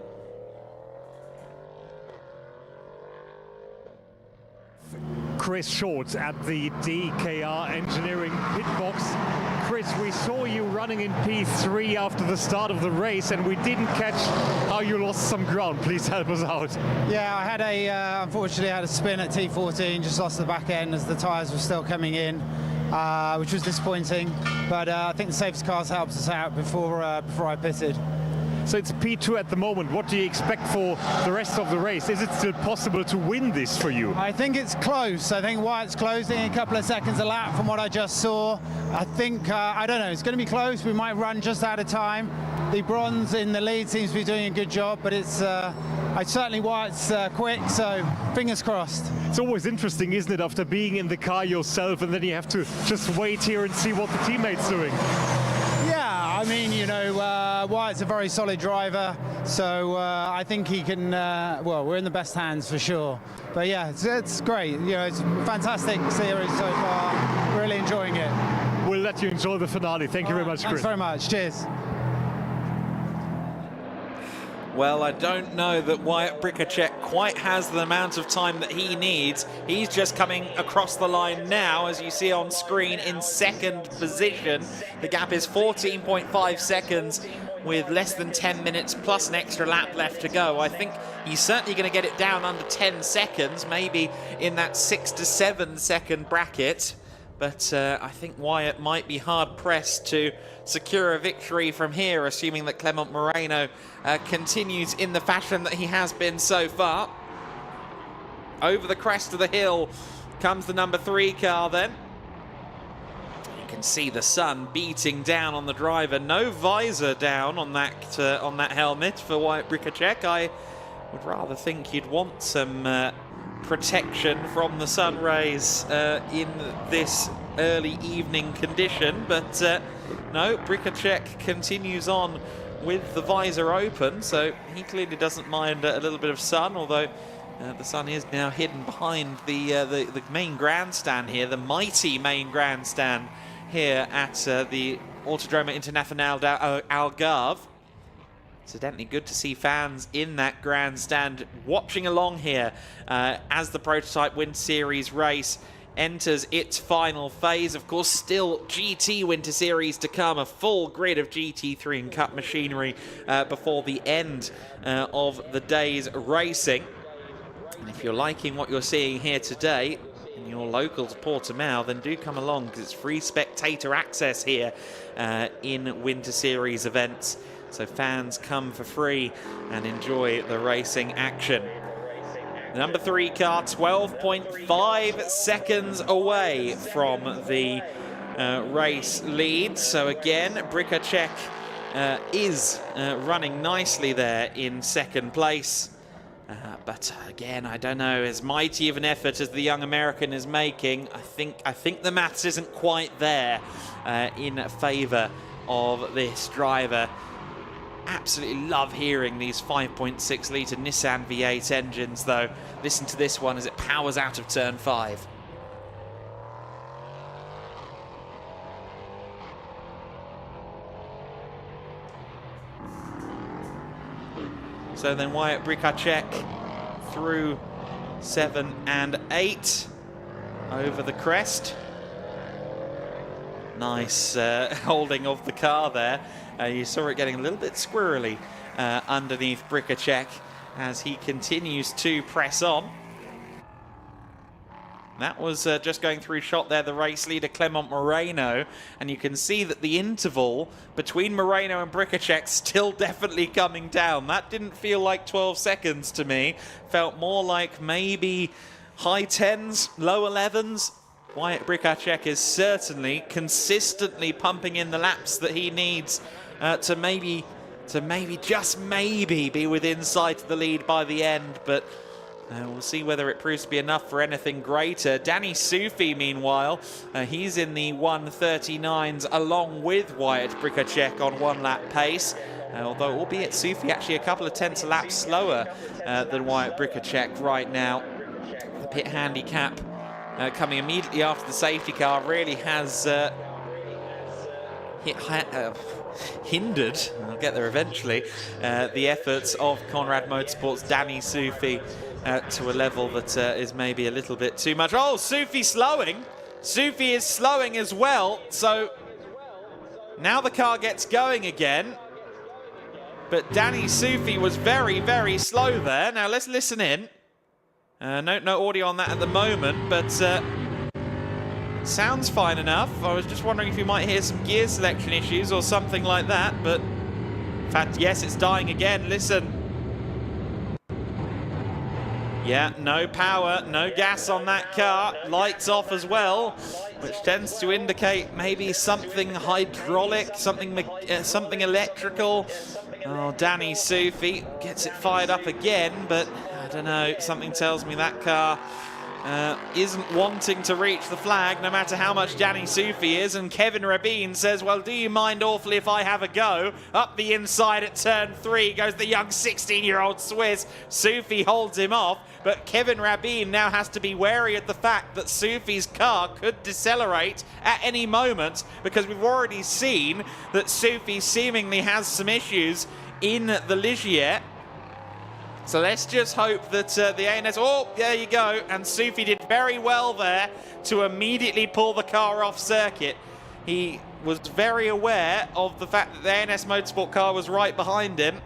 Chris Short at the DKR engineering pit box. Chris, we saw you running in P3 after the start of the race, and we didn't catch how you lost some ground. Please help us out. Yeah, I had unfortunately I had a spin at T14, just lost the back end as the tyres were still coming in, which was disappointing. But I think the safety cars helped us out before I pitted. So it's P2 at the moment. What do you expect for the rest of the race? Is it still possible to win this for you? I think it's close. I think Wyatt's closing a couple of seconds a lap from what I just saw. I think, I don't know, it's going to be close. We might run just out of time. The bronze in the lead seems to be doing a good job, but it's certainly Wyatt's quick, so fingers crossed. It's always interesting, isn't it, after being in the car yourself, and then you have to just wait here and see what the teammate's doing. Yeah, I mean, you know, Wyatt's a very solid driver, so I think he can, well, we're in the best hands for sure. But yeah, it's great. You know, it's a fantastic series so far. Really enjoying it. We'll let you enjoy the finale. Thank you very much, Chris. Thanks very much. Cheers. Well, I don't know that Wyatt Brikacek quite has the amount of time that he needs. He's just coming across the line now, as you see on screen, in second position. The gap is 14.5 seconds with less than 10 minutes plus an extra lap left to go. I think he's certainly going to get it down under 10 seconds, maybe in that 6 to 7 second bracket. But I think Wyatt might be hard-pressed to secure a victory from here, assuming that Clement Moreno continues in the fashion that he has been so far. Over the crest of the hill comes the number 3 car then. You can see the sun beating down on the driver. No visor down on that helmet for Wyatt Brikacek. I would rather think you'd want some protection from the sun rays in this early evening condition, but No, Bricacek continues on with the visor open, so he clearly doesn't mind a little bit of sun, although the sun is now hidden behind the main grandstand here, the mighty main grandstand here at the Autódromo Internacional de Algarve. Incidentally, good to see fans in that grandstand watching along here as the Prototype Winterseries race enters its final phase. Of course, still GTWinterSeries to come, a full grid of GT3 and Cup machinery before the end of the day's racing. And if you're liking what you're seeing here today, and you're local to Portimão, then do come along, because it's free spectator access here in Winter Series events. So fans come for free and enjoy the racing action. The number 3 car, 12.5 seconds away from the race lead. So again, Bricacek is running nicely there in second place. But again, I don't know, as mighty of an effort as the young American is making, I think the maths isn't quite there in favour of this driver. Absolutely love hearing these 5.6 litre Nissan V8 engines, though. Listen to this one as it powers out of turn 5. So then Wyatt Bricacek through 7 and 8 over the crest. Nice holding of the car there. You saw it getting a little bit squirrely underneath Bricacek as he continues to press on. That was just going through shot there, the race leader Clement Moreno, and you can see that the interval between Moreno and Bricacek still definitely coming down. That didn't feel like 12 seconds to me. Felt more like maybe high 10s, low 11s. Wyatt Bricacek is certainly consistently pumping in the laps that he needs to maybe just maybe be within sight of the lead by the end, but we'll see whether it proves to be enough for anything greater. Danny Sufi, meanwhile, he's in the 1:39s along with Wyatt Bricacek on 1 lap pace, although albeit Sufi actually a couple of tenths of laps slower than Wyatt Bricacek right now. The pit handicap coming immediately after the safety car really has hindered, I'll get there eventually, the efforts of Conrad Motorsport's Danny Sufi to a level that is maybe a little bit too much. Oh, Sufi slowing. Sufi is slowing as well. So now the car gets going again. But Danny Sufi was very, very slow there. Now let's listen in. No audio on that at the moment, but sounds fine enough. I was just wondering if you might hear some gear selection issues or something like that, but in fact, yes, it's dying again. Listen. Yeah, no power, no gas on that car. Lights off as well, which tends to indicate maybe something hydraulic, something electrical. Oh, Danny Sufi gets it fired up again, but I don't know, something tells me that car isn't wanting to reach the flag, no matter how much Danny Sufi is. And Kevin Rabin says, well, do you mind awfully if I have a go? Up the inside at turn 3 goes the young 16-year-old Swiss. Sufi holds him off, but Kevin Rabin now has to be wary of the fact that Sufi's car could decelerate at any moment, because we've already seen that Sufi seemingly has some issues in the Ligier. So let's just hope that the ANS... Oh, there you go. And Sufi did very well there to immediately pull the car off circuit. He was very aware of the fact that the ANS Motorsport car was right behind him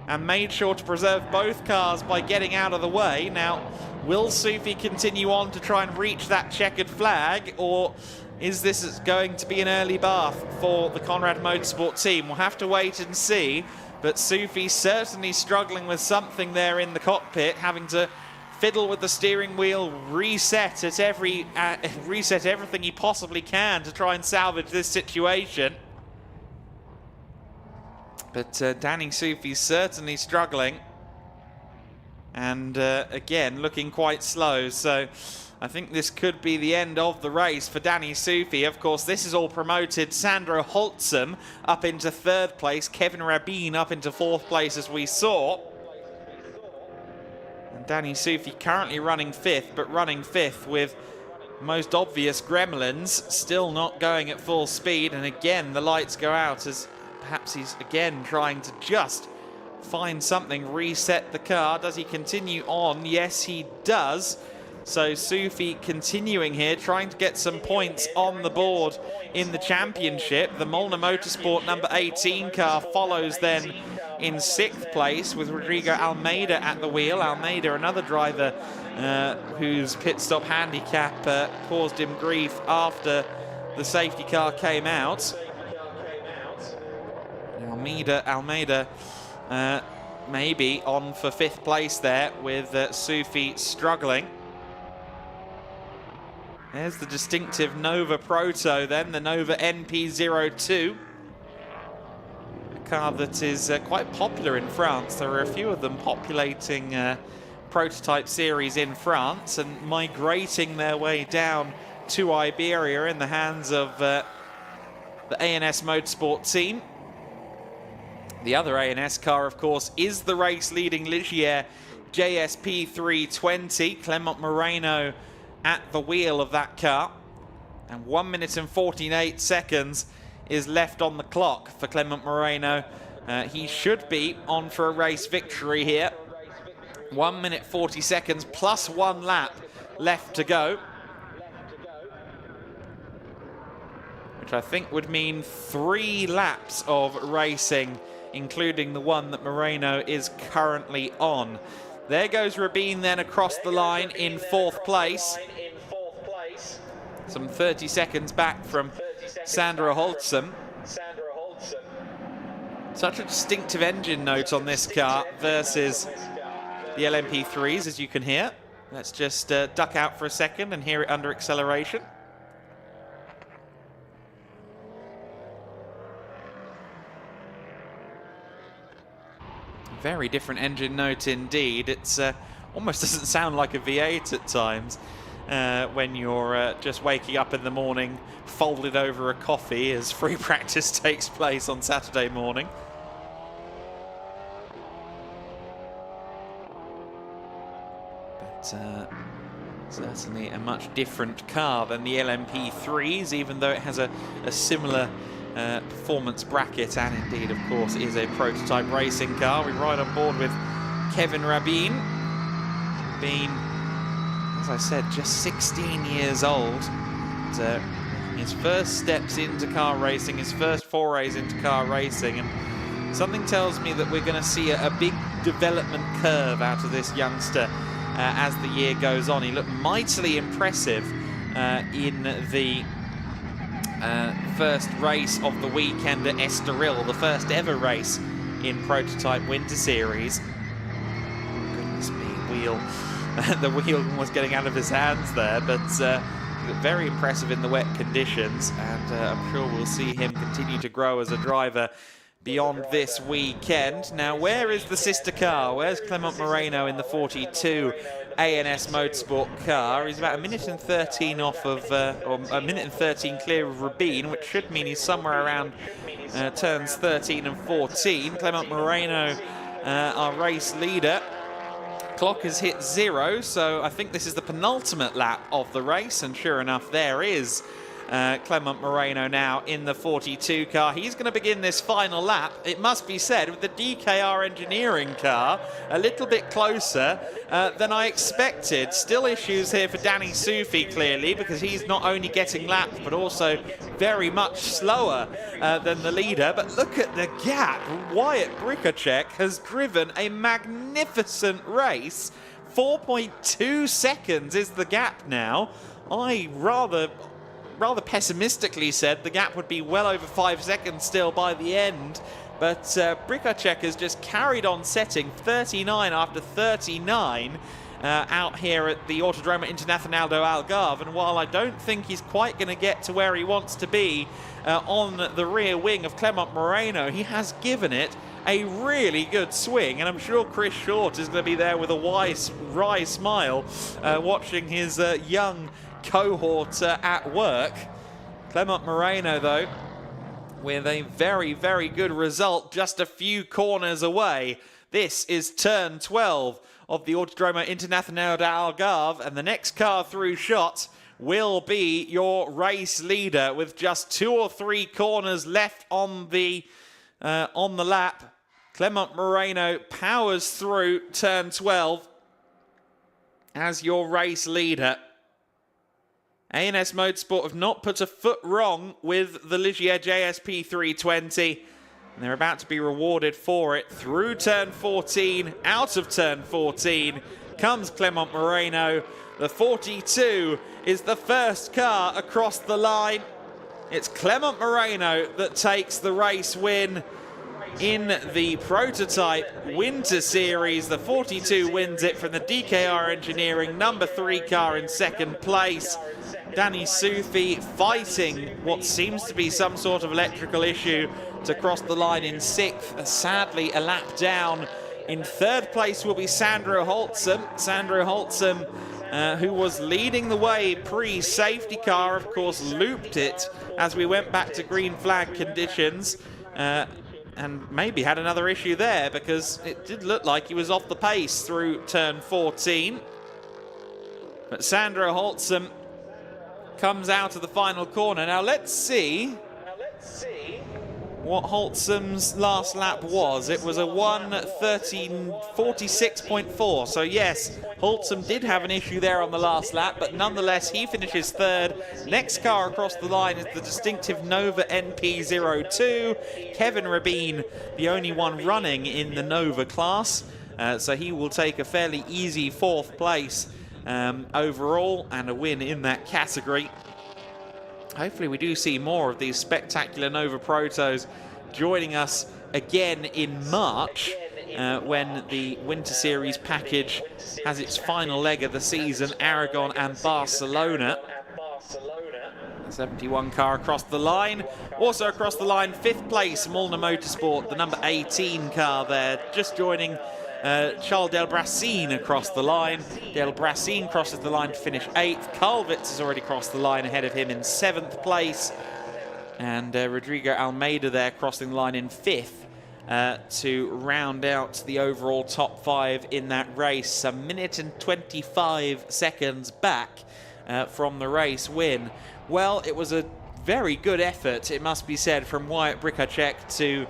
and made sure to preserve both cars by getting out of the way. Now, will Sufi continue on to try and reach that checkered flag, or is this going to be an early bath for the Conrad Motorsport team? We'll have to wait and see. But Sufi certainly struggling with something there in the cockpit, having to fiddle with the steering wheel, reset everything he possibly can to try and salvage this situation. But Danny Sufi's certainly struggling. and again looking quite slow. So I think this could be the end of the race for Danny Soufi. Of course, this is all promoted. Sandro Holtzem up into 3rd place. Kevin Rabin up into 4th place, as we saw. And Danny Soufi currently running 5th, but running 5th with most obvious gremlins, still not going at full speed. And again, the lights go out as perhaps he's again trying to just find something, reset the car. Does he continue on? Yes, he does. So Soufi continuing here, trying to get some points on the board in the championship. The Molnar Motorsport number 18 car follows then in 6th place with Rodrigo Almeida at the wheel. Almeida, another driver whose pit stop handicap caused him grief after the safety car came out. Almeida maybe on for 5th place there with Soufi struggling. There's the distinctive Nova Proto then, the Nova NP02. A car that is quite popular in France. There are a few of them populating prototype series in France and migrating their way down to Iberia in the hands of the ANS Motorsport team. The other ANS car, of course, is the race-leading Ligier JSP 320. Clement Moreno at the wheel of that car. And 1 minute and 48 seconds is left on the clock for Clement Moreno. He should be on for a race victory here. 1 minute 40 seconds plus 1 lap left to go, which I think would mean 3 laps of racing, including the one that Moreno is currently on. There goes Rabin then across the line in 4th place. Some 30 seconds back from Sandro Holtzem. Such a distinctive engine note on this car versus the LMP3s, as you can hear. Let's just duck out for a second and hear it under acceleration. Very different engine note indeed. It's almost doesn't sound like a V8 at times when you're just waking up in the morning, folded over a coffee as free practice takes place on Saturday morning. But certainly a much different car than the LMP3s, even though it has a similar performance bracket and indeed, of course, is a prototype racing car. We ride on board with Kevin Rabin, being, as I said, just 16 years old. His first steps into car racing, his first forays into car racing, and something tells me that we're going to see a big development curve out of this youngster as the year goes on. He looked mightily impressive in the first race of the weekend at Estoril, the first ever race in Prototype Winter Series. Goodness me, wheel. The wheel was getting out of his hands there, but very impressive in the wet conditions, and I'm sure we'll see him continue to grow as a driver beyond this weekend. Now, where is the sister car? Where's Clement Moreno in the 42 ANS Motorsport car? He's about 1 minute and 13 off of, or 1 minute and 13 clear of Rabin, which should mean he's somewhere around turns 13 and 14. Clement Moreno, our race leader. Clock has hit 0, so I think this is the penultimate lap of the race, and sure enough, there is Clement Moreno now in the 42 car. He's going to begin this final lap, it must be said, with the DKR engineering car a little bit closer than I expected. Still issues here for Danny Soufi, clearly, because he's not only getting lapped but also very much slower than the leader. But look at the gap. Wyatt Brikacek has driven a magnificent race. 4.2 seconds is the gap now. I rather pessimistically said the gap would be well over 5 seconds still by the end, but Brikacek has just carried on setting 39 after 39 out here at the Autódromo Internacional do Algarve, and while I don't think he's quite going to get to where he wants to be on the rear wing of Clement Moreno, he has given it a really good swing, and I'm sure Chris Short is going to be there with a wry smile watching his young cohort at work. Clement Moreno, though, with a very, very good result, just a few corners away. This is turn 12 of the Autódromo Internacional de Algarve, and the next car through shot will be your race leader with just 2 or 3 corners left on the lap. Clement Moreno powers through turn 12 as your race leader. A&S Motorsport have not put a foot wrong with the Ligier JSP 320. And they're about to be rewarded for it. Through turn 14, out of turn 14, comes Clement Moreno. The 42 is the first car across the line. It's Clement Moreno that takes the race win in the Prototype Winter Series. The 42 wins it from the DKR Engineering number 3 car in second place. Danny Soufi fighting what seems to be some sort of electrical issue to cross the line in 6th. Sadly, a lap down. In 3rd place will be Sandro Holtzem. Sandro Holtzem, who was leading the way pre-safety car, of course, looped it as we went back to green flag conditions. And maybe had another issue there because it did look like he was off the pace through turn 14. But Sandro Holtzem comes out of the final corner. Now let's see what Holtzem's last lap was. It was a 1:13:46.4. So yes, Holtzem did have an issue there on the last lap, but nonetheless he finishes 3rd. Next car across the line is the distinctive Nova NP02. Kevin Rabin, the only one running in the Nova class. So he will take a fairly easy 4th place overall and a win in that category. Hopefully we do see more of these spectacular Nova Protos joining us again in March when the Winter Series package has its final leg of the season, Aragon and Barcelona. 71 car across the line. Also across the line, 5th place, Molnar Motorsport, the number 18 car there, just joining Charles Delbracin across the line. Delbracin crosses the line to finish 8th. Kalvitz has already crossed the line ahead of him in 7th place. And Rodrigo Almeida there crossing the line in 5th to round out the overall top 5 in that race. A minute and 25 seconds back from the race win. Well, it was a very good effort, it must be said, from Wyatt Bricacek to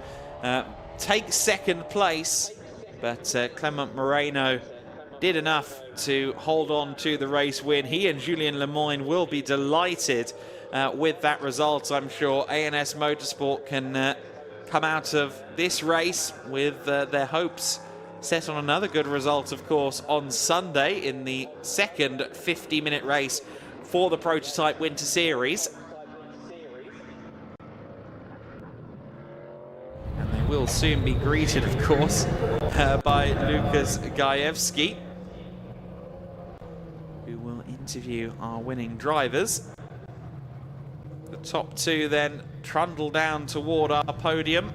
take 2nd place. But Clement Moreno did enough to hold on to the race win. He and Julien Lemoyne will be delighted with that result, I'm sure. A&S Motorsport can come out of this race with their hopes set on another good result, of course, on Sunday in the 2nd 50-minute race for the Prototype Winter Series. Will soon be greeted, of course, by Lukas Gajewski, who will interview our winning drivers. The top 2 then trundle down toward our podium.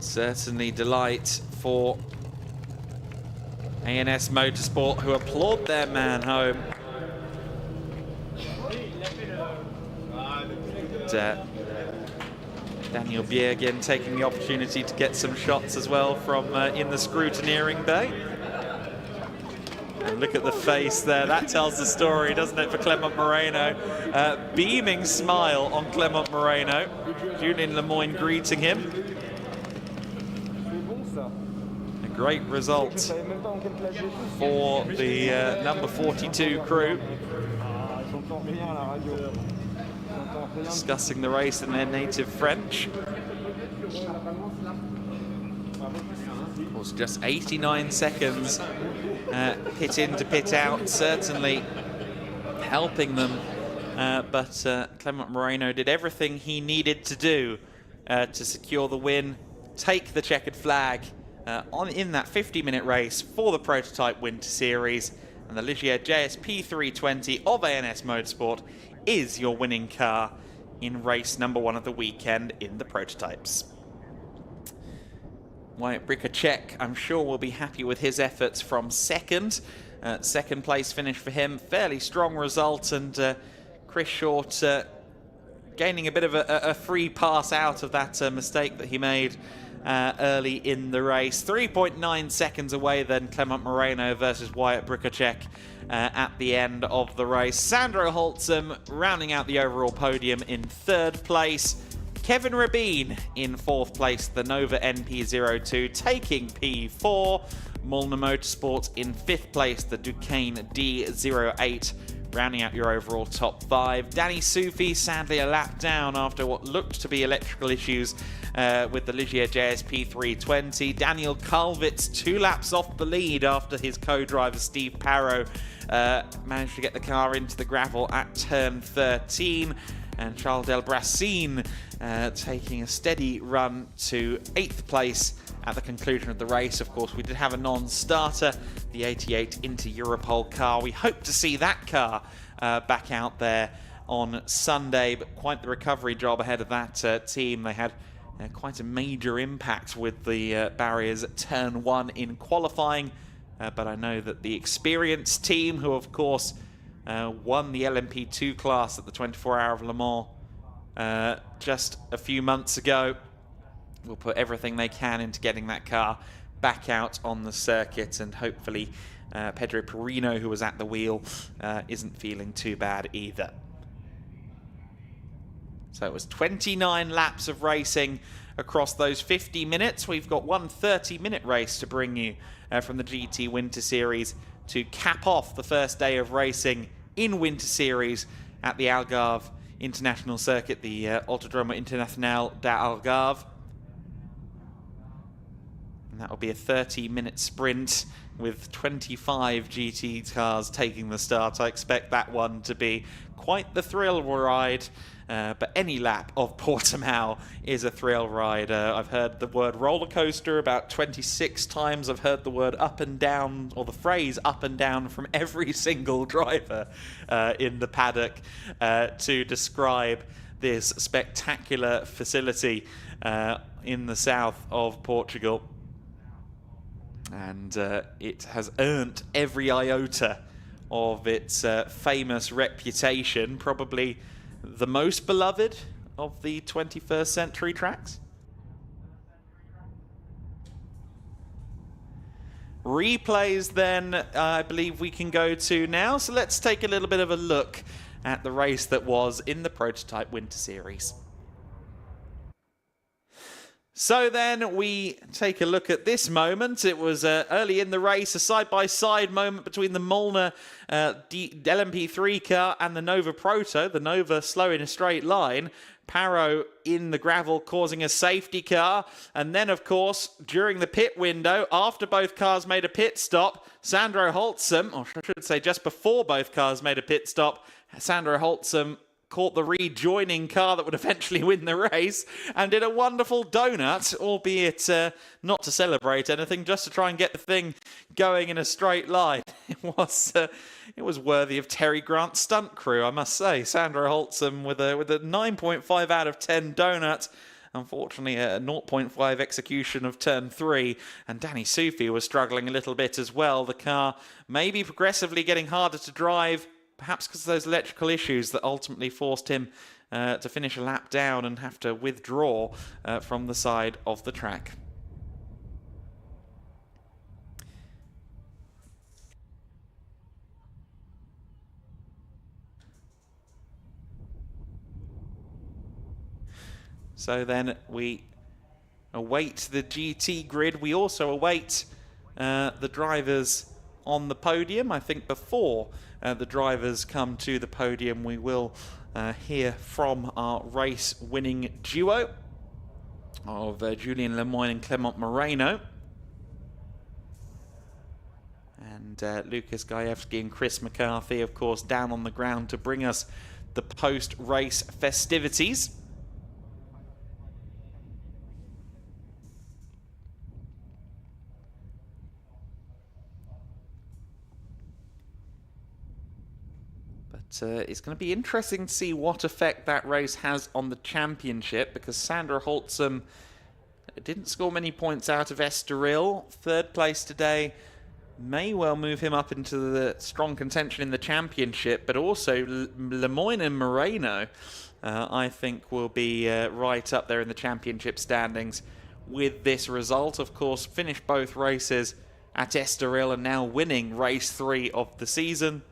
Certainly delight for A&S Motorsport, who applaud their man home. And, Daniel Bjergen taking the opportunity to get some shots as well from in the scrutineering bay. And look at the face there. That tells the story, doesn't it, for Clement Moreno? Beaming smile on Clement Moreno. Julien Lemoyne greeting him. A great result for the number 42 crew. Discussing the race in their native French. It was just 89 seconds pit in to pit out, certainly helping them. But Clement Moreno did everything he needed to do to secure the win, take the checkered flag in that 50-minute race for the Prototype Winter Series. and the Ligier JSP 320 of ANS Motorsport is your winning car in race number 1 of the weekend in the prototypes. Wyatt Bricacek, I'm sure, will be happy with his efforts from second. Second place finish for him, fairly strong result, and Chris Short gaining a bit of a free pass out of that mistake that he made early in the race. 3.9 seconds away then Clement Moreno versus Wyatt Bricacek at the end of the race. Sandro Holtzum rounding out the overall podium in 3rd place. Kevin Rabin in 4th place, the Nova NP02 taking P4. Molnar Motorsports in 5th place, the Duquesne D08 rounding out your overall top 5. Danny Sufi sadly a lap down after what looked to be electrical issues with the Ligier JSP 320. Daniel Kalvitz 2 laps off the lead after his co-driver Steve Parrow managed to get the car into the gravel at turn 13. And Charles Delbrassin taking a steady run to 8th place at the conclusion of the race. Of course, we did have a non-starter, the 88 Inter Europol car. We hope to see that car back out there on Sunday, but quite the recovery job ahead of that team. They had quite a major impact with the barriers at turn 1 in qualifying, but I know that the experienced team, who of course won the LMP2 class at the 24 Hour of Le Mans just a few months ago, will put everything they can into getting that car back out on the circuit, and hopefully Pedro Perino, who was at the wheel, isn't feeling too bad either. So it was 29 laps of racing across those 50 minutes. We've got one 30-minute race to bring you from the GT Winter Series to cap off the first day of racing in Winter Series at the Algarve International Circuit, the Autódromo Internacional de Algarve. And that will be a 30-minute sprint with 25 GT cars taking the start. I expect that one to be quite the thrill ride. But any lap of Portimão is a thrill ride. I've heard the word roller coaster about 26 times. I've heard the word up and down, or the phrase up and down, from every single driver in the paddock to describe this spectacular facility in the south of Portugal. And it has earned every iota of its famous reputation, probably the most beloved of the 21st century tracks. Replays then, I believe we can go to now. So let's take a little bit of a look at the race that was in the Prototype Winter Series. So then we take a look at this moment. It was early in the race, a side-by-side moment between the Molnar LMP3 car and the Nova Proto. The Nova slow in a straight line. Parrow in the gravel causing a safety car. And then, of course, during the pit window, after both cars made a pit stop, Sandro Holtzum, or I should say just before both cars made a pit stop, Sandro Holtzum caught the rejoining car that would eventually win the race and did a wonderful donut, albeit not to celebrate anything, just to try and get the thing going in a straight line. It was worthy of Terry Grant's stunt crew, I must say. Sandro Holtzum with a 9.5 out of 10 donut. Unfortunately, a 0.5 execution of turn 3, and Danny Sufi was struggling a little bit as well. The car maybe progressively getting harder to drive, perhaps because of those electrical issues that ultimately forced him to finish a lap down and have to withdraw from the side of the track. So then we await the GT grid. We also await the drivers on the podium. I think before the drivers come to the podium, we will hear from our race-winning duo of Julien Lemoyne and Clement Moreno. And Lucas Gajewski and Chris McCarthy, of course, down on the ground to bring us the post-race festivities. It's going to be interesting to see what effect that race has on the championship, because Sandra Holtzum didn't score many points out of Estoril. Third place today may well move him up into the strong contention in the championship, but also Lemoyne and Moreno, I think, will be right up there in the championship standings with this result. Of course, finished both races at Estoril and now winning race 3 of the season.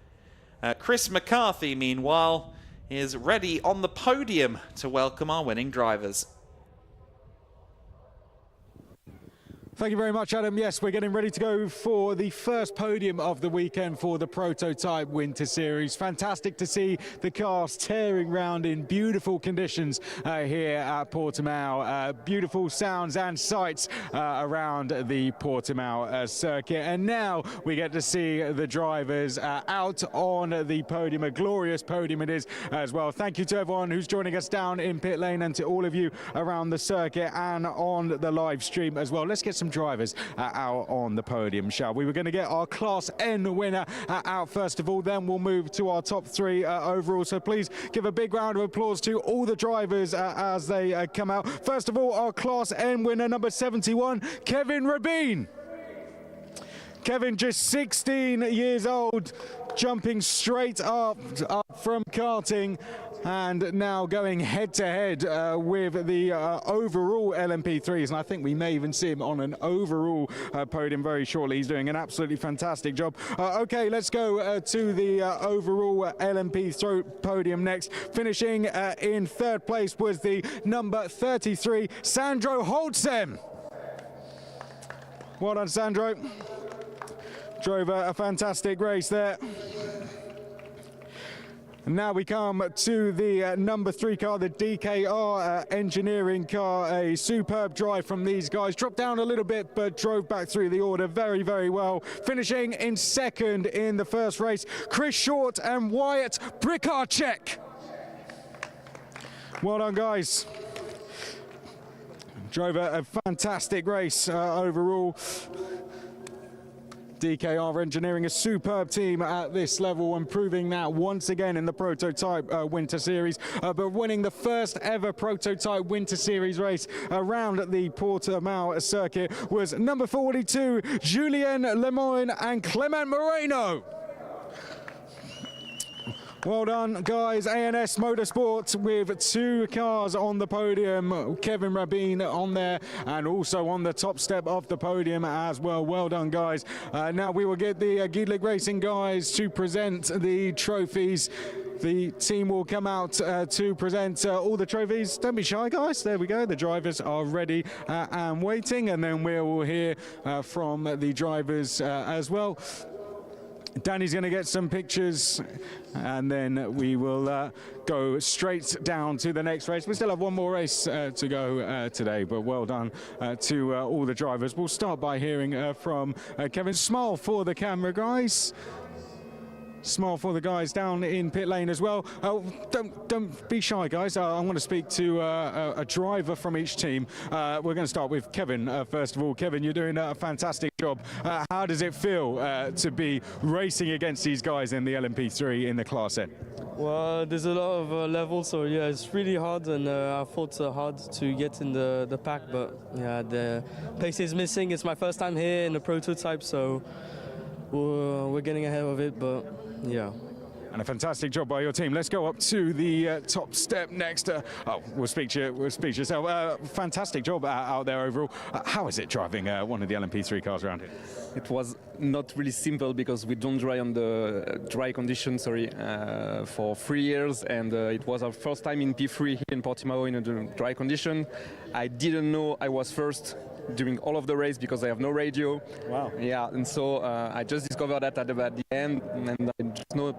Chris McCarthy, meanwhile, is ready on the podium to welcome our winning drivers. Thank you very much, Adam. Yes, we're getting ready to go for the first podium of the weekend for the Prototype Winter Series. Fantastic to see the cars tearing round in beautiful conditions here at Portimão. Beautiful sounds and sights around the Portimão circuit. And now we get to see the drivers out on the podium. A glorious podium it is as well. Thank you to everyone who's joining us down in pit lane and to all of you around the circuit and on the live stream as well. Let's get some drivers out on the podium, shall we? We're going to get our Class N winner out first of all, then we'll move to our top 3 overall. So please give a big round of applause to all the drivers as they come out. First of all, our Class N winner, number 71, Kevin Rabin. Kevin, just 16 years old, jumping straight up from karting and now going head-to-head with the overall LMP3s, and I think we may even see him on an overall podium very shortly. He's doing an absolutely fantastic job. Okay, let's go to the overall LMP3 podium next. Finishing in third place was the number 33, Sandro Holtzem. Well done, Sandro. Drove a fantastic race there. And now we come to the number 3 car, the DKR engineering car. A superb drive from these guys. Dropped down a little bit, but drove back through the order very, very well. Finishing in second in the first race, Chris Short and Wyatt Brikarczyk. Well done, guys. Drove a fantastic race overall. DKR Engineering, a superb team at this level, and proving that once again in the Prototype Winter Series, but winning the first ever Prototype Winter Series race around the Portimão circuit was number 42, Julien Lemoyne and Clement Moreno. Well done, guys. ANS Motorsports with 2 cars on the podium. Kevin Rabin on there and also on the top step of the podium as well. Well done, guys. Now we will get the GEDLICH Racing guys to present the trophies. The team will come out to present all the trophies. Don't be shy, guys. There we go. The drivers are ready and waiting, and then we will hear from the drivers as well. Danny's going to get some pictures, and then we will go straight down to the next race. We still have one more race to go today, but well done to all the drivers. We'll start by hearing from Kevin. Smile for the camera, guys. Smile for the guys down in pit lane as well. Don't be shy, guys. I want to speak to a driver from each team. We're going to start with Kevin first of all. Kevin, you're doing a fantastic job. How does it feel to be racing against these guys in the LMP3 in the Class N? Well, there's a lot of levels, so yeah, it's really hard, and I fought hard to get in the pack, but yeah, the pace is missing. It's my first time here in the prototype, so we're getting ahead of it, but yeah. And a fantastic job by your team. Let's go up to the top step next. We'll speak to yourself. Fantastic job out there overall. How is it driving one of the LMP3 cars around here? It was not really simple because we don't drive on the dry conditions, for 3 years, and it was our first time in P3 here in Portimão in a dry condition. I didn't know I was first during all of the race because I have no radio. Wow. Yeah, and so I just discovered that at the end, and I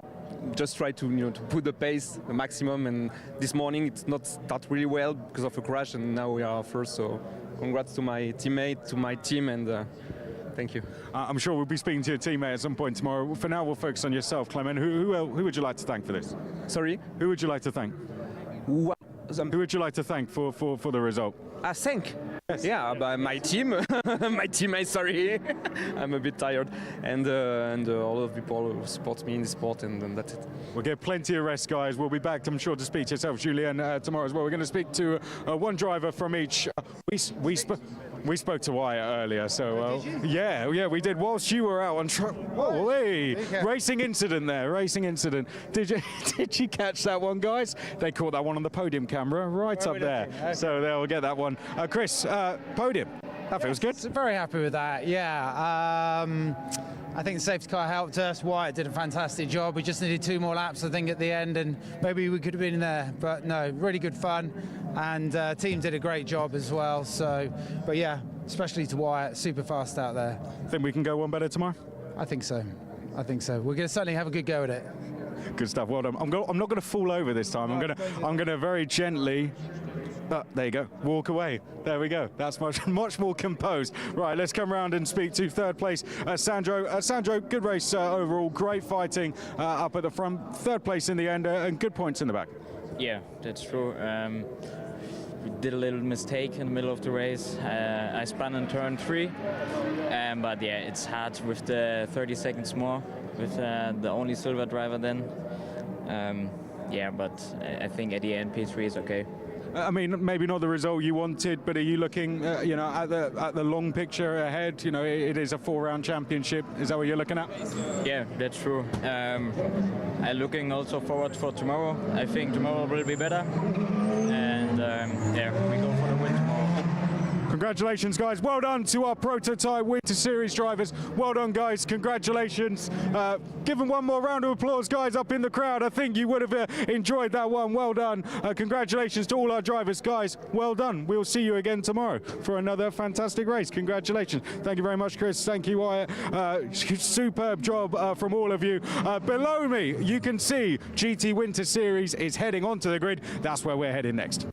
just try to to put the pace the maximum. And this morning it's not start really well because of a crash, and now we are first. So congrats to my teammate, to my team, and thank you. I'm sure we'll be speaking to your teammate at some point tomorrow. For now, we'll focus on yourself, Clement. Who would you like to thank for this? Sorry? Who would you like to thank? Who would you like to thank for the result? Thank? Yeah, by my team, my teammates. Sorry, I'm a bit tired, and all of the people who support me in the sport, and that's it. We'll get plenty of rest, guys. We'll be back, I'm sure, to speak to yourself, Julien, tomorrow as well. We're going to speak to one driver from each. We spoke to Wyatt earlier, so yeah, we did. Whilst you were out on racing incident there, racing incident. Did you catch that one, guys? They caught that one on the podium camera right up there, so they'll get that one. Chris, podium. That feels good. Very happy with that. Yeah. I think the safety car helped us. Wyatt did a fantastic job. We just needed 2 more laps, I think, at the end, and maybe we could have been there. But no, really good fun, and team did a great job as well. So, but yeah, especially to Wyatt, super fast out there. Think we can go one better tomorrow? I think so. I think so. We're going to certainly have a good go at it. Good stuff. Well done. I'm not going to fall over this time. I'm going to very gently. There you go. Walk away. There we go. That's much more composed. Right, let's come around and speak to third place, Sandro. Sandro, good race overall. Great fighting up at the front. Third place in the end and good points in the back. Yeah, that's true. We did a little mistake in the middle of the race. I spun in turn 3, but yeah, it's hard with the 30 seconds more with the only silver driver then. Yeah, but I think at the end P3 is okay. I mean, maybe not the result you wanted, but are you looking, at the long picture ahead? It is a 4-round championship. Is that what you're looking at? Yeah, that's true. I'm looking also forward for tomorrow. I think tomorrow will be better, and yeah, we go for the win tomorrow. Congratulations, guys. Well done to our prototype Winter Series drivers. Well done, guys. Congratulations. Give them one more round of applause, guys, up in the crowd. I think you would have enjoyed that one. Well done. Congratulations to all our drivers, guys. Well done. We'll see you again tomorrow for another fantastic race. Congratulations. Thank you very much, Chris. Thank you, Wyatt. Superb job from all of you. Below me, you can see GT Winter Series is heading onto the grid. That's where we're heading next.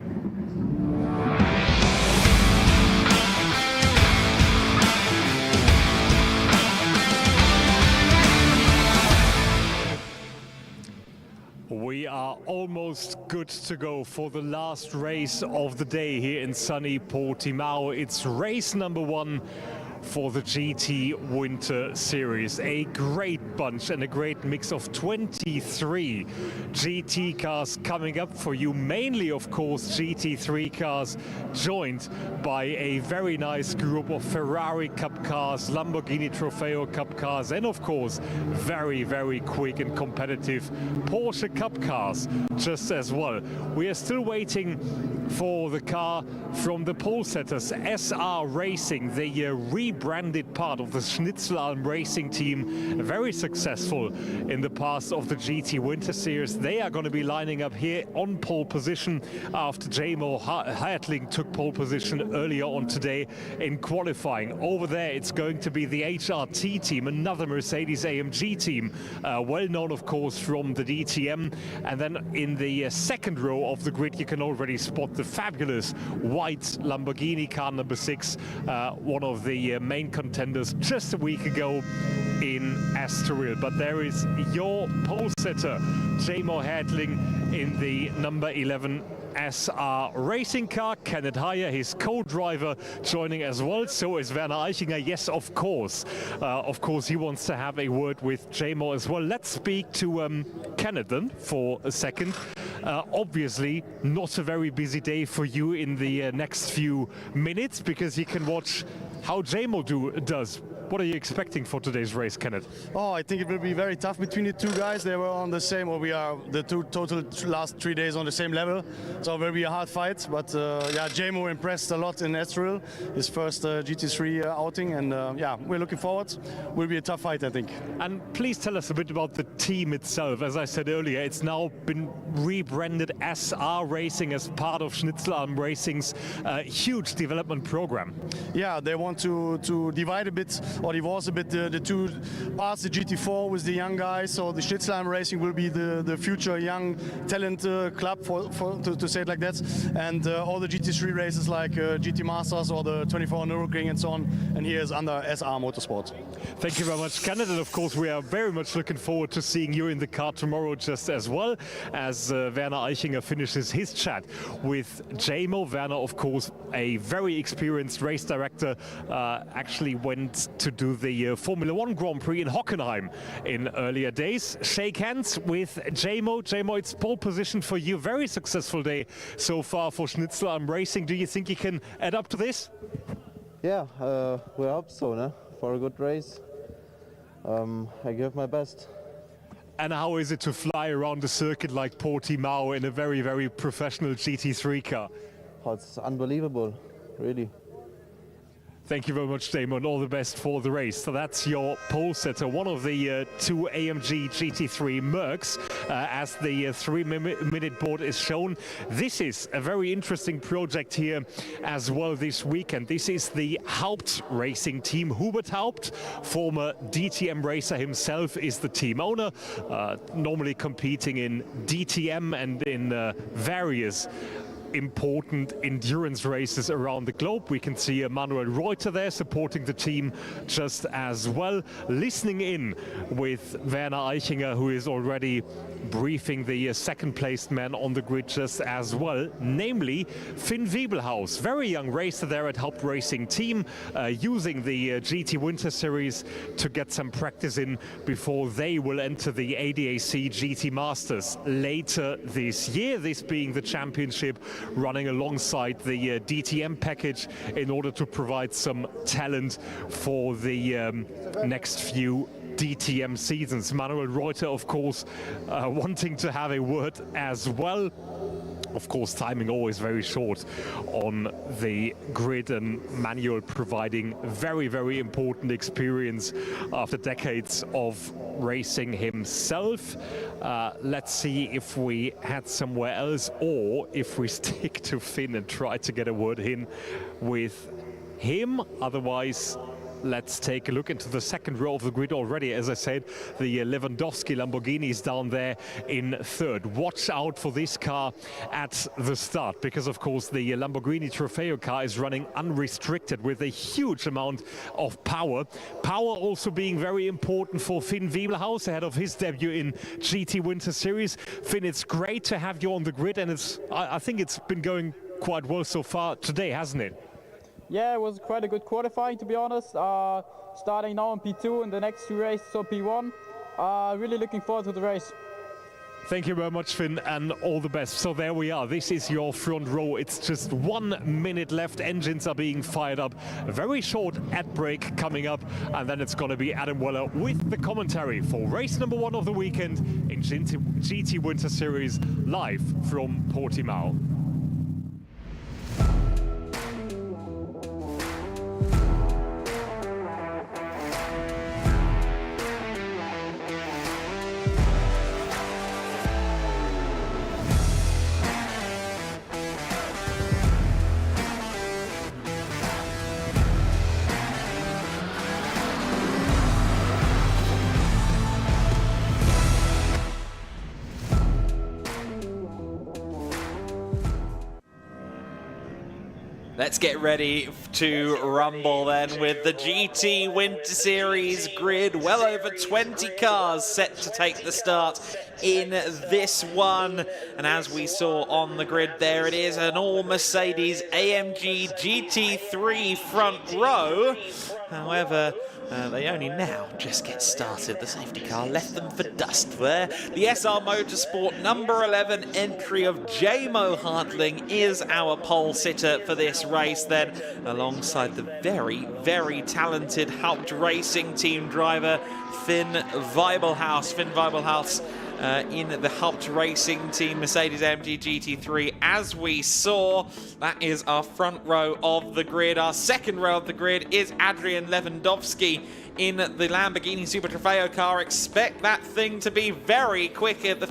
We are almost good to go for the last race of the day here in sunny Portimão. It's race number 1 for the GT Winter Series. A great bunch and a great mix of 23 GT cars coming up for you. Mainly, of course, GT3 cars, joined by a very nice group of Ferrari Cup cars, Lamborghini Trofeo Cup cars, and of course, very, very quick and competitive Porsche Cup cars just as well. We are still waiting for the car from the pole setters, SR Racing. They rebranded part of the Schnitzelalm Racing team, very successful in the past of the GT Winter Series. They are going to be lining up here on pole position after Jamo Hertling took pole position earlier on today in qualifying. Over there it's going to be the HRT team, another Mercedes-AMG team, well known of course from the DTM. And then in the second row of the grid you can already spot the fabulous white Lamborghini car number 6, one of the main contenders just a week ago in Estoril. But there is your pole setter, Jamo Hertling, in the number 11 SR Racing car. Kenneth Heyer, his co-driver, joining as well. So is Werner Eichinger. Yes, of course. He wants to have a word with Jamo as well. Let's speak to Kenneth then for a second. Obviously, not a very busy day for you in the next few minutes, because you can watch how Jamo does. What are you expecting for today's race, Kenneth? Oh, I think it will be very tough between the 2 guys. They were on the same, or we are the total last 3 days on the same level. So it will be a hard fight. But yeah, Jamo impressed a lot in Estoril, his first GT3 outing, and yeah, we're looking forward. Will be a tough fight, I think. And please tell us a bit about the team itself. As I said earlier, it's now been rebranded SR Racing as part of Schnitzelalm Racing's huge development program. Yeah, they want to divide a bit, or divorce a bit the 2 parts, the GT4 with the young guys. So the Schnitzelalm Racing will be the future young talent club, to say it like that. And all the GT3 races like GT Masters or the 24 Nürburgring and so on. And here is under SR Motorsport. Thank you very much, Kenneth. And of course, we are very much looking forward to seeing you in the car tomorrow just as well, as Werner Eichinger finishes his chat with Jamo. Werner, of course, a very experienced race director, actually went to do the Formula One Grand Prix in Hockenheim in earlier days. Shake hands with JMO. JMO, it's pole position for you. Very successful day so far for Schnitzel Am Racing. Do you think you can add up to this? Yeah, we hope so, no? For a good race. I give my best. And how is it to fly around the circuit like Portimão in a very, very professional GT3 car? Oh, it's unbelievable, really. Thank you very much, Damon. All the best for the race. So that's your pole setter, one of the two AMG GT3 Mercs, as the 3-minute board is shown. This is a very interesting project here as well this weekend. This is the Haupt Racing team. Hubert Haupt, former DTM racer himself, is the team owner, normally competing in DTM and in various important endurance races around the globe. We can see Manuel Reuter there supporting the team just as well. Listening in with Werner Eichinger, who is already briefing the second placed man on the grid just as well, namely Finn Wiebelhaus, very young racer there at Haupt Racing team, using the GTWinterSeries to get some practice in before they will enter the ADAC GT Masters later this year, this being the championship running alongside the DTM package in order to provide some talent for the next few DTM seasons. Manuel Reuter, of course, wanting to have a word as well. Of course, timing always very short on the grid, and Manuel providing very, very important experience after decades of racing himself. Let's see if we head somewhere else or if we stick to Finn and try to get a word in with him. Otherwise, let's take a look into the second row of the grid already. As I said, the Lewandowski Lamborghini is down there in third. Watch out for this car at the start, because of course the Lamborghini Trofeo car is running unrestricted with a huge amount of power. Power also being very important for Finn Wiebelhaus ahead of his debut in GTWinterSeries. Finn, it's great to have you on the grid, and I think it's been going quite well so far today, hasn't it? Yeah, it was quite a good qualifying, to be honest. Starting now on P2 and the next two races on P1. Really looking forward to the race. Thank you very much, Finn, and all the best. So there we are. This is your front row. It's just 1 minute left. Engines are being fired up. A very short ad break coming up, and then it's going to be Adam Weller with the commentary for race number 1 of the weekend in GTWinterSeries, live from Portimão. Let's get ready to rumble then with the GTWinterSeries grid. Well over 20 cars set to take the start in this one. And as we saw on the grid, there it is, an all Mercedes AMG GT3 front row. However, they only now just get started. The safety car left them for dust there. The SR Motorsport number 11 entry of JMO Hartling is our pole sitter for this race then, alongside the very, very talented Haupt Racing team driver, Finn Wiebelhaus. Finn Wiebelhaus in the Haupt Racing team Mercedes AMG GT3. As we saw, that is our front row of the grid. Our second row of the grid is Adrian Lewandowski in the Lamborghini Super Trofeo car. Expect that thing to be very quick at the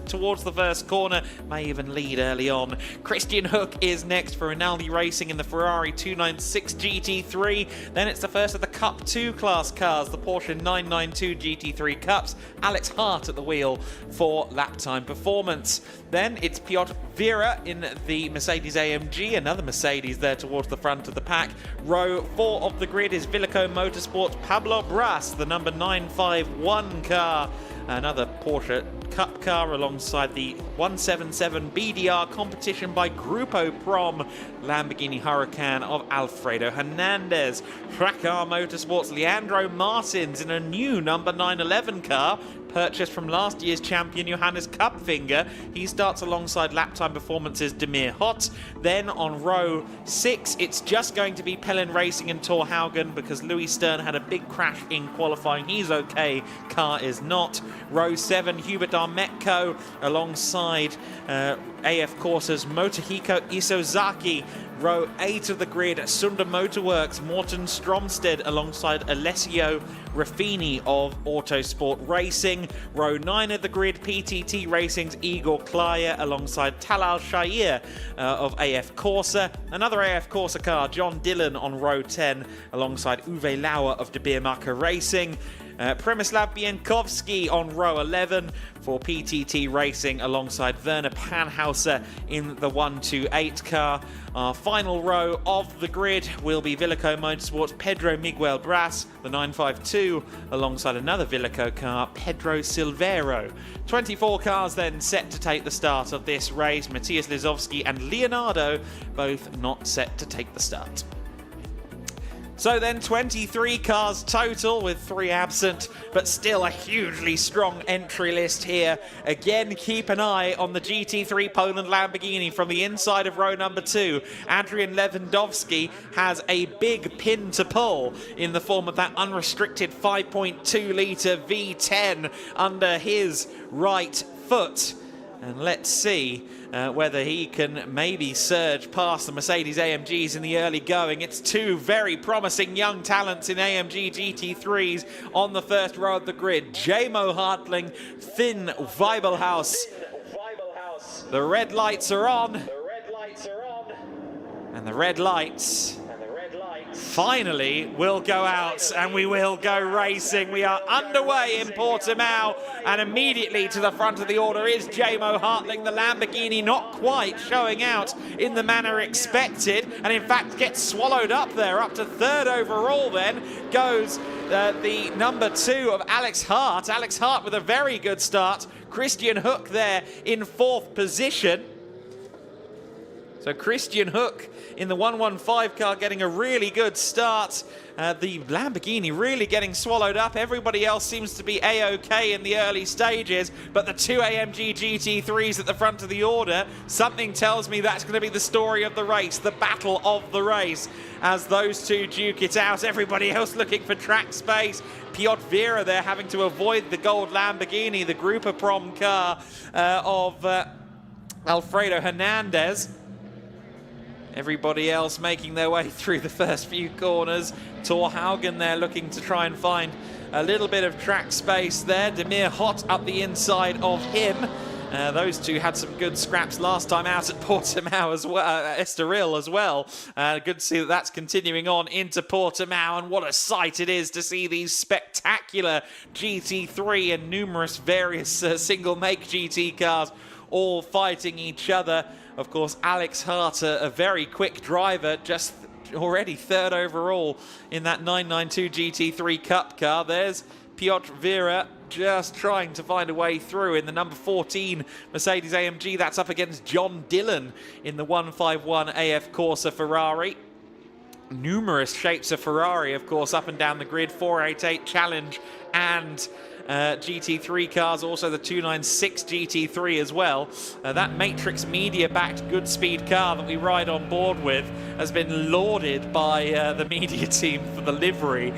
towards the first corner, may even lead early on. Christian Hook is next for Rinaldi Racing in the Ferrari 296 GT3. Then it's the first of the Cup 2 class cars, the Porsche 992 GT3 Cups. Alex Hart at the wheel for lap time performance. Then it's Piotr Vera in the Mercedes AMG, another Mercedes there towards the front of the pack. Row 4 of the grid is Villeco Motorsports Pablo Bras, the number 951 car. Another Porsche Cup car alongside the 177 BDR competition by Grupo Prom Lamborghini Huracan of Alfredo Hernandez. Trackar Motorsports Leandro Martins in a new number 911 car, purchased from last year's champion Johannes Kupfinger. He starts alongside lap time performances Demir Hott. Then on row 6, it's just going to be Pellin Racing and Thor Haugen because Louis Stern had a big crash in qualifying. He's okay, car is not. Row 7, Hubert Darmetko alongside AF Corsa's Motohiko Isozaki. Row 8 of the grid, Sunda Motorworks, Morten Stromsted alongside Alessio Raffini of Autosport Racing. Row 9 of the grid, PTT Racing's Igor Klaya alongside Talal Shair of AF Corsa. Another AF Corsa car, John Dillon on row 10 alongside Uwe Lauer of De Beermacher Racing. Przemysław Bienkowski on row 11 for PTT Racing alongside Werner Panhauser in the 128 car. Our final row of the grid will be Villico Motorsports Pedro Miguel Bras, the 952, alongside another Villico car, Pedro Silvero. 24 cars then set to take the start of this race. Matthias Lizowski and Leonardo both not set to take the start. So then 23 cars total with 3 absent, but still a hugely strong entry list here. Again, keep an eye on the GT3 Poland Lamborghini from the inside of row number 2. Adrian Lewandowski has a big pin to pull in the form of that unrestricted 5.2 litre V10 under his right foot. And let's see whether he can maybe surge past the Mercedes AMGs in the early going. It's 2 very promising young talents in AMG GT3s on the first row of the grid. J-Mo Hartling, Finn Weibelhaus. The red lights are on. And the red lights finally will go out and we will go racing. We are underway in Portimão, and immediately to the front of the order is J-Mo Hartling, the Lamborghini, not quite showing out in the manner expected, and in fact gets swallowed up there. Up to 3rd overall then goes the number 2 of Alex Hart. Alex Hart with a very good start. Christian Hook there in 4th position. So Christian Hook in the 115 car getting a really good start. The Lamborghini really getting swallowed up. Everybody else seems to be A-OK in the early stages, but the 2 AMG GT3s at the front of the order, something tells me that's going to be the story of the race, the battle of the race, as those 2 duke it out. Everybody else looking for track space. Piotr Vera there having to avoid the gold Lamborghini, the Grupo Prom car of Alfredo Hernandez. Everybody else making their way through the first few corners. Thor Haugen there looking to try and find a little bit of track space there. Demir Hott up the inside of him. Those 2 had some good scraps last time out at Portimão as well, Estoril as well. Good to see that that's continuing on into Portimão, and what a sight it is to see these spectacular GT3 and numerous various single-make GT cars all fighting each other. Of course, Alex Hart, a very quick driver, just already 3rd overall in that 992 GT3 Cup car. There's Piotr Vera just trying to find a way through in the number 14 Mercedes AMG. That's up against John Dillon in the 151 AF Corsa Ferrari. Numerous shapes of Ferrari, of course, up and down the grid. 488 Challenge and GT3 cars, also the 296 GT3 as well. That Matrix Media-backed Goodspeed car that we ride on board with has been lauded by the media team for the livery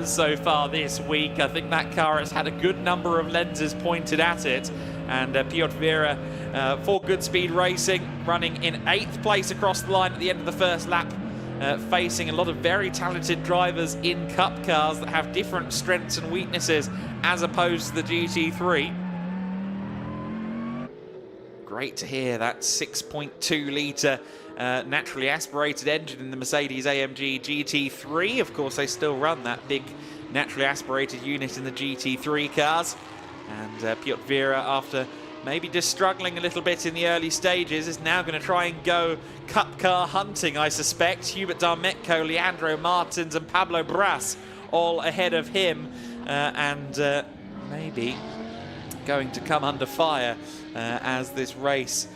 so far this week. I think that car has had a good number of lenses pointed at it. And Piotr Vera for Goodspeed Racing running in 8th place across the line at the end of the first lap. Facing a lot of very talented drivers in Cup cars that have different strengths and weaknesses as opposed to the GT3. Great to hear that 6.2 litre naturally aspirated engine in the Mercedes AMG GT3. Of course, they still run that big naturally aspirated unit in the GT3 cars. And Piotr Vera, after maybe just struggling a little bit in the early stages, is now going to try and go Cup car hunting, I suspect. Hubert Darmetko, Leandro Martins and Pablo Bras all ahead of him. And maybe going to come under fire as this race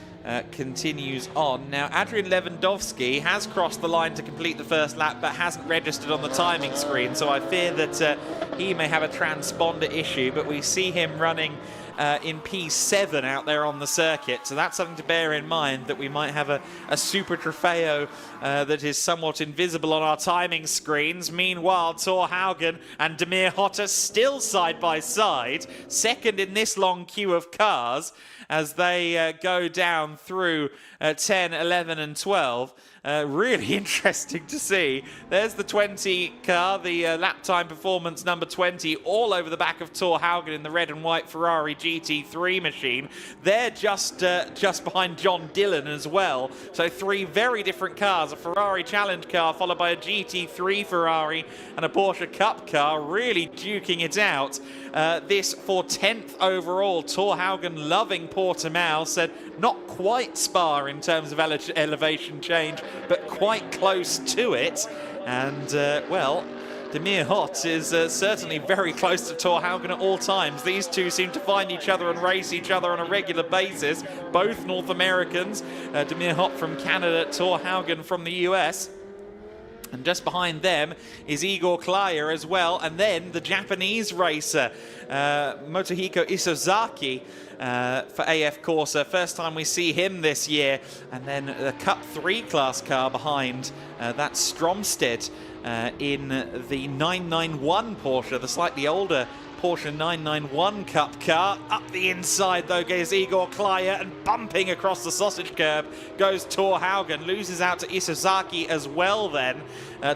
continues on. Now, Adrian Lewandowski has crossed the line to complete the first lap, but hasn't registered on the timing screen, so I fear that he may have a transponder issue, but we see him running in P7 out there on the circuit, so that's something to bear in mind, that we might have a Super Trofeo that is somewhat invisible on our timing screens. Meanwhile, Thor Haugen and Demir Hotter still side by side, second in this long queue of cars as they go down through 10, 11 and 12. Really interesting to see. There's the 20 car, the lap time performance number 20, all over the back of Thor Haugen in the red and white Ferrari GT3 machine. They're just behind John Dillon as well. So three very different cars, a Ferrari Challenge car followed by a GT3 Ferrari and a Porsche Cup car, really duking it out. This for 10th overall. Thor Haugen loving Portimão, said not quite Spa in terms of elevation change, but quite close to it. And, well, Demir Hott is certainly very close to Thor Haugen at all times. These two seem to find each other and race each other on a regular basis. Both North Americans. Demir Hott from Canada, Thor Haugen from the US. And just behind them is Igor Klaya as well. And then the Japanese racer, Motohiko Isozaki, for AF Corsa. First time we see him this year. And then the Cup 3 class car behind, that's Stromstedt in the 991 Porsche, the slightly older Porsche 991 Cup car. Up the inside, though, goes Igor Klaya, and bumping across the sausage curb goes Thor Haugen. Loses out to Isozaki as well then.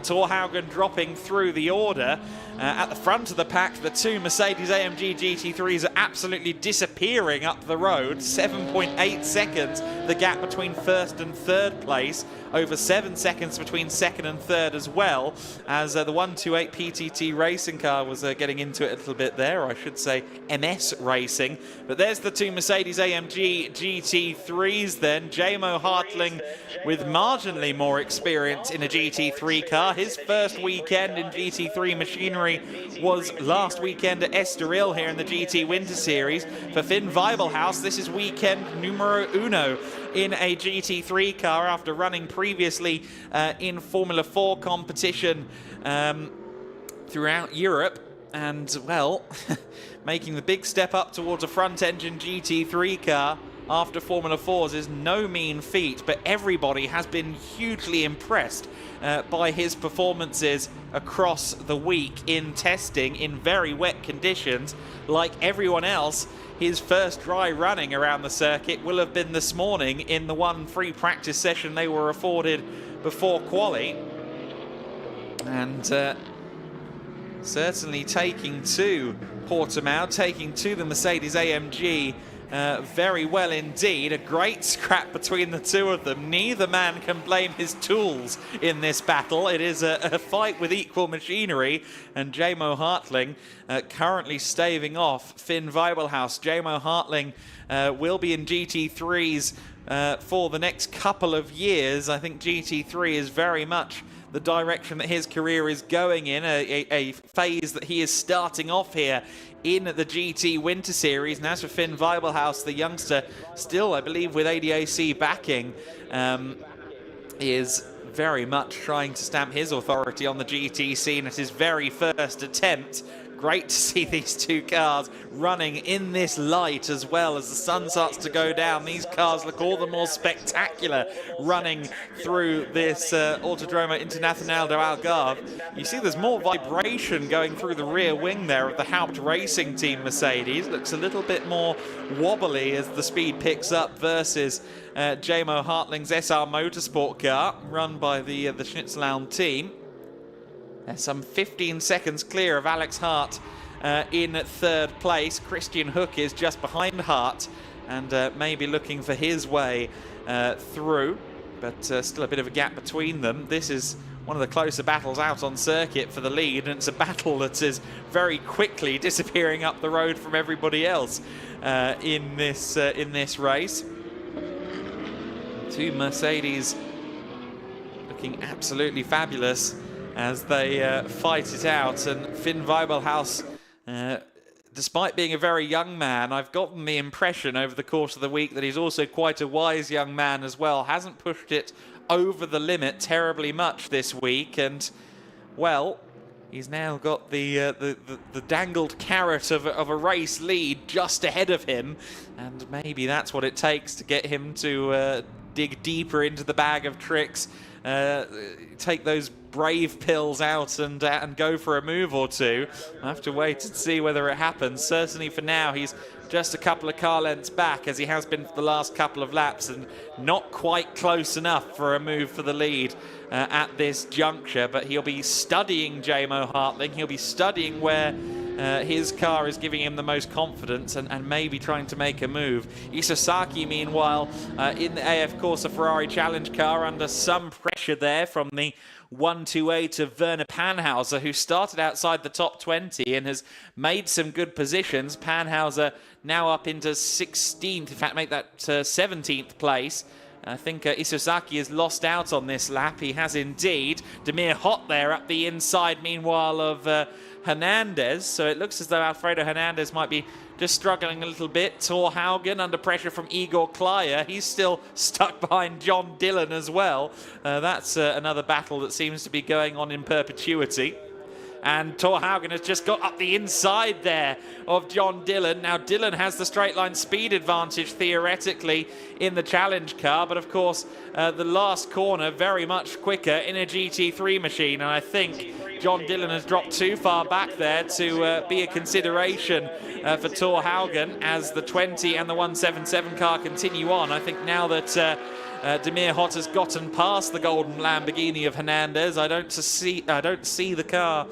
Thor Haugen dropping through the order. At the front of the pack, the two Mercedes-AMG GT3s are absolutely disappearing up the road. 7.8 seconds, the gap between first and third place. Over 7 seconds between second and third as well, as the 128 PTT racing car was getting into it a little bit there, I should say MS Racing. But there's the two Mercedes-AMG GT3s then. Jamo Hartling with marginally more experience in a GT3 car. His first weekend in GT3 machinery was last weekend at Estoril here in the GTWinterSeries. For Finn Weibelhaus, this is weekend numero uno in a GT3 car after running previously in Formula 4 competition throughout Europe. And, well, making the big step up towards a front-engine GT3 car after Formula 4s is no mean feat, but everybody has been hugely impressed by his performances across the week in testing in very wet conditions. Like everyone else, his first dry running around the circuit will have been this morning in the one free practice session they were afforded before quali. And certainly taking to Portimão, taking to the Mercedes-AMG very well indeed. A great scrap between the two of them. Neither man can blame his tools in this battle. It is a fight with equal machinery, and Jamo Hartling currently staving off Finn Weibelhaus. Jamo Hartling will be in GT3s for the next couple of years. I think GT3 is very much the direction that his career is going in, a phase that he is starting off here in the GTWinterSeries. And as for Finn Weibelhaus, the youngster, still, I believe, with ADAC backing, is very much trying to stamp his authority on the GT scene at his very first attempt. Great to see these two cars running in this light as well as the sun starts to go down. These cars look all the more spectacular running through this Autódromo Internacional de Algarve. You see there's more vibration going through the rear wing there of the Haupt Racing Team Mercedes. Looks a little bit more wobbly as the speed picks up versus Jamo Hartling's SR Motorsport car run by the Schnitzelhelm team. They're some 15 seconds clear of Alex Hart in third place. Christian Hook is just behind Hart and maybe looking for his way through, but still a bit of a gap between them. This is one of the closer battles out on circuit for the lead, and it's a battle that is very quickly disappearing up the road from everybody else in this race. Two Mercedes looking absolutely fabulous as they fight it out, and Finn Weibelhaus despite being a very young man, I've gotten the impression over the course of the week that he's also quite a wise young man as well. Hasn't pushed it over the limit terribly much this week, and, well, he's now got the dangled carrot of a race lead just ahead of him, and maybe that's what it takes to get him to dig deeper into the bag of tricks, take those brave pills out and go for a move or two. I'll have to wait and see whether it happens. Certainly for now, he's just a couple of car lengths back, as he has been for the last couple of laps, and not quite close enough for a move for the lead at this juncture. But he'll be studying JMO Hartling. He'll be studying where his car is giving him the most confidence, and maybe trying to make a move. Isozaki, meanwhile, in the AF Corsa Ferrari Challenge car, under some pressure there from the 128 of Werner Panhauser, who started outside the top 20 and has made some good positions. Panhauser now up into 16th, in fact, make that 17th place. I think Isozaki has lost out on this lap. He has indeed. Demir Hot there up the inside, meanwhile, of Hernandez. So it looks as though Alfredo Hernandez might be just struggling a little bit. Thor Haugen under pressure from Igor Klyer. He's still stuck behind John Dillon as well. That's another battle that seems to be going on in perpetuity. And Thor Haugen has just got up the inside there of John Dillon. Now, Dillon has the straight line speed advantage, theoretically, in the challenge car. But, of course, the last corner very much quicker in a GT3 machine. And I think John Dillon has dropped too far back there to be a consideration for Thor Haugen as the 20 and the 177 car continue on. I think now that Demir Hot has gotten past the golden Lamborghini of Hernandez, I don't see the car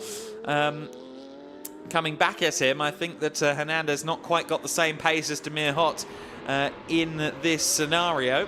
coming back at him. I think that Hernandez not quite got the same pace as Demir Hot in this scenario.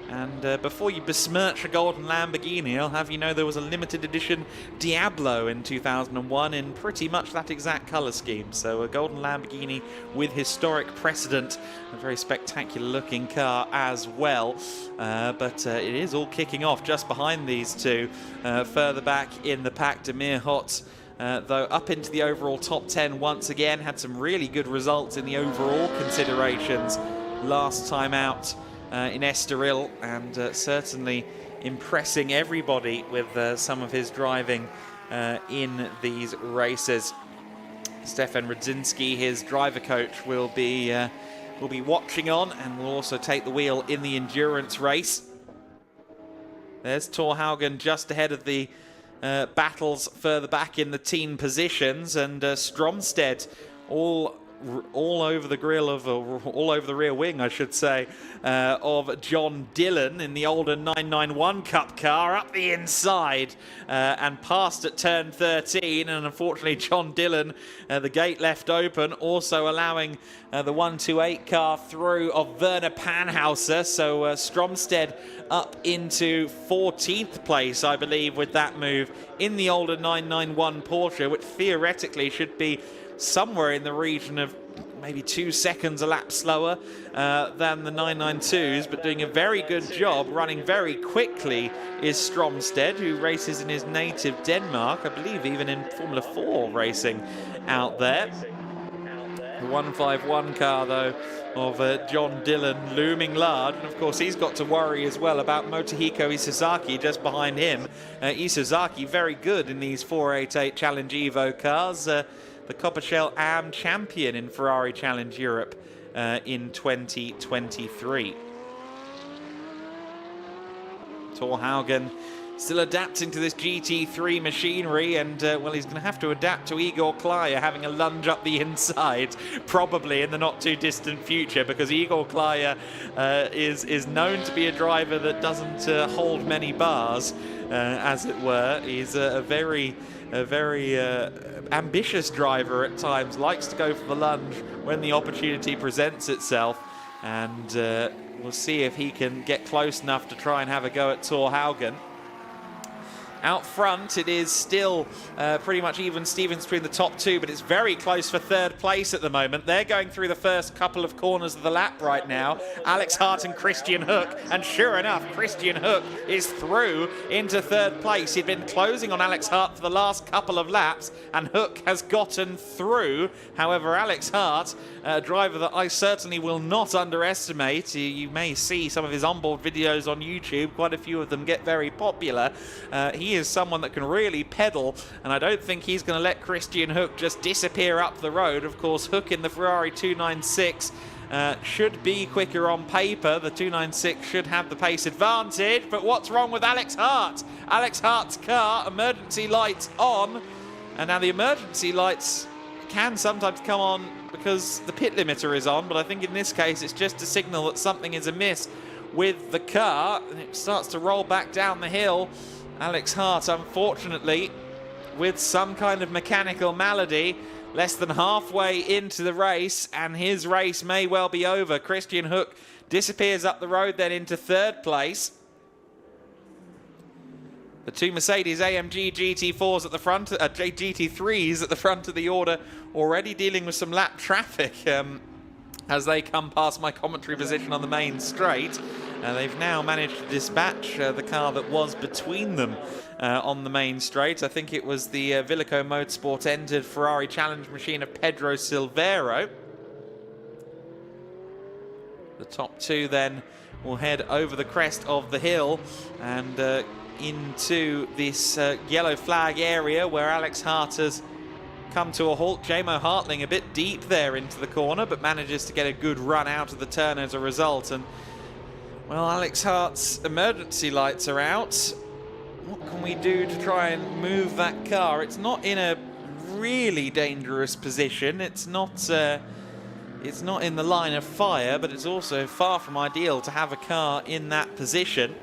And before you besmirch a golden Lamborghini, I'll have you know there was a limited edition Diablo in 2001 in pretty much that exact colour scheme. So a golden Lamborghini with historic precedent, a very spectacular looking car as well. But it is all kicking off just behind these two. Further back in the pack, Demir Hot, though up into the overall top 10 once again, had some really good results in the overall considerations last time out in Estoril, and certainly impressing everybody with some of his driving in these races. Stefan Rudzinski, his driver coach, will be watching on, and will also take the wheel in the endurance race. There's Thor Haugen just ahead of the battles further back in the team positions, and Stromstedt all over the grill of, all over the rear wing, I should say, of John Dillon in the older 991 Cup car, up the inside and past at turn 13. And unfortunately, John Dillon, the gate left open, also allowing the 128 car through of Werner Panhauser. So Stromstedt up into 14th place, I believe, with that move in the older 991 Porsche, which theoretically should be somewhere in the region of maybe 2 seconds a lap slower than the 992s, but doing a very good job, running very quickly, is Stromstedt, who races in his native Denmark, I believe even in Formula 4 racing out there. The 151 car, though, of John Dillon looming large, and of course he's got to worry as well about Motohiko Isozaki just behind him. Isozaki very good in these 488 Challenge Evo cars. The Copper Shell AM champion in Ferrari Challenge Europe in 2023. Thor Haugen still adapting to this GT3 machinery, and well, he's going to have to adapt to Igor Klyer having a lunge up the inside, probably in the not too distant future, because Igor Klyer is known to be a driver that doesn't hold many bars, as it were. He's a very ambitious driver at times, likes to go for the lunge when the opportunity presents itself, and we'll see if he can get close enough to try and have a go at Thor Haugen. Out front, it is still pretty much even Stevens between the top two, but it's very close for third place at the moment. They're going through the first couple of corners of the lap right now. Alex Hart and Christian Hook, and sure enough, Christian Hook is through into third place. He'd been closing on Alex Hart for the last couple of laps, and Hook has gotten through. However, Alex Hart, a driver that I certainly will not underestimate. You may see some of his onboard videos on YouTube. Quite a few of them get very popular. He is someone that can really pedal, and I don't think he's going to let Christian Hook just disappear up the road. Of course, Hook in the Ferrari 296 should be quicker on paper. The 296 should have the pace advantage, but what's wrong with Alex Hart? Alex Hart's car, emergency lights on, and now the emergency lights can sometimes come on because the pit limiter is on, but I think in this case it's just a signal that something is amiss with the car, and it starts to roll back down the hill. Alex Hart, unfortunately, with some kind of mechanical malady, less than halfway into the race, and his race may well be over. Christian Hook disappears up the road then into third place. The two Mercedes AMG GT4s at the front, GT3s at the front of the order, already dealing with some lap traffic as they come past my commentary position on the main straight. They've now managed to dispatch the car that was between them on the main straight. I think it was the Villico Motorsport entered Ferrari challenge machine of Pedro Silveiro. The top two then will head over the crest of the hill and into this yellow flag area where Alex Hart has come to a halt. Jamo Hartling a bit deep there into the corner, but manages to get a good run out of the turn as a result. And well, Alex Hart's emergency lights are out. What can we do to try and move that car? It's not in a really dangerous position. It's not in the line of fire, but it's also far from ideal to have a car in that position.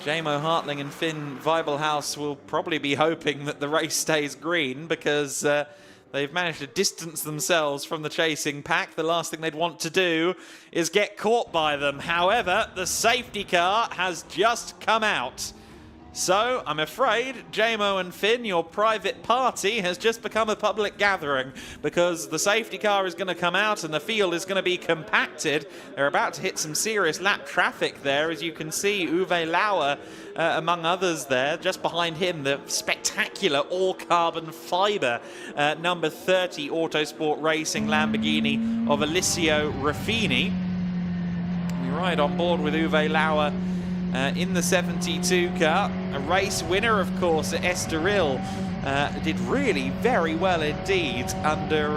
Jamo Hartling and Finn Weibelhaus will probably be hoping that the race stays green, because they've managed to distance themselves from the chasing pack. The last thing they'd want to do is get caught by them. However, the safety car has just come out. So, I'm afraid, Jamo and Finn, your private party has just become a public gathering, because the safety car is going to come out and the field is going to be compacted. They're about to hit some serious lap traffic there, as you can see Uwe Lauer, among others there. Just behind him, the spectacular all-carbon fibre number 30 Autosport Racing Lamborghini of Alessio Ruffini. We ride on board with Uwe Lauer in the 72 car, a race winner, of course, at Estoril. Did really very well indeed under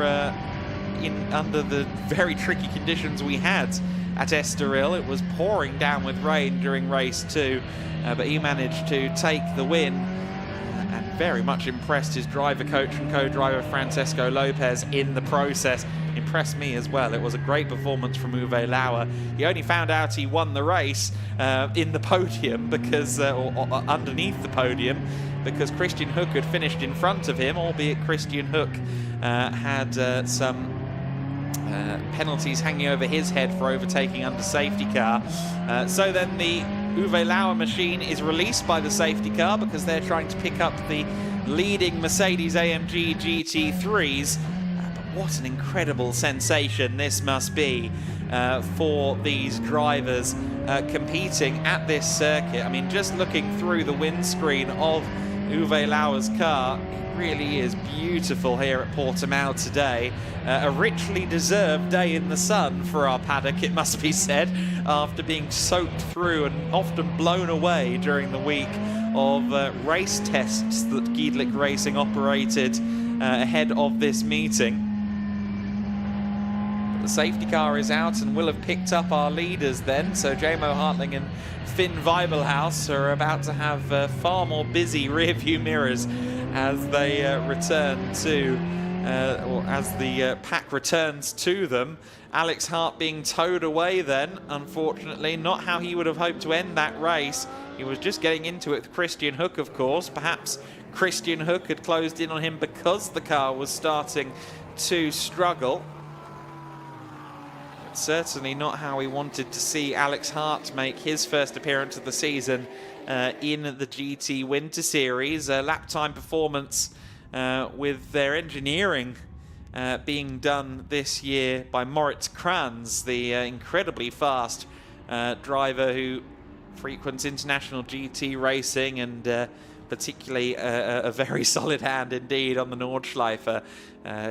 the very tricky conditions we had at Estoril. It was pouring down with rain during race 2, but he managed to take the win and very much impressed his driver coach and co-driver Francesco Lopez in the process. Impressed me as well. It was a great performance from Uwe Lauer. He only found out he won the race in the podium, because or underneath the podium, because Christian Hook had finished in front of him, albeit Christian Hook had some penalties hanging over his head for overtaking under safety car. So then the Uwe Lauer machine is released by the safety car, because they're trying to pick up the leading Mercedes AMG GT3s. What an incredible sensation this must be for these drivers competing at this circuit. I mean, just looking through the windscreen of Uwe Lauer's car, it really is beautiful here at Portimão today. A richly deserved day in the sun for our paddock, it must be said, after being soaked through and often blown away during the week of race tests that GEDLICH Racing operated ahead of this meeting. The safety car is out and will have picked up our leaders then, so Jamo Hartling and Finn Weibelhaus are about to have far more busy rear-view mirrors as they return to, or as the pack returns to them. Alex Hart being towed away then, unfortunately, not how he would have hoped to end that race. He was just getting into it with Christian Hook, of course. Perhaps Christian Hook had closed in on him because the car was starting to struggle. certainly not how we wanted to see Alex Hart make his first appearance of the season in the GT Winter Series. Lap time performance with their engineering being done this year by Moritz Kranz, the incredibly fast driver who frequents international GT racing and particularly a very solid hand indeed on the Nordschleife.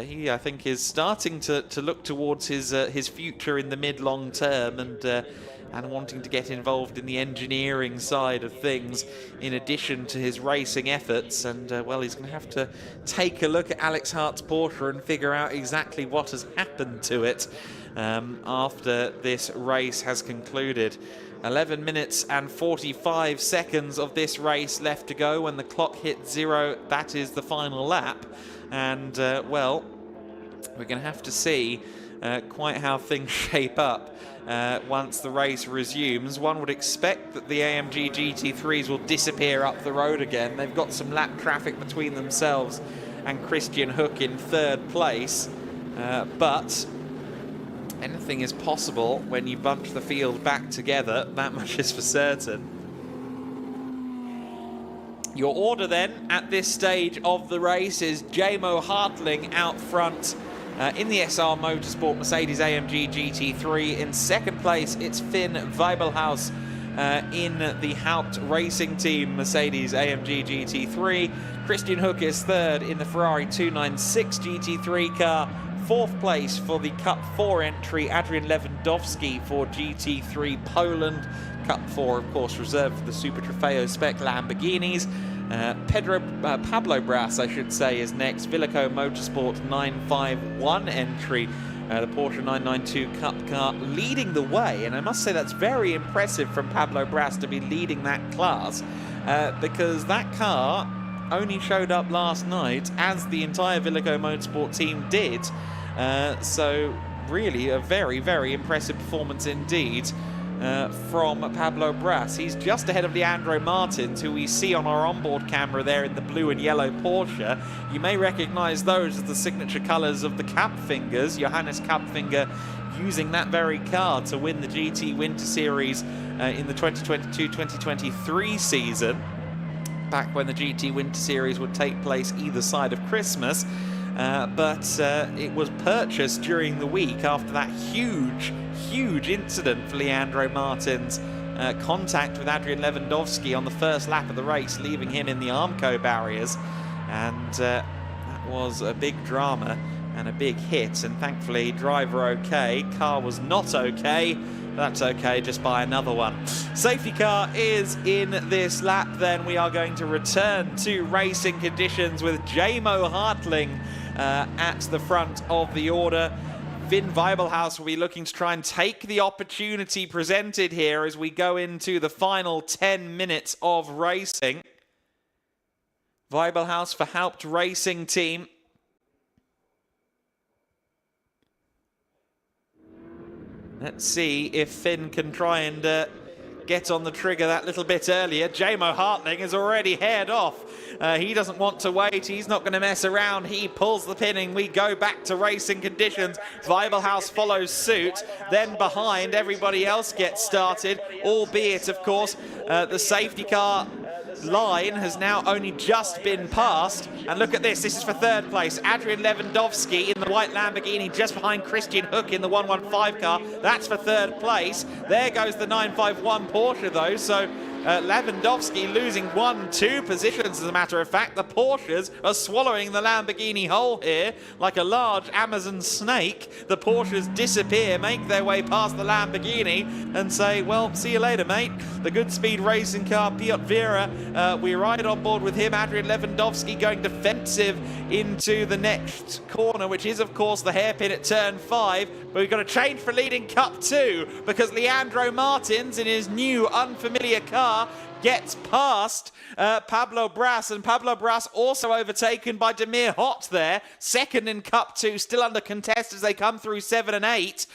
He, I think, is starting to look towards his future in the mid-long term and wanting to get involved in the engineering side of things in addition to his racing efforts. And, well, he's going to have to take a look at Alex Hart's Porsche and figure out exactly what has happened to it after this race has concluded. 11 minutes and 45 seconds of this race left to go. When the clock hits 0, that is the final lap. And, well, we're going to have to see quite how things shape up once the race resumes. One would expect that the AMG GT3s will disappear up the road again. They've got some lap traffic between themselves and Christian Hook in 3rd place. But anything is possible when you bunch the field back together, that much is for certain. Your order then at this stage of the race is Jamo Hartling out front in the SR Motorsport Mercedes AMG GT3. In 2nd place, it's Finn Weibelhaus in the Haupt Racing Team Mercedes AMG GT3. Christian Hook is 3rd in the Ferrari 296 GT3 car. 4th place for the Cup 4 entry, Adrian Lewandowski for GT3 Poland. Cup 4, of course, reserved for the Super Trofeo spec Lamborghinis. Pablo Bras, I should say, is next. Villico Motorsport 951 entry, the Porsche 992 Cup car leading the way. And I must say that's very impressive from Pablo Bras to be leading that class because that car only showed up last night, as the entire Villico Motorsport team did. So really a very, very impressive performance indeed from Pablo Bras. He's just ahead of Leandro Martins, who we see on our onboard camera there in the blue and yellow Porsche. You may recognize those as the signature colors of the Kapfingers. Johannes Kapfinger using that very car to win the GT Winter Series in the 2022-2023 season, back when the GT Winter Series would take place either side of Christmas. But it was purchased during the week after that huge incident for Leandro Martins. Contact with Adrian Lewandowski on the first lap of the race, leaving him in the Armco barriers. And that was a big drama and a big hit. And thankfully, driver okay, car was not okay. That's okay, just buy another one. Safety car is in this lap. Then we are going to return to racing conditions with Jamo Hartling at the front of the order. Finn Weibelhaus will be looking to try and take the opportunity presented here as we go into the final 10 minutes of racing. Weibelhaus for Haupt Racing Team. Let's see if Finn can try and get on the trigger that little bit earlier. Jamo Hartling is already head off. He doesn't want to wait. He's not going to mess around. He pulls the pin and we go back to racing conditions. Weibelhaus follows suit. Then behind, everybody else gets started, albeit, of course, the safety car line has now only just been passed. And look at this is for 3rd place. Adrian Lewandowski in the white Lamborghini just behind Christian Hook in the 115 car. That's for 3rd place. There goes the 951 Porsche though, so Lewandowski losing 1-2 positions as a matter of fact. The Porsches are swallowing the Lamborghini whole here like a large Amazon snake. The Porsches disappear, make their way past the Lamborghini and say, well, see you later, mate. The good speed racing car, Piotr Vera, we ride on board with him. Adrian Lewandowski going defensive into the next corner, which is, of course, the hairpin at turn 5. But we've got to change for leading Cup 2 because Leandro Martins in his new unfamiliar car gets past Pablo Bras, and Pablo Bras also overtaken by Demir Hott there. Second in Cup 2, still under contest as they come through 7 and 8.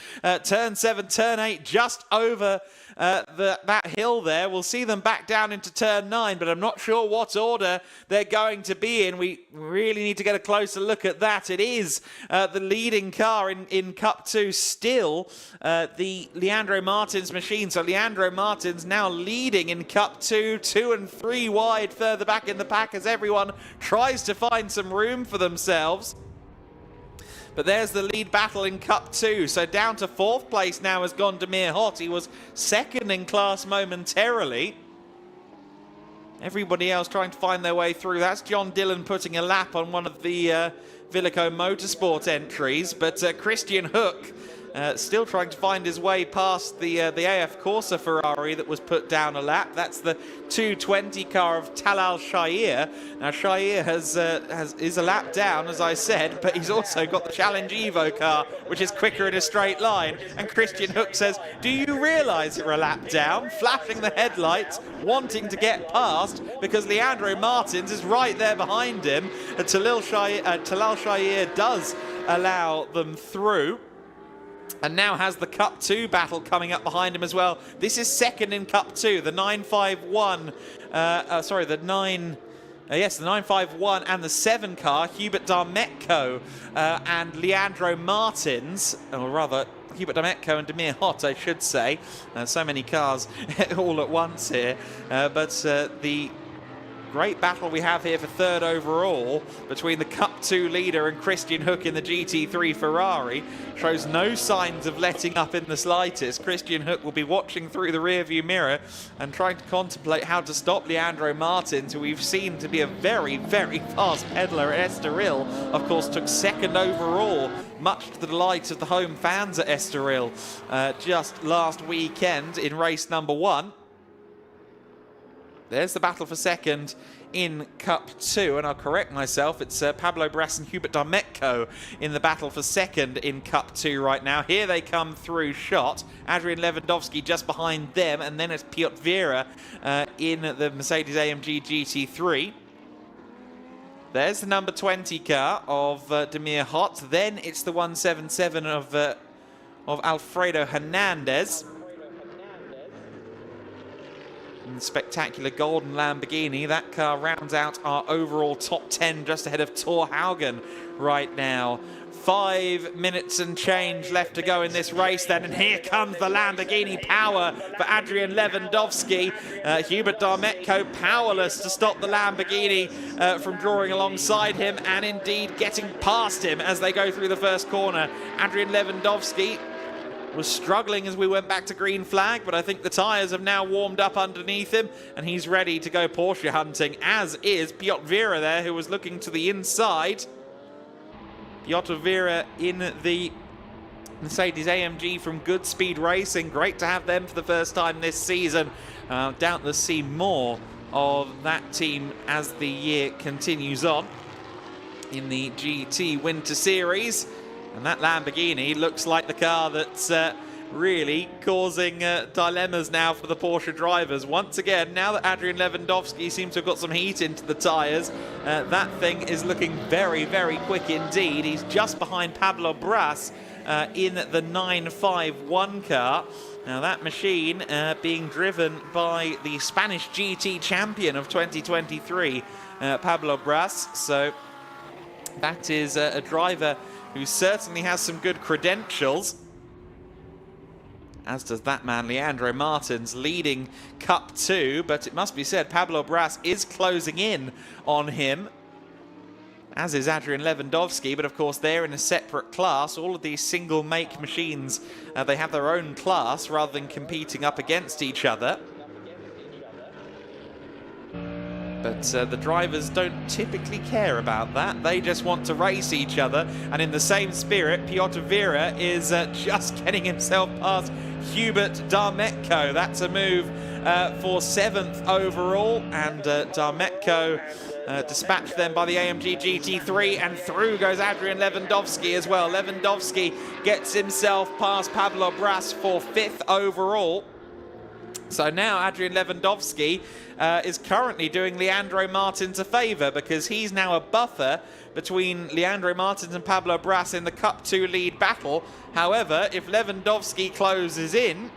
Turn 7, turn 8, just over that hill there. We'll see them back down into turn 9, but I'm not sure what order they're going to be in. We really need to get a closer look at that. It is the leading car in Cup 2 still, the Leandro Martins machine. So Leandro Martins now leading in Cup 2, 2 and 3 wide further back in the pack as everyone tries to find some room for themselves. But there's the lead battle in Cup 2. So down to 4th place now has gone Demir Hott. He was second in class momentarily. Everybody else trying to find their way through. That's John Dillon putting a lap on one of the Villico Motorsport entries. But Christian Hook still trying to find his way past the AF Corsa Ferrari that was put down a lap. That's the 220 car of Talal Shahir. Now Shahir is a lap down, as I said, but he's also got the Challenge Evo car, which is quicker in a straight line. And Christian Hook says, "Do you realise you're a lap down?" Flashing the headlights, wanting to get past, because Leandro Martins is right there behind him. Talal Shahir does allow them through. And now has the Cup 2 battle coming up behind him as well. This is second in Cup 2, the 951, the 951 and the 7 car, Hubert Darmetko and Leandro Martins, or rather, Hubert Darmetko and Demir Hott, I should say. So many cars all at once here. But the great battle we have here for third overall between the Cup 2 leader and Christian Hook in the GT3 Ferrari shows no signs of letting up in the slightest. Christian Hook will be watching through the rearview mirror and trying to contemplate how to stop Leandro Martins, who we've seen to be a very, very fast peddler at Estoril. Of course, took second overall, much to the delight of the home fans at Estoril just last weekend in race number 1. There's the battle for second in Cup 2, and I'll correct myself, it's Pablo Bras and Hubert Darmetko in the battle for second in Cup 2 right now. Here they come through shot. Adrian Lewandowski just behind them, and then it's Piotr Viera in the Mercedes-AMG GT3. There's the number 20 car of Demir Hott. Then it's the 177 of Alfredo Hernandez. And the spectacular golden Lamborghini. That car rounds out our overall top 10 just ahead of Thor Haugen right now. 5 minutes and change left to go in this race then, and here comes the Lamborghini power for Adrian Lewandowski. Hubert Darmetko powerless to stop the Lamborghini from drawing alongside him and indeed getting past him as they go through the first corner. Adrian Lewandowski was struggling as we went back to green flag, but I think the tyres have now warmed up underneath him and he's ready to go Porsche hunting, as is Piotr Viera there, who was looking to the inside. Piotr Viera in the Mercedes-AMG from Good Speed Racing. Great to have them for the first time this season. Doubtless see more of that team as the year continues on in the GT Winter Series. And that Lamborghini looks like the car that's really causing dilemmas now for the Porsche drivers. Once again, now that Adrian Lewandowski seems to have got some heat into the tyres, that thing is looking very, very quick indeed. He's just behind Pablo Bras in the 951 car. Now that machine being driven by the Spanish GT champion of 2023, Pablo Bras. So that is a driver who certainly has some good credentials, as does that man Leandro Martins leading Cup 2, but it must be said Pablo Bras is closing in on him, as is Adrian Lewandowski, but of course they're in a separate class. All of these single make machines, they have their own class rather than competing up against each other. But the drivers don't typically care about that. They just want to race each other. And in the same spirit, Piotr Viera is just getting himself past Hubert Darmetko. That's a move for 7th overall. And Darmetko dispatched then by the AMG GT3. And through goes Adrian Lewandowski as well. Lewandowski gets himself past Pablo Bras for 5th overall. So now Adrian Lewandowski is currently doing Leandro Martins a favour, because he's now a buffer between Leandro Martins and Pablo Bras in the Cup 2 lead battle. However, if Lewandowski closes in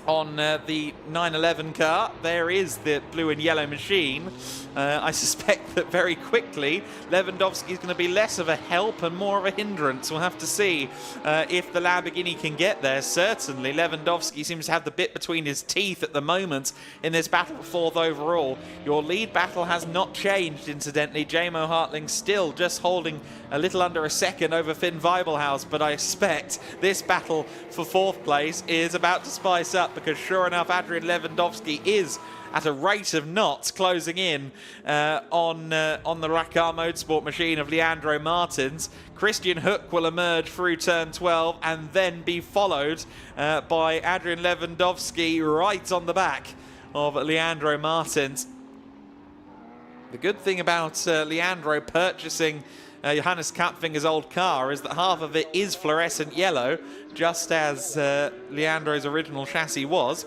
on the 911 car, there is the blue and yellow machine. I suspect that very quickly Lewandowski is going to be less of a help and more of a hindrance. We'll have to see if the Lamborghini can get there. Certainly Lewandowski seems to have the bit between his teeth at the moment in this battle for 4th overall. Your lead battle has not changed, incidentally. J-Mo Hartling still just holding a little under a second over Finn Weibelhaus, but I expect this battle for 4th place is about to spice up, because sure enough, Adrian Lewandowski is at a rate of knots closing in on the Racar Motorsport machine of Leandro Martins. Christian Hook will emerge through turn 12 and then be followed by Adrian Lewandowski right on the back of Leandro Martins. The good thing about Leandro purchasing Johannes Kapfinger's old car is that half of it is fluorescent yellow, just as Leandro's original chassis was.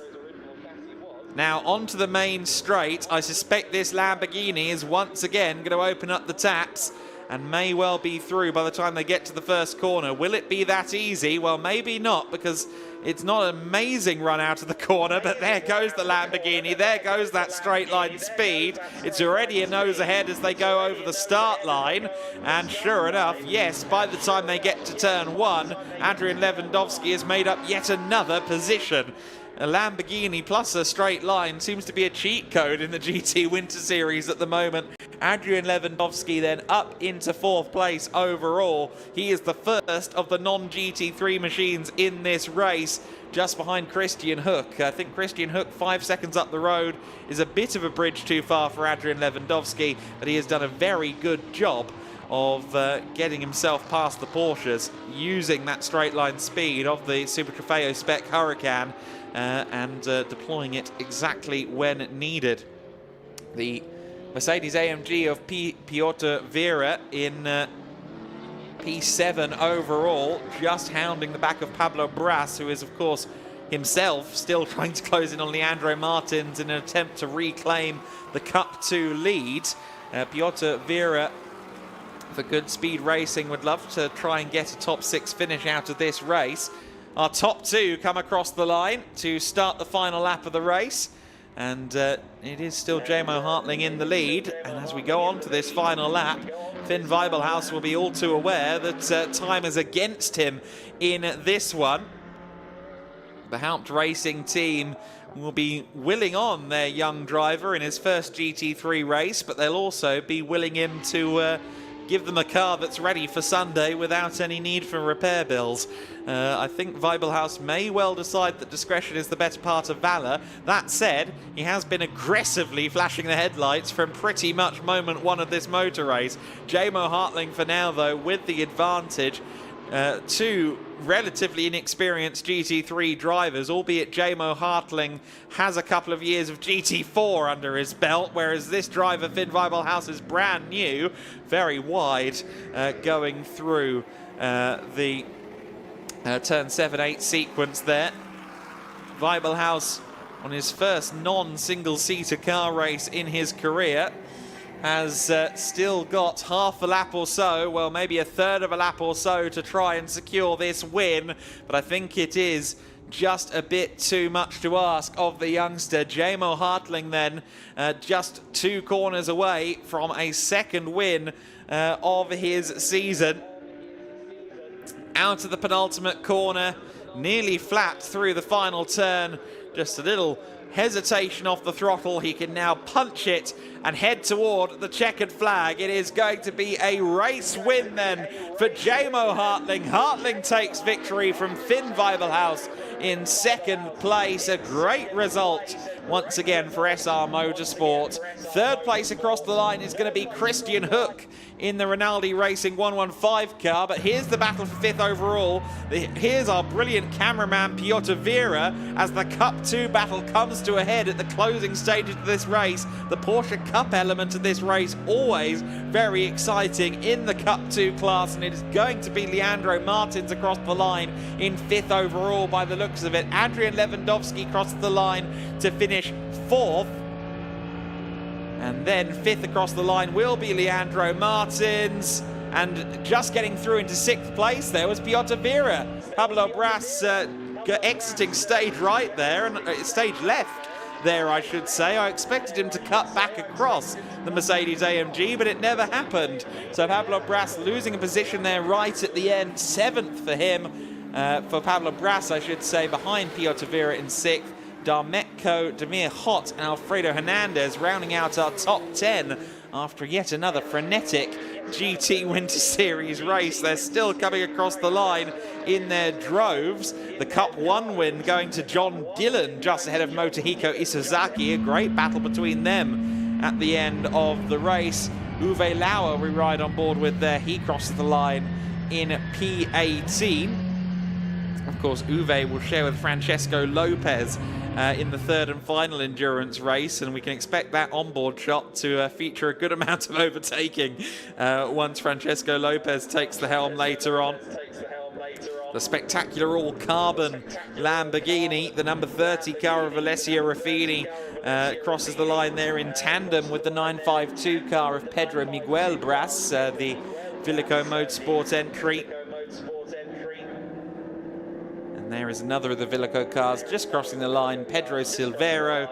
Now onto the main straight. I suspect this Lamborghini is once again going to open up the taps and may well be through by the time they get to the first corner. Will it be that easy? Well, maybe not, because it's not an amazing run out of the corner, but there goes the Lamborghini. There goes that straight line speed. It's already a nose ahead as they go over the start line. And sure enough, yes, by the time they get to turn 1, Adrian Lewandowski has made up yet another position. A Lamborghini plus a straight line seems to be a cheat code in the GT Winter Series at the moment. Adrian Lewandowski then up into 4th place overall. He is the first of the non-GT3 machines in this race, just behind Christian Hook. I think Christian Hook 5 seconds up the road is a bit of a bridge too far for Adrian Lewandowski, but he has done a very good job of getting himself past the Porsches, using that straight line speed of the Super Trofeo spec Huracan and deploying it exactly when needed. The Mercedes AMG of Piotr Vera in P7 overall, just hounding the back of Pablo Bras, who is of course himself still trying to close in on Leandro Martins in an attempt to reclaim the Cup 2 lead. Piotr Vera, for Good Speed Racing, would love to try and get a top 6 finish out of this race. Our top 2 come across the line to start the final lap of the race, and it is still J-Mo Hartling in the lead. And as we go on to this final lap, Finn Weibelhaus will be all too aware that time is against him in this one. The Haupt Racing team will be willing on their young driver in his first GT3 race, but they'll also be willing him to give them a car that's ready for Sunday without any need for repair bills. I think Weibelhaus may well decide that discretion is the better part of valour. That said, he has been aggressively flashing the headlights from pretty much moment 1 of this motor race. J-Mo Hartling for now, though, with the advantage. 2 relatively inexperienced GT3 drivers, albeit J-Mo Hartling has a couple of years of GT4 under his belt, whereas this driver, Finn Weibelhaus, is brand new, very wide, going through the turn 7-8 sequence there. Weibelhaus, on his first non-single-seater car race in his career, has still got half a lap or so, well, maybe a third of a lap or so to try and secure this win, but I think it is just a bit too much to ask of the youngster. J-Mo Hartling then just 2 corners away from a second win of his season. Out of the penultimate corner, nearly flat through the final turn, just a little hesitation off the throttle. He can now punch it and head toward the checkered flag. It is going to be a race win then for J-Mo Hartling. Hartling takes victory from Finn Weibelhaus in second place. A great result once again for SR Motorsport. Third place across the line is going to be Christian Hook in the Rinaldi Racing 115 car. But here's the battle for 5th overall. Here's our brilliant cameraman Piotr Vera as the Cup 2 battle comes to a head at the closing stages of this race. The Porsche Cup element of this race always very exciting in the Cup 2 class, and it is going to be Leandro Martins across the line in 5th overall by the looks of it. Adrian Lewandowski crosses the line to finish 4th. And then 5th across the line will be Leandro Martins. And just getting through into 6th place there was Piotr Vera. Pablo Bras exiting stage right there, and stage left there, I should say. I expected him to cut back across the Mercedes AMG, but it never happened. So Pablo Bras losing a position there right at the end. 7th for him, for Pablo Bras, I should say, behind Piotr Vera in 6th. Darmetko, Demir Hot and Alfredo Hernandez rounding out our top 10 after yet another frenetic GT Winter Series race. They're still coming across the line in their droves. The Cup 1 win going to John Gillen just ahead of Motohiko Isozaki. A great battle between them at the end of the race. Uwe Lauer we ride on board with there. He crosses the line in P18. Of course, Uwe will share with Francesco Lopez in the 3rd and final endurance race, and we can expect that onboard shot to feature a good amount of overtaking once Francesco Lopez takes the helm later on. The spectacular all-carbon Lamborghini, the number 30 car of Alessio Ruffini, crosses the line there in tandem with the 952 car of Pedro Miguel Bras, the Villico Motorsport entry. And there is another of the Villico cars just crossing the line, Pedro Silvero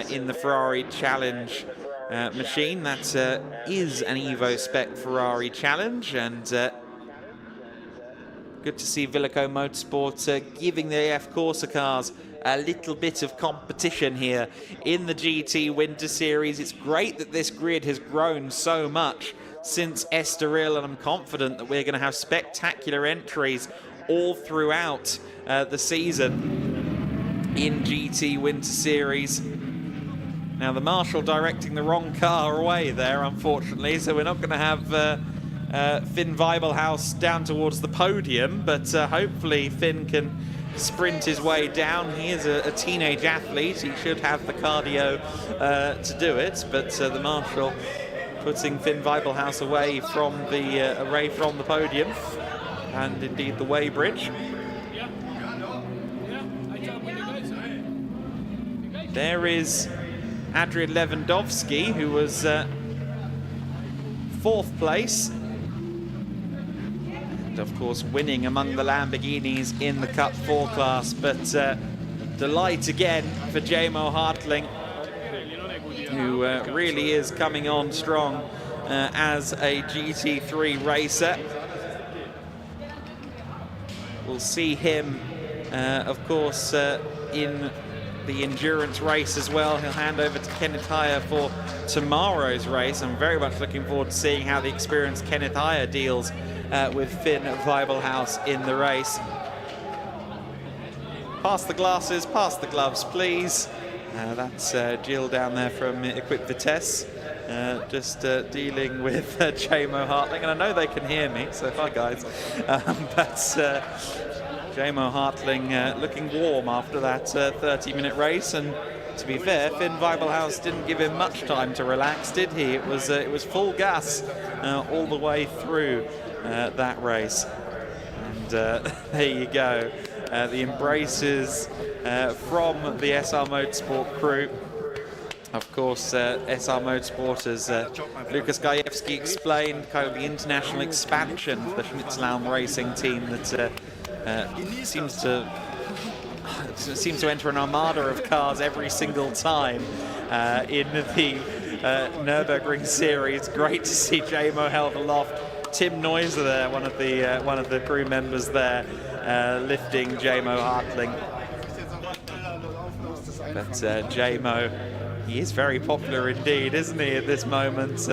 in the Ferrari Challenge machine. That is an Evo Spec Ferrari Challenge, and good to see Villico Motorsport giving the AF Corsa cars a little bit of competition here in the GT Winter Series. It's great that this grid has grown so much since Estoril, and I'm confident that we're going to have spectacular entries all throughout the season in GT Winter Series. Now the Marshal directing the wrong car away there, unfortunately, so we're not going to have Finn Weibelhaus down towards the podium, but hopefully Finn can sprint his way down. He is a teenage athlete. He should have the cardio to do it, but the Marshal putting Finn Weibelhaus away from the podium and indeed the weighbridge. There is Adrian Lewandowski, who was 4th place, and of course winning among the Lamborghinis in the Cup 4 class. But delight again for Jamo Hartling, who really is coming on strong as a GT3 racer. We'll see him, of course, in the endurance race as well. He'll hand over to Kenneth Heyer for tomorrow's race. I'm very much looking forward to seeing how the experienced Kenneth Heyer deals with Finn Weibelhaus in the race. Pass the glasses, pass the gloves, please. That's Jill down there from Equip Vitesse, just dealing with Jamo Hartling. And I know they can hear me, so hi guys. But Jamo Hartling looking warm after that 30-minute race, and to be fair, Finn Weibelhaus didn't give him much time to relax, did he? It was full gas all the way through that race. And there you go, the embraces from the SR Motorsport crew. Of course, SR Motorsport, as Lukas Gajewski explained, kind of the international expansion for the Schnitzlaum racing team that seems to enter an armada of cars every single time in the Nürburgring series. Great to see Jamo held aloft. Tim Neuser there, one of the crew members there, lifting Jamo Hartling. But Jamo, he is very popular indeed, isn't he, at this moment?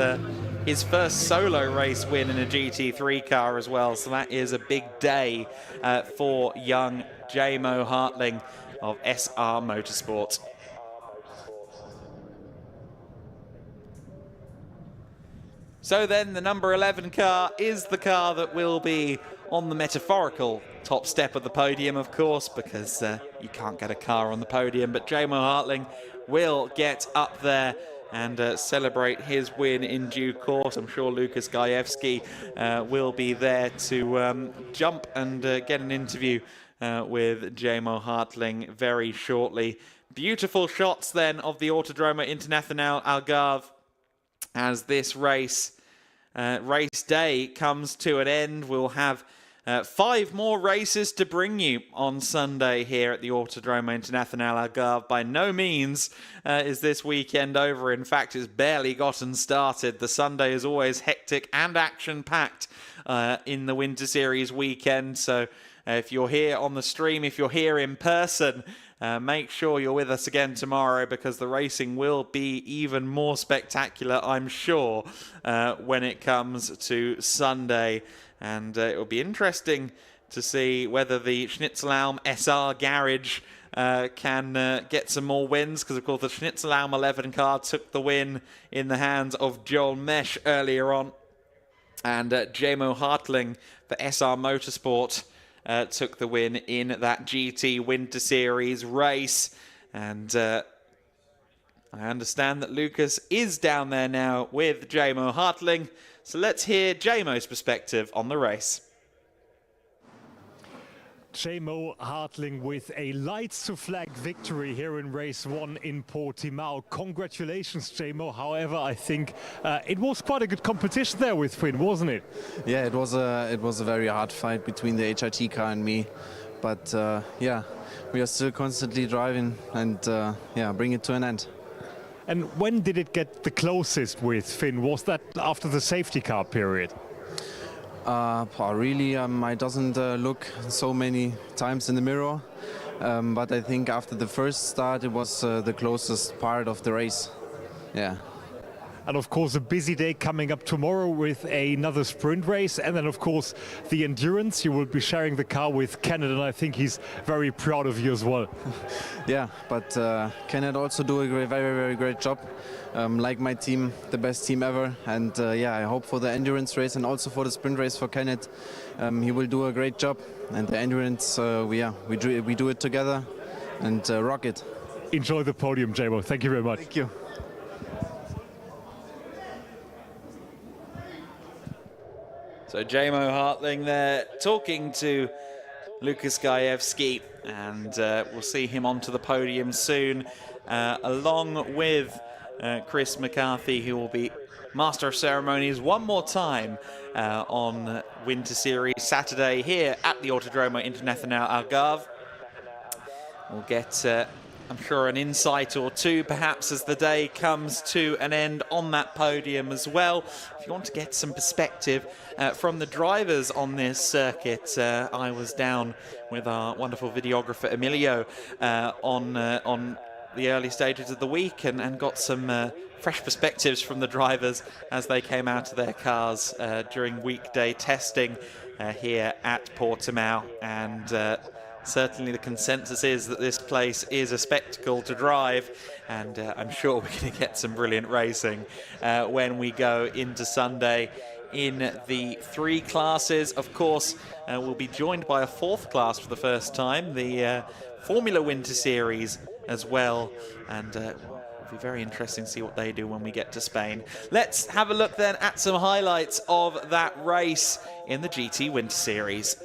His first solo race win in a GT3 car as well, so that is a big day for young Jamo Hartling of SR Motorsport. So then the number 11 car is the car that will be on the metaphorical top step of the podium, of course, because you can't get a car on the podium, but Jamo Hartling will get up there and celebrate his win in due course. I'm sure Lukas Gajewski will be there to jump and get an interview with Jamo Hartling very shortly. Beautiful shots then of the Autódromo Internacional Algarve as this race day comes to an end. We'll have 5 more races to bring you on Sunday here at the Autódromo Internacional Algarve. By no means is this weekend over. In fact, it's barely gotten started. The Sunday is always hectic and action-packed in the Winter Series weekend. So if you're here on the stream, if you're here in person, make sure you're with us again tomorrow, because the racing will be even more spectacular, I'm sure, when it comes to Sunday. And it will be interesting to see whether the Schnitzelalm SR garage can get some more wins, because of course the Schnitzelalm 11 car took the win in the hands of Joel Mesh earlier on, and Jamo Hartling for SR Motorsport took the win in that GT Winter Series race. And I understand that Lucas is down there now with Jamo Hartling. So let's hear Jamo's perspective on the race. Jamo Hartling with a lights to flag victory here in race 1 in Portimão. Congratulations, Jamo. However, I think it was quite a good competition there with Finn, wasn't it? Yeah, it was a very hard fight between the HRT car and me, but yeah, we are still constantly driving and yeah, bring it to an end. And when did it get the closest with Finn? Was that after the safety car period? Really, I doesn't look so many times in the mirror, but I think after the first start it was the closest part of the race. Yeah. And of course a busy day coming up tomorrow with another sprint race, and then of course the endurance. You will be sharing the car with Kenneth, and I think he's very proud of you as well. Yeah, but Kenneth also do a very, very great job. Like my team, the best team ever, and yeah, I hope for the endurance race and also for the sprint race for Kenneth. He will do a great job, and the endurance, we do it together and rock it. Enjoy the podium, Jamo. Thank you very much. Thank you. So Jamo Hartling there talking to Lukas Gajewski, and we'll see him onto the podium soon, along with Chris McCarthy, who will be Master of Ceremonies one more time on Winter Series Saturday here at the Autódromo Internacional Algarve. We'll get, I'm sure, an insight or two perhaps as the day comes to an end on that podium as well. If you want to get some perspective from the drivers on this circuit, I was down with our wonderful videographer Emilio on the early stages of the week and got some fresh perspectives from the drivers as they came out of their cars during weekday testing here at Portimão. And certainly the consensus is that this place is a spectacle to drive, and I'm sure we're going to get some brilliant racing when we go into Sunday in the 3 classes. Of course, we'll be joined by a 4th class for the first time, the Formula Winter Series as well, and it'll be very interesting to see what they do when we get to Spain. Let's have a look then at some highlights of that race in the GT Winter Series.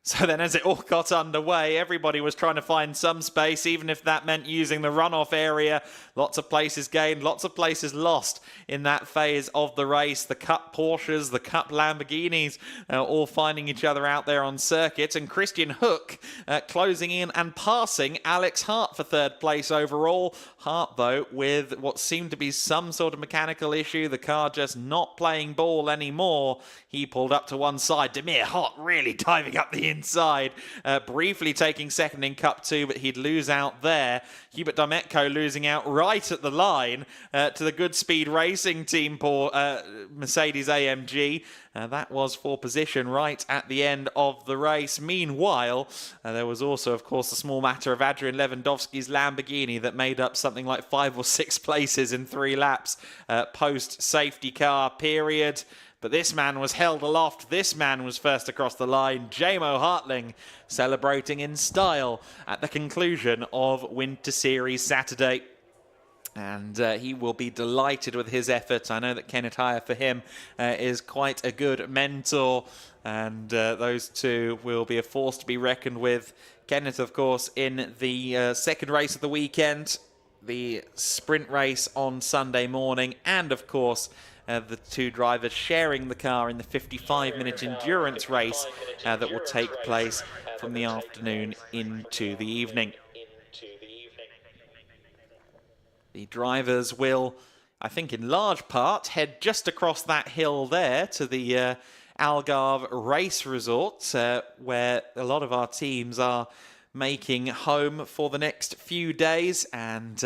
So then as it all got underway, everybody was trying to find some space, even if that meant using the runoff area. Lots of places gained, lots of places lost in that phase of the race. The Cup Porsches, the Cup Lamborghinis, all finding each other out there on circuit. And Christian Hook closing in and passing Alex Hart for 3rd place overall. Hart, though, with what seemed to be some sort of mechanical issue, the car just not playing ball anymore. He pulled up to one side. Demir Hott really diving up the inside, briefly taking second in Cup 2, but he'd lose out there. Hubert Dometko losing out right at the line to the Good Speed Racing team, Mercedes AMG. That was for position right at the end of the race. Meanwhile, there was also, of course, the small matter of Adrian Lewandowski's Lamborghini that made up something like 5 or 6 places in 3 laps post-safety car period. But this man was held aloft. This man was first across the line. Jamo Hartling celebrating in style at the conclusion of Winter Series Saturday. And he will be delighted with his efforts. I know that Kenneth Heyer for him is quite a good mentor. And those two will be a force to be reckoned with. Kenneth, of course, in the second race of the weekend, the sprint race on Sunday morning, and of course the 2 drivers sharing the car in the 55-minute endurance race that will take place from the afternoon into the evening. The drivers will, I think in large part, head just across that hill there to the Algarve race resort, where a lot of our teams are making home for the next few days, and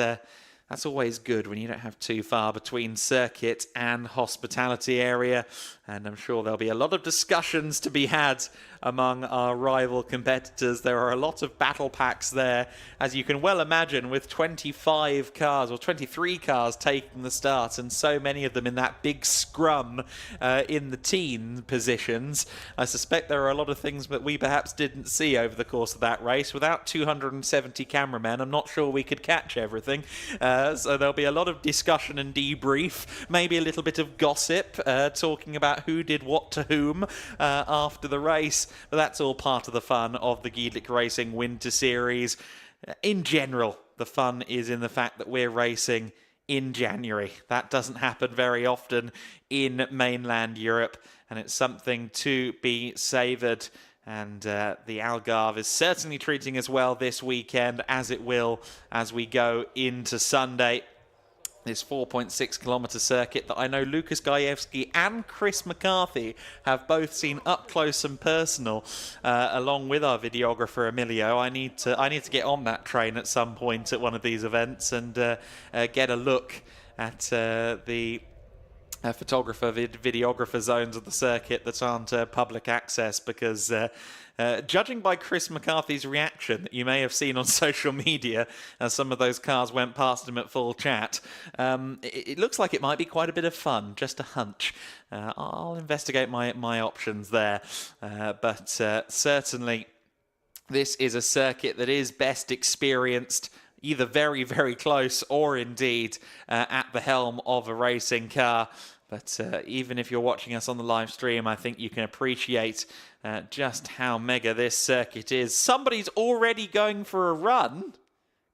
that's always good when you don't have too far between circuit and hospitality area. And I'm sure there'll be a lot of discussions to be had among our rival competitors. There are a lot of battle packs there, as you can well imagine, with 25 cars or 23 cars taking the start, and so many of them in that big scrum in the teen positions. I suspect there are a lot of things that we perhaps didn't see over the course of that race. Without 270 cameramen, I'm not sure we could catch everything. So there'll be a lot of discussion and debrief, maybe a little bit of gossip, talking about who did what to whom after the race. But that's all part of the fun of the GEDLICH Racing Winter Series. In general, the fun is in the fact that we're racing in January. That doesn't happen very often in mainland Europe, and it's something to be savoured. And the Algarve is certainly treating us well this weekend, as it will as we go into Sunday. This 4.6 kilometre circuit that I know Lucas Gajewski and Chris McCarthy have both seen up close and personal, along with our videographer Emilio. I need to get on that train at some point at one of these events and get a look at the photographer, videographer zones of the circuit that aren't public access, because judging by Chris McCarthy's reaction that you may have seen on social media as some of those cars went past him at full chat, it looks like it might be quite a bit of fun, just a hunch. I'll investigate my options there, but certainly this is a circuit that is best experienced either very, very close or indeed at the helm of a racing car. But even if you're watching us on the live stream, I think you can appreciate just how mega this circuit is. Somebody's already going for a run.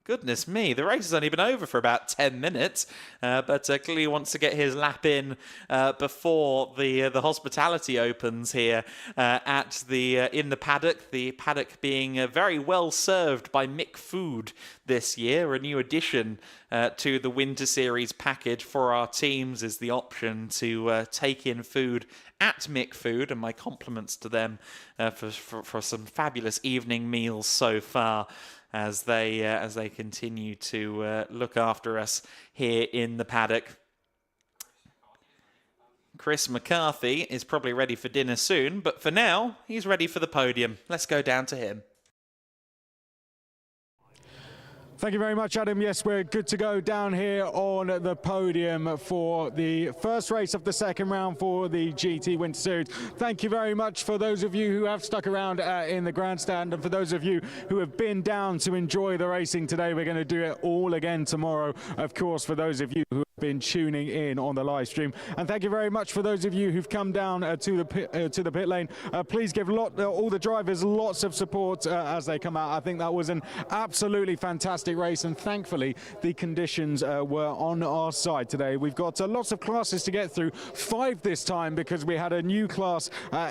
Goodness me, the race has only been over for about 10 minutes, but clearly wants to get his lap in before the hospitality opens here at in the paddock. The paddock being very well served by Mick Food this year. A new addition to the Winter Series package for our teams is the option to take in food at Mick Food, and my compliments to them for some fabulous evening meals so far, as they continue to look after us here in the paddock. Chris McCarthy is probably ready for dinner soon, but for now, he's ready for the podium. Let's go down to him. Thank you very much, Adam. Yes, we're good to go down here on the podium for the first race of the second round for the GT Winter Series. Thank you very much for those of you who have stuck around in the grandstand, and for those of you who have been down to enjoy the racing today. We're going to do it all again tomorrow, of course, for those of you who have been tuning in on the live stream. And thank you very much for those of you who've come down to the pit lane. Please give all the drivers lots of support as they come out. I think that was an absolutely fantastic race, and thankfully the conditions were on our side today. We've got lots of classes to get through, 5 this time, because we had a new class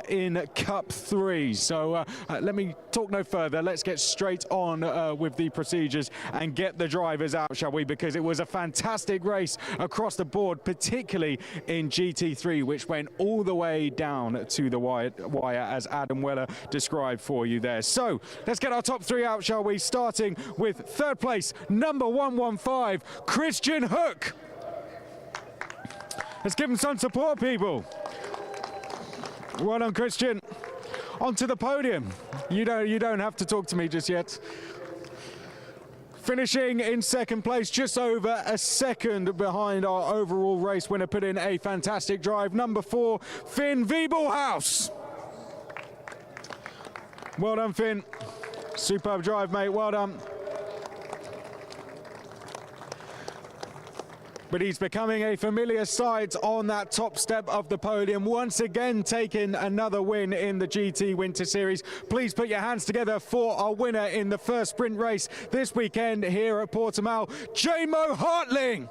in Cup 3. So let me talk no further. Let's get straight on with the procedures and get the drivers out, shall we? Because it was a fantastic race across the board, particularly in GT3, which went all the way down to the wire as Adam Weller described for you there. So let's get our top three out, shall we? Starting with third place, number 115, Christian Hook. Let's give him some support, people. Well done, Christian. Onto the podium. You don't have to talk to me just yet. Finishing in second place, just over a second behind our overall race winner, put in a fantastic drive. Number 4, Finn Wiebelhaus. Well done, Finn. Superb drive, mate. Well done. But he's becoming a familiar sight on that top step of the podium, once again taking another win in the GT Winter Series. Please put your hands together for our winner in the first sprint race this weekend here at Portimão, J-Mo Hartling.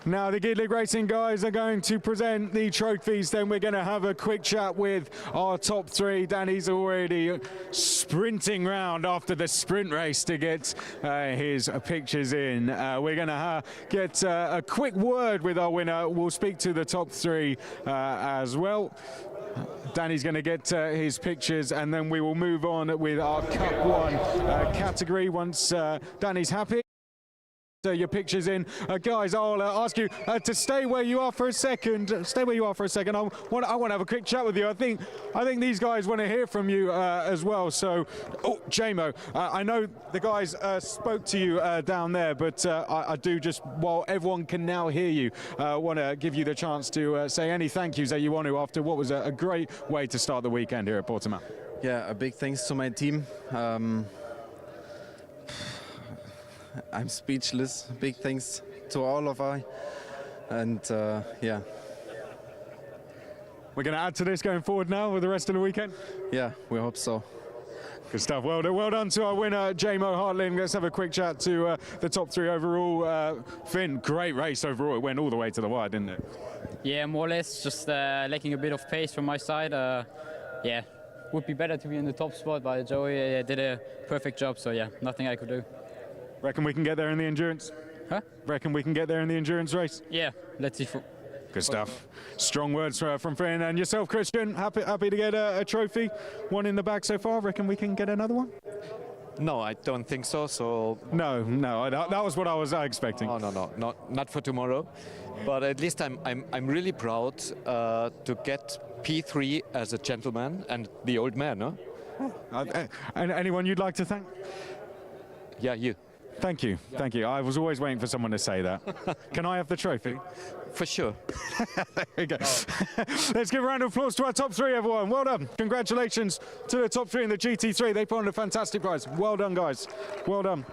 Now the GEDLICH Racing guys are going to present the trophies, then we're going to have a quick chat with our top three. Danny's already sprinting round after the sprint race to get his pictures in. We're going to get a quick word with our winner. We'll speak to the top three as well. Danny's going to get his pictures, and then we will move on with our Cup 1 category once Danny's happy. Your pictures in. Guys, I'll ask you to stay where you are for a second. Stay where you are for a second. I want to have a quick chat with you. I think these guys want to hear from you as well. So, J-Mo, I know the guys spoke to you down there, but I do, just while everyone can now hear you, want to give you the chance to say any thank yous that you want to after what was a great way to start the weekend here at Portimão. Yeah, a big thanks to my team. I'm speechless. Big thanks to all of you. And yeah. We're going to add to this going forward now with the rest of the weekend? Yeah, we hope so. Good stuff. Well done to our winner, J-Mo Hartling. Let's have a quick chat to the top three overall. Finn, great race overall. It went all the way to the wire, didn't it? Yeah, more or less. Just lacking a bit of pace from my side. Yeah, would be better to be in the top spot, but Joey did a perfect job. So yeah, nothing I could do. Reckon we can get there in the endurance? Huh? Reckon we can get there in the endurance race? Yeah, let's see. Good stuff. Strong words from Finn. And yourself, Christian, happy to get a trophy. One in the bag so far. Reckon we can get another one? No, I don't think so. So no, that was what I was expecting. Oh, no, not for tomorrow. But at least I'm really proud to get P3 as a gentleman and the old man. No? And anyone you'd like to thank? Yeah, you. Thank you. I was always waiting for someone to say that. Can I have the trophy? For sure. There you go. Let's give a round of applause to our top three, everyone. Well done. Congratulations to the top three in the GT3. They put on a fantastic prize. Well done, guys. Well done.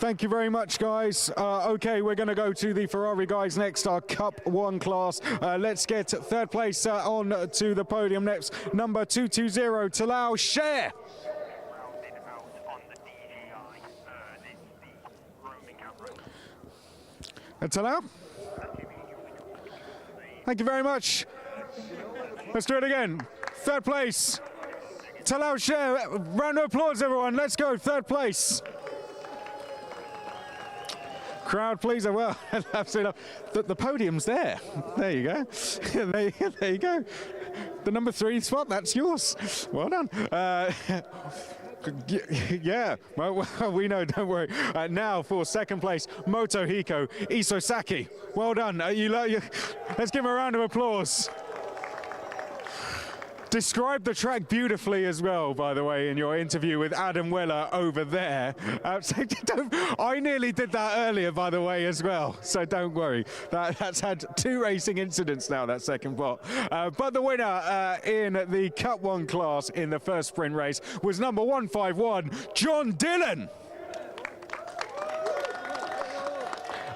Thank you very much, guys. Okay, we're going to go to the Ferrari guys next, our Cup 1 class. Let's get third place on to the podium next. Number 220, Talal Sher. Talal? Thank you very much. Let's do it again. Third place, Talal Sher. Round of applause, everyone. Let's go, third place. Crowd pleaser. Well, absolutely. The podium's there. There you go. There you go. The number 3 spot, that's yours. Well done. Yeah, well, we know, don't worry. Now for second place, Motohiko Isosaki. Well done. Let's give him a round of applause. Described the track beautifully as well, by the way, in your interview with Adam Weller over there. I nearly did that earlier, by the way, as well. So don't worry. That's had 2 racing incidents now, that second spot. But the winner in the Cup 1 class in the first sprint race was number 151, John Dillon.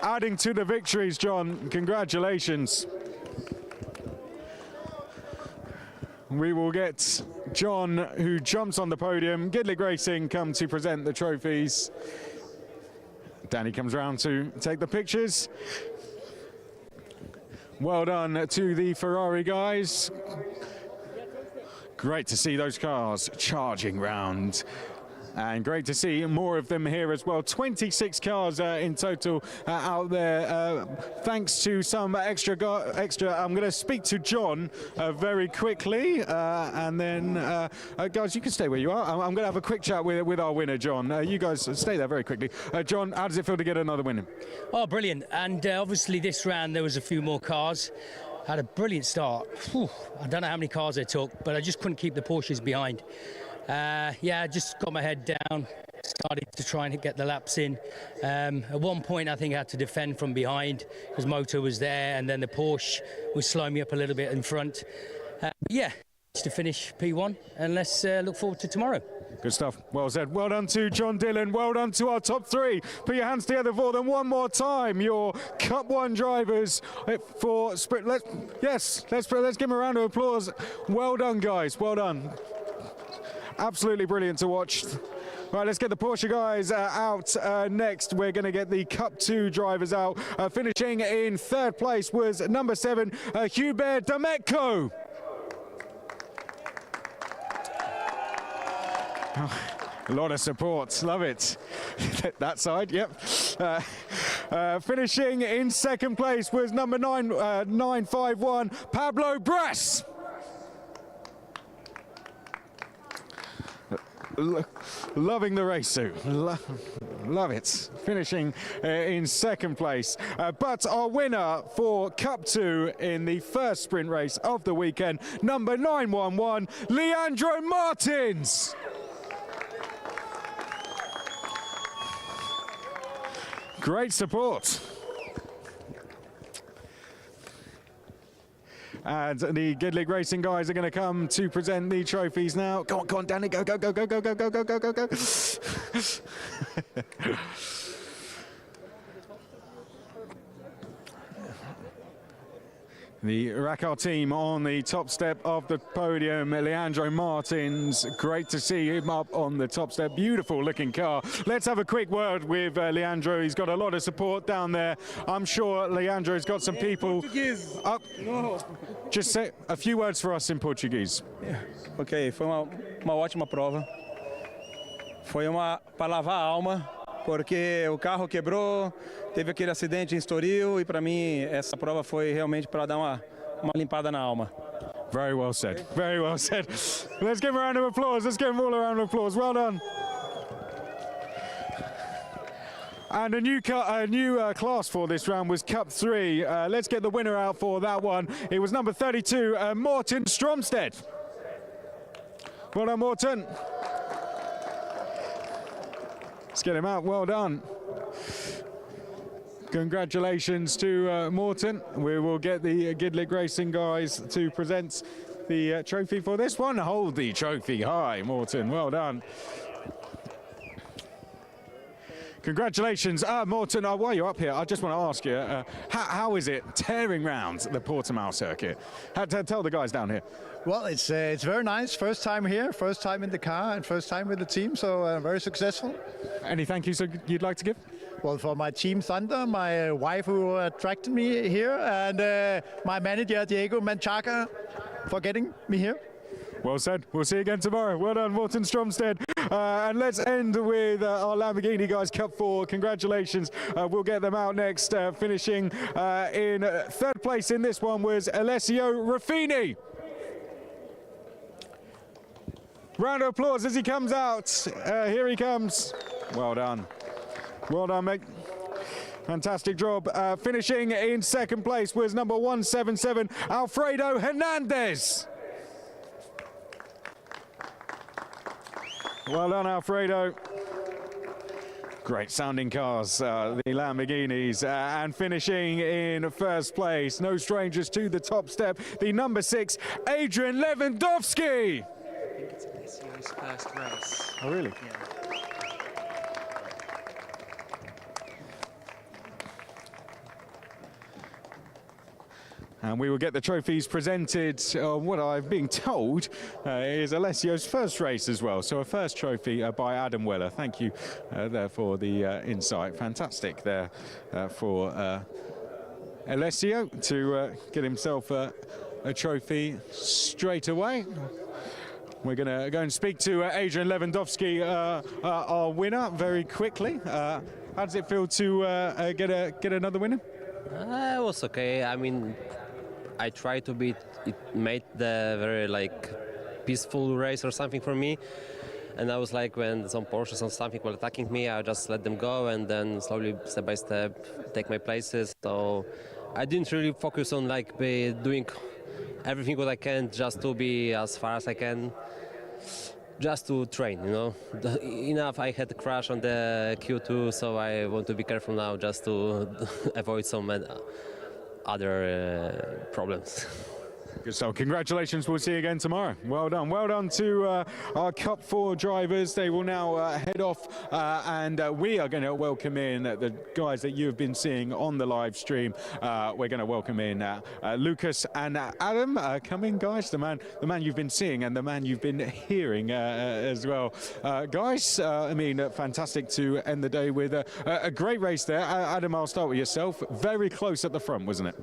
Adding to the victories, John. Congratulations. We will get John, who jumps on the podium. GEDLICH Racing come to present the trophies. Danny comes round to take the pictures. Well done to the Ferrari guys. Great to see those cars charging round. And great to see more of them here as well. 26 cars in total out there. Thanks to some extra. I'm going to speak to John very quickly, and then guys, you can stay where you are. I'm going to have a quick chat with our winner, John. You guys stay there very quickly. John, how does it feel to get another win? Oh, brilliant! And obviously this round there was a few more cars. Had a brilliant start. Whew, I don't know how many cars I took, but I just couldn't keep the Porsches behind. Yeah, I just got my head down, started to try and get the laps in. At one point, I think I had to defend from behind because Moto was there, and then the Porsche was slowing me up a little bit in front. Yeah, just to finish P1, and let's look forward to tomorrow. Good stuff. Well said. Well done to John Dillon. Well done to our top three. Put your hands together for them one more time. Your Cup 1 drivers for sprint. Let's give them a round of applause. Well done, guys. Well done. Absolutely brilliant to watch. Right, let's get the Porsche guys out next. We're going to get the Cup 2 drivers out. Finishing in third place was number 7, Hubert Dametko. A lot of support, love it. That side, yep. Finishing in second place was number 951, Pablo Brass. Loving the race suit, love it. Finishing in second place, but our winner for Cup 2 in the first sprint race of the weekend, number 911, Leandro Martins. Great support. And the GEDLICH Racing guys are going to come to present the trophies now. Go on, Danny, go. The Rackar team on the top step of the podium. Leandro Martins, great to see him up on the top step. Beautiful looking car. Let's have a quick word with Leandro. He's got a lot of support down there. I'm sure Leandro's got some people up. Just say a few words for us in Portuguese. Ok, foi uma ótima prova. Foi para lavar a alma, porque o carro quebrou, teve aquele acidente em Estoril e para mim essa prova foi realmente para dar uma limpada na alma. Very well said. Very well said. Let's give him a round of applause. Let's give him all a round of applause. Well done. And a new class for this round was Cup 3. Let's get the winner out for that one. It was number 32, Morten Stromstedt. Well done, Morten. Let's get him out. Well done. Congratulations to Morten. We will get the GEDLICH Racing guys to present the trophy for this one. Hold the trophy high, Morten. Well done. Congratulations. Morten, while you're up here, I just want to ask you, how is it tearing round the Portimão circuit? Tell the guys down here. Well, it's very nice. First time here, first time in the car, and first time with the team, so very successful. Any thank yous you'd like to give? Well, for my team Thunder, my wife who attracted me here, and my manager Diego Manchaca for getting me here. Well said. We'll see you again tomorrow. Well done, Morten Stromstedt. And let's end with our Lamborghini guys, Cup 4. Congratulations. We'll get them out next. Finishing in third place in this one was Alessio Ruffini. Round of applause as he comes out. Here he comes. Well done. Well done, mate. Fantastic job. Finishing in second place was number 177, Alfredo Hernandez. Well done, Alfredo. Great sounding cars, the Lamborghinis, and finishing in first place, no strangers to the top step, the number 6, Adrian Lewandowski. I think it's Alessio's first race. Oh, really? Yeah. And we will get the trophies presented. What I've been told is Alessio's first race as well. So a first trophy by Adam Weller. Thank you there for the insight. Fantastic there for Alessio to get himself a trophy straight away. We're going to go and speak to Adrian Lewandowski, our winner, very quickly. How does it feel to get another winner? It was okay. I mean, I tried to beat. It made the very peaceful race or something for me. And I was like, when some Porsches or something were attacking me, I just let them go and then slowly, step by step, take my places. So I didn't really focus on doing everything what I can just to be as far as I can, just to train, you know. Enough, I had a crash on the Q2, so I want to be careful now just to avoid some other problems. Good, so congratulations, we'll see you again tomorrow. Well done to our Cup 4 drivers. They will now head off and we are going to welcome in the guys that you've been seeing on the live stream. We're going to welcome in Lucas and Adam. Come in, guys, the man you've been seeing and the man you've been hearing as well. Guys, I mean, fantastic to end the day with a great race there. Adam, I'll start with yourself. Very close at the front, wasn't it?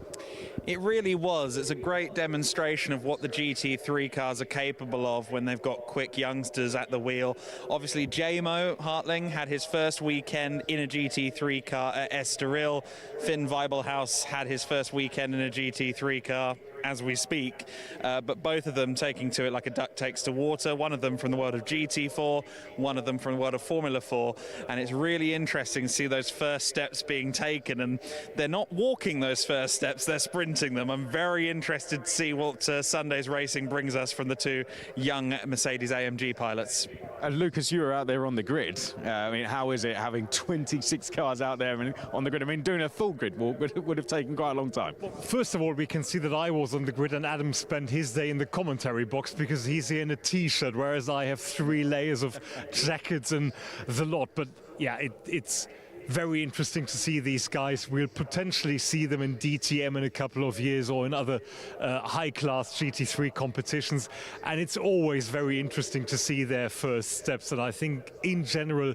It really was. It's a great demonstration of what the GT3 cars are capable of when they've got quick youngsters at the wheel. Obviously, J-Mo Hartling had his first weekend in a GT3 car at Estoril. Finn Weibelhaus had his first weekend in a GT3 car as we speak, but both of them taking to it like a duck takes to water. One of them from the world of GT4, one of them from the world of Formula 4, and it's really interesting to see those first steps being taken, and they're not walking those first steps, they're sprinting them. I'm very interested to see what Sunday's racing brings us from the two young Mercedes AMG pilots. Lucas, you were out there on the grid. I mean, how is it having 26 cars out there on the grid? I mean, doing a full grid walk would have taken quite a long time. Well, first of all, we can see that I was on the grid and Adam spent his day in the commentary box because he's here in a t-shirt, whereas I have 3 layers of jackets and the lot. But yeah, it's very interesting to see these guys. We'll potentially see them in DTM in a couple of years or in other high-class GT3 competitions, and it's always very interesting to see their first steps. And I think in general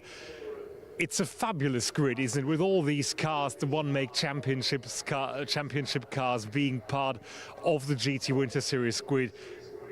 it's a fabulous grid, isn't it? With all these cars, the one-make championship cars being part of the GTWinterSeries grid.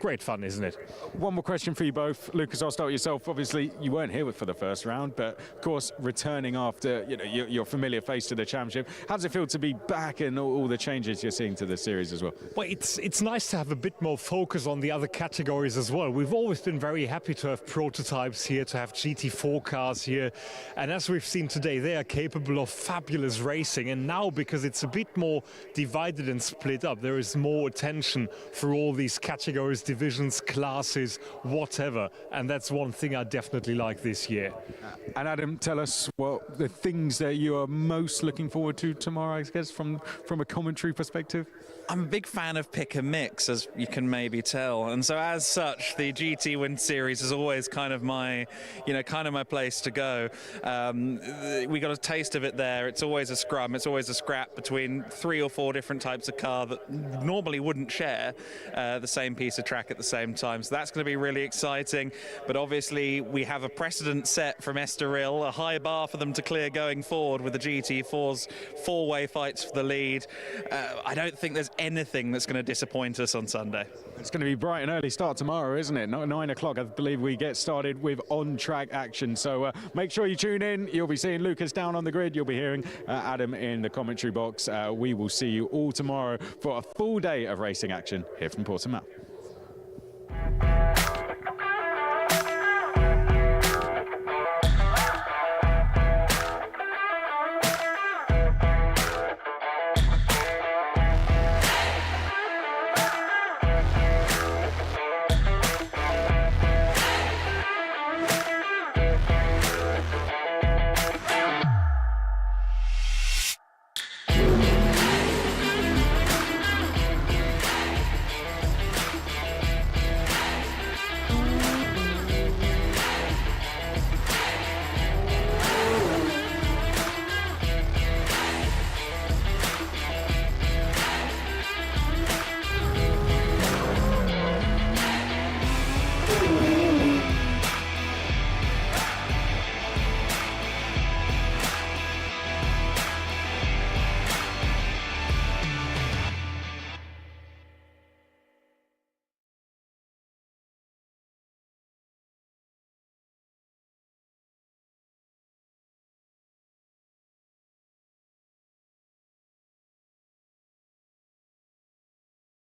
Great fun, isn't it? One more question for you both. Lucas, I'll start with yourself. Obviously, you weren't here for the first round, but of course, returning after your familiar face to the championship. How does it feel to be back and all the changes you're seeing to the series as well? Well, it's nice to have a bit more focus on the other categories as well. We've always been very happy to have prototypes here, to have GT4 cars here, and as we've seen today, they are capable of fabulous racing. And now, because it's a bit more divided and split up, there is more attention for all these categories, divisions, classes, whatever, and that's one thing I definitely like this year. And Adam, tell us what the things that you are most looking forward to tomorrow, I guess, from a commentary perspective. I'm a big fan of pick and mix, as you can maybe tell, and so as such, the GTWinterSeries is always kind of my place to go. We got a taste of it there. It's always a scrum. It's always a scrap between 3 or 4 different types of car that normally wouldn't share the same piece of track at the same time. So that's going to be really exciting. But obviously, we have a precedent set from Estoril, a high bar for them to clear going forward with the GT4's 4-way fights for the lead. I don't think there's anything that's going to disappoint us on Sunday. It's going to be bright and early start tomorrow, isn't it? 9 o'clock, I believe we get started with on-track action. So make sure you tune in. You'll be seeing Lucas down on the grid. You'll be hearing Adam in the commentary box. We will see you all tomorrow for a full day of racing action here from Portimão.